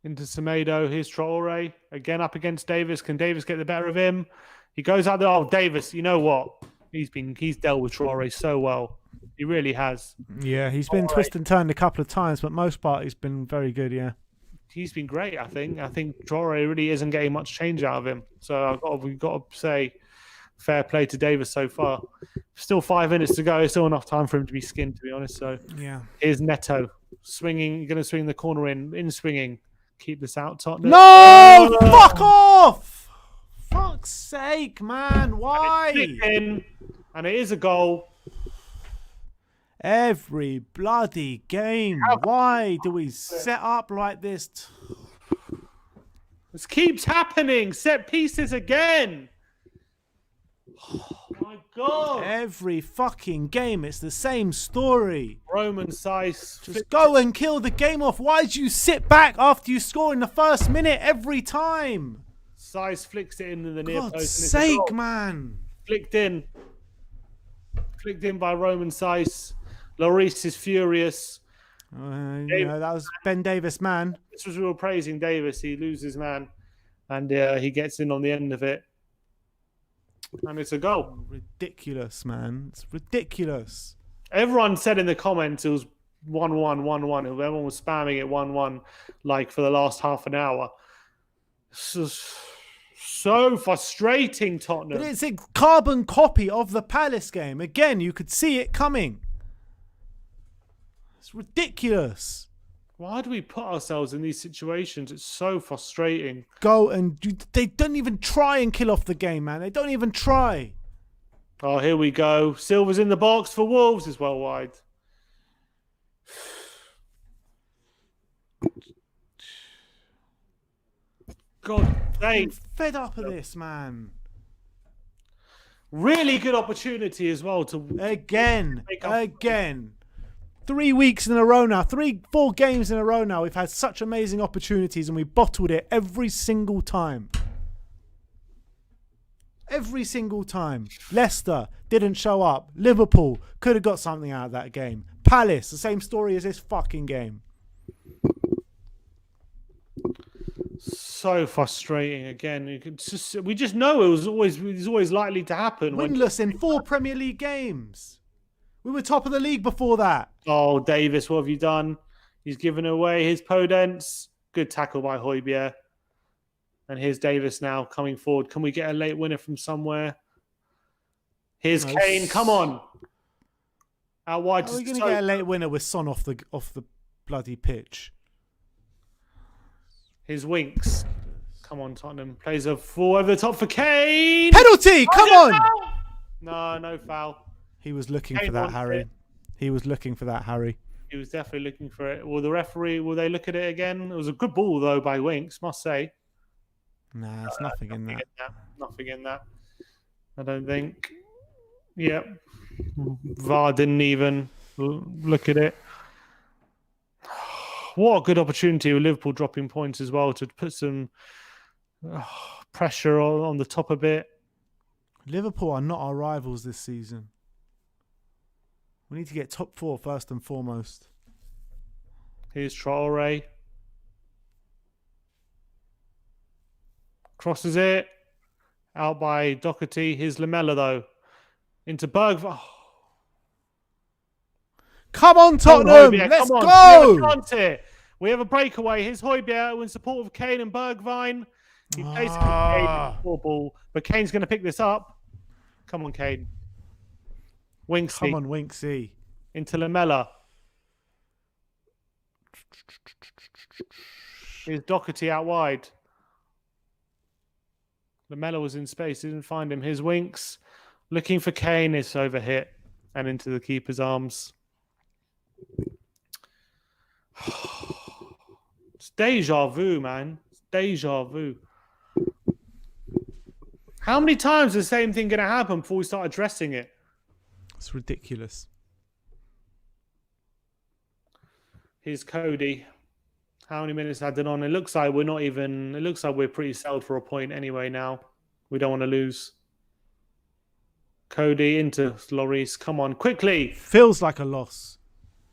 Into Semedo. Here's Traore. Again up against Davis. Can Davis get the better of him? He goes out there. Oh, Davis, you know what? He's dealt with Traore so well. He really has. Yeah, he's been twisted and turned a couple of times, but most part he's been very good, yeah. He's been great, I think. I think Traore really isn't getting much change out of him. So we've got to say fair play to Davis so far. Still 5 minutes to go. It's still enough time for him to be skinned, to be honest. So yeah. Here's Neto. Swinging, going to swing the corner in swinging. Keep this out, Tottenham. No! Fuck off! Fuck's sake, man. Why? And it is a goal. Every bloody game. Why do we set up like this? This keeps happening. Set pieces again. Oh my God. Every fucking game, it's the same story. Roman Saiss. Just go and kill the game off. Why did you sit back after you score in the first minute every time? Saiss flicks it in the near post. God's sake, man. Flicked in by Roman Saiss. Lloris is furious. That was Ben Davis, man. This was real praising Davis. He loses man. And he gets in on the end of it. And it's a goal. Ridiculous, man. It's ridiculous. Everyone said in the comments it was 1-1, 1-1. Everyone was spamming it 1-1 like for the last half an hour. This is so frustrating, Tottenham. But it's a carbon copy of the Palace game. Again, you could see it coming. It's ridiculous. Why do we put ourselves in these situations? It's so frustrating. They don't even try and kill off the game, man. They don't even try. Oh, here we go. Silva's in the box for Wolves as well wide. God, I'm fed up of this, man. Really good opportunity as well to Again. make up. 3 weeks in a row now, 4 games in a row now. We've had such amazing opportunities and we bottled it every single time. Every single time. Leicester didn't show up. Liverpool could have got something out of that game. Palace, the same story as this fucking game. So frustrating again. We just know it was always likely to happen. Winless in 4 Premier League games. We were top of the league before that. Oh, Davis, what have you done? He's given away his Podence. Good tackle by Højbjerg. And here's Davis now coming forward. Can we get a late winner from somewhere? Here's Kane. Come on. Out wide. How are we going to get a late winner with Son off the bloody pitch? Here's Winks. Come on, Tottenham. Plays a full over the top for Kane. Penalty! Come on! No foul. He was looking Kane for that, wants Harry. it. He was looking for that, Harry. He was definitely looking for it. Will the referee, will they look at it again? It was a good ball, though, by Winks, must say. Nah, there's nothing in that. Nothing in that. I don't think. Yep. VAR didn't even look at it. What a good opportunity with Liverpool dropping points as well to put some pressure on the top a bit. Liverpool are not our rivals this season. We need to get top 4 first and foremost. Here's Traore. Crosses it. Out by Doherty. Here's Lamella, though. Into Berg. Oh. Come on, Tottenham! Let's go! We have a breakaway. Here's Højbjerg in support of Kane and Bergwijn. He plays Kane for ball, but Kane's going to pick this up. Come on, Kane. Winksy. Come on, Winksy. Into Lamella. Here's Doherty out wide. Lamella was in space, didn't find him. Here's Winks. Looking for Kane. It's overhit and into the keeper's arms. It's deja vu, man. It's deja vu. How many times is the same thing going to happen before we start addressing it? It's ridiculous. Here's Cody. How many minutes added on? It looks like we're not even... It looks like we're pretty settled for a point anyway now. We don't want to lose. Cody into Lloris. Come on, quickly. Feels like a loss.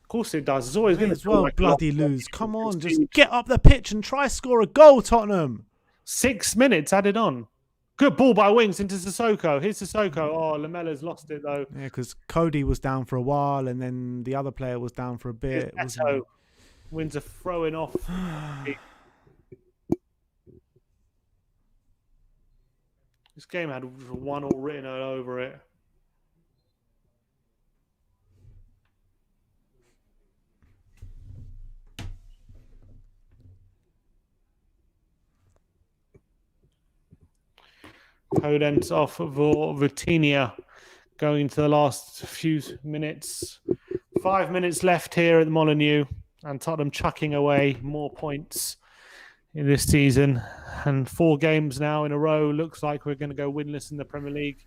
Of course it does. It's always going to as well bloody lose. Come on, just get up the pitch and try score a goal, Tottenham. 6 minutes added on. Good ball by Winks into Sissoko. Here's Sissoko. Oh, Lamella's lost it, though. Yeah, because Cody was down for a while and then the other player was down for a bit. Wins a throwing off. This game had 1-1 written all over it. Podence off for Vitinha going into the last few minutes. 5 minutes left here at the Molineux, and Tottenham chucking away more points in this season. And 4 games now in a row. Looks like we're going to go winless in the Premier League.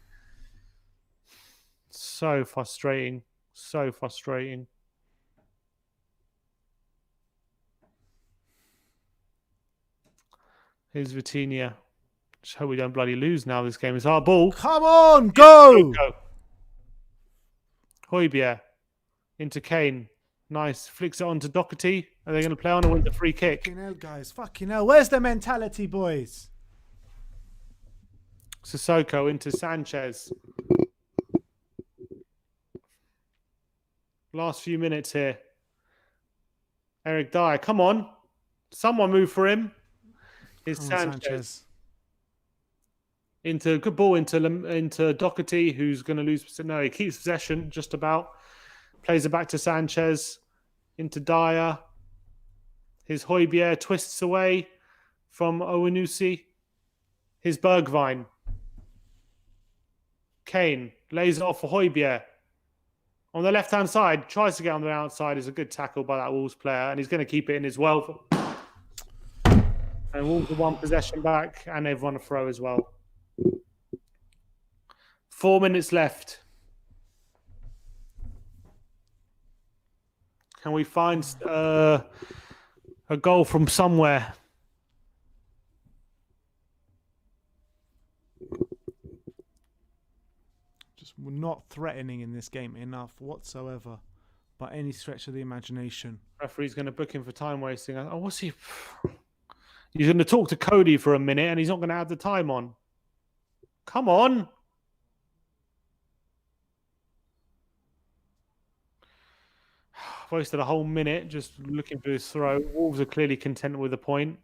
So frustrating. So frustrating. Here's Vitinha. Just hope we don't bloody lose now. This game is our ball. Come on, go! Højbjerg into Kane. Nice. Flicks it on to Doherty. Are they going to play on or win the free kick? Fucking hell, guys. Fucking hell. Where's the mentality, boys? Sissoko into Sanchez. Last few minutes here. Eric Dyer. Come on. Someone move for him. Here's Sanchez. Into good ball into Doherty, who's going to lose. No, he keeps possession just about. Plays it back to Sanchez. Into Dyer. His Højbjerg twists away from Owenusi. His Bergwijn. Kane lays it off for Højbjerg. On the left-hand side, tries to get on the outside. Is a good tackle by that Wolves player, and he's going to keep it in as well. And Wolves have 1 possession back, and they've won a throw as well. 4 minutes left. Can we find a goal from somewhere? We're not threatening in this game enough whatsoever, by any stretch of the imagination. Referee's going to book him for time wasting. Oh, what's he? He's going to talk to Cody for a minute, and he's not going to add the time on. Come on. Wasted a whole minute just looking for his throw. Wolves are clearly content with the point.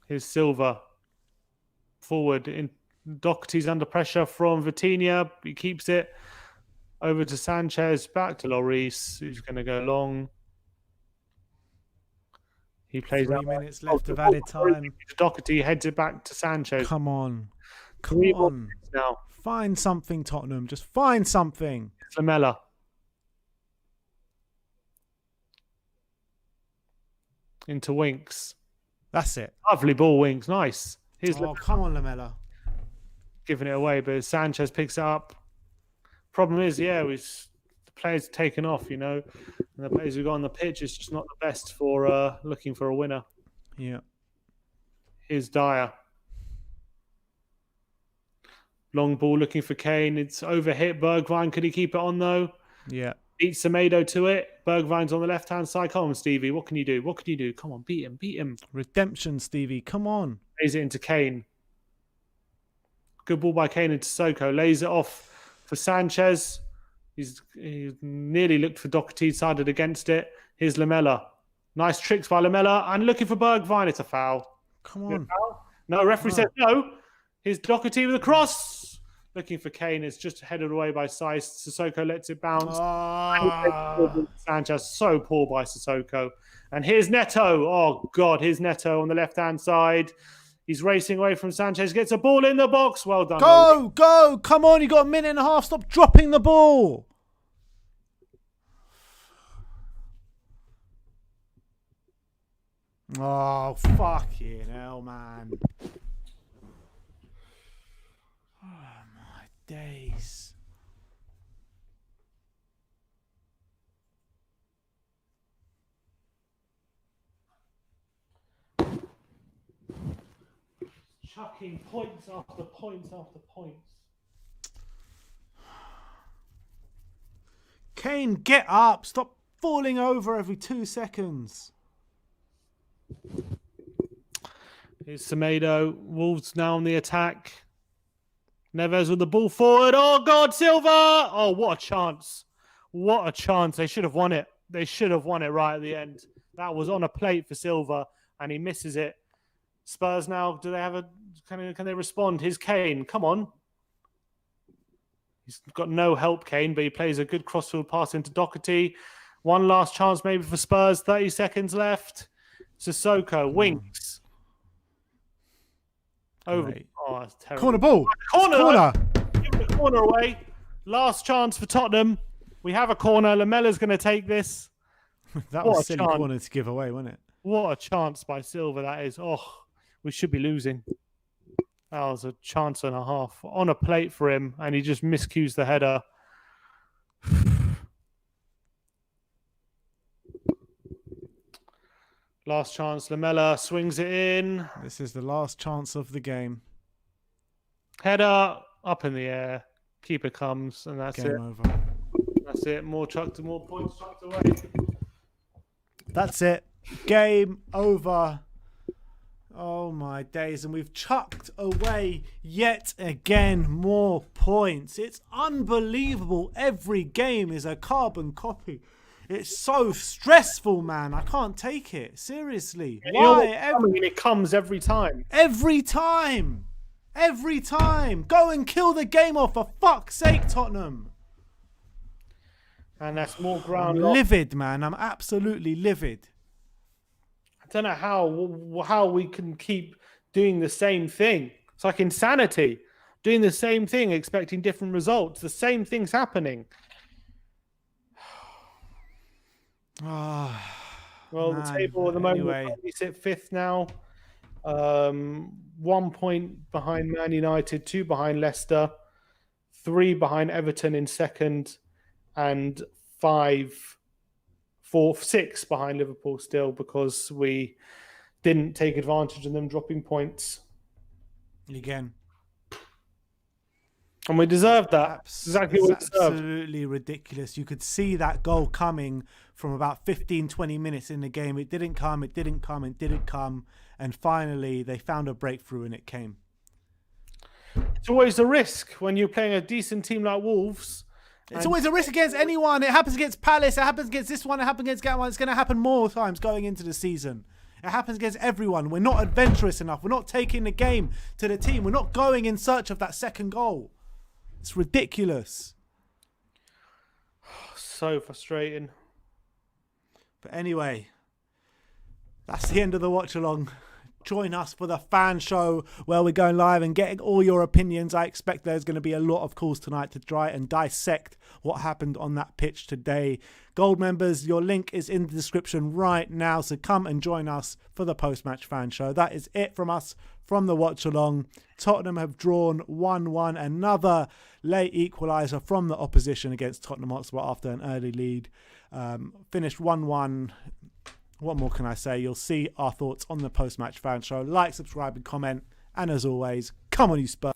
Here's Silva. Forward in. Doherty's under pressure from Vitinha. He keeps it over to Sanchez. Back to Lloris, who's going to go long. He plays 3 minutes left of added time. Doherty heads it back to Sanchez. Come on. Come on. Now. Find something, Tottenham. Just find something. Lamela. Into Winks. That's it. Lovely ball, Winks. Nice. Here's come on, Lamela. Giving it away, but Sanchez picks it up. Problem is, the players taken off, and the players who got on the pitch is just not the best for looking for a winner. Yeah. Here's Dyer. Long ball looking for Kane. It's overhit. Bergwijn, could he keep it on though? Yeah. Beats Semedo to it. Bergwijn's on the left-hand side. Come on, Stevie. What can you do? What can you do? Come on, beat him. Redemption, Stevie. Come on. Lays it into Kane. Good ball by Kane into Sissoko. Lays it off for Sanchez. He's nearly looked for Doherty, decided against it. Here's Lamela. Nice tricks by Lamela. And looking for Bergwijn. It's a foul. Come on. No, referee says no. Here's Doherty with a cross. Looking for Kane. It's just headed away by Saiss. Sissoko lets it bounce. Sanchez. So poor by Sissoko. And here's Neto. Oh, God. Here's Neto on the left-hand side. He's racing away from Sanchez. Gets a ball in the box. Well done. Go. Come on. You got a minute and a half. Stop dropping the ball. Oh, fucking hell, man. Oh, my days. Chucking points after points after points. Kane, get up. Stop falling over every 2 seconds. Here's Semedo. Wolves now on the attack. Neves with the ball forward. Oh, God, Silva. Oh, what a chance. What a chance. They should have won it. They should have won it right at the end. That was on a plate for Silva, and he misses it. Spurs now, do they have a... Can they respond? Here's Kane. Come on. He's got no help, Kane, but he plays a good crossfield pass into Doherty. One last chance maybe for Spurs. 30 seconds left. Sissoko. Winks. Over. Great. Oh, that's terrible. Corner ball. Corner. Give the corner away. Last chance for Tottenham. We have a corner. Lamela's going to take this. That was a silly corner to give away, wasn't it? What a chance by Silva that is. Oh, we should be losing. That was a chance and a half. On a plate for him, and he just miscues the header. Last chance. Lamela swings it in. This is the last chance of the game. Header up in the air. Keeper comes, and that's Game it. over. That's it. More points chucked away. That's it. Game over. Oh my days. And we've chucked away yet again more points. It's unbelievable. Every game is a carbon copy. It's so stressful, man. I can't take it. Seriously. Why? It comes every time. Every time. Every time. Go and kill the game off, for fuck's sake, Tottenham. And that's more ground. I'm livid, man. I'm absolutely livid. I don't know how we can keep doing the same thing. It's like insanity. Doing the same thing, expecting different results. The same thing's happening. Well, the table at the moment, we sit fifth now. 1 point behind Man United, 2 behind Leicester. 3 behind Everton in second, and 6 behind Liverpool still, because we didn't take advantage of them dropping points. Again. And we deserved that. Exactly what we deserved. Absolutely ridiculous. You could see that goal coming from about 15, 20 minutes in the game. It didn't come, it didn't come, it didn't come. And finally, they found a breakthrough and it came. It's always a risk when you're playing a decent team like Wolves. It's always a risk against anyone. It happens against Palace. It happens against this one. It happens against that one. It's going to happen more times going into the season. It happens against everyone. We're not adventurous enough. We're not taking the game to the team. We're not going in search of that second goal. It's ridiculous. So frustrating. But anyway, that's the end of the watch along. Join us for the fan show where we're going live and getting all your opinions. I expect there's going to be a lot of calls tonight to try and dissect what happened on that pitch today. Gold members, your link is in the description right now, so come and join us for the post-match fan show. That is it from us from the watch along. Tottenham have drawn 1-1, another late equaliser from the opposition against Tottenham Hotspur after an early lead. Finished 1-1. What more can I say? You'll see our thoughts on the post-match fan show. Like, subscribe and comment. And as always, come on you Spurs.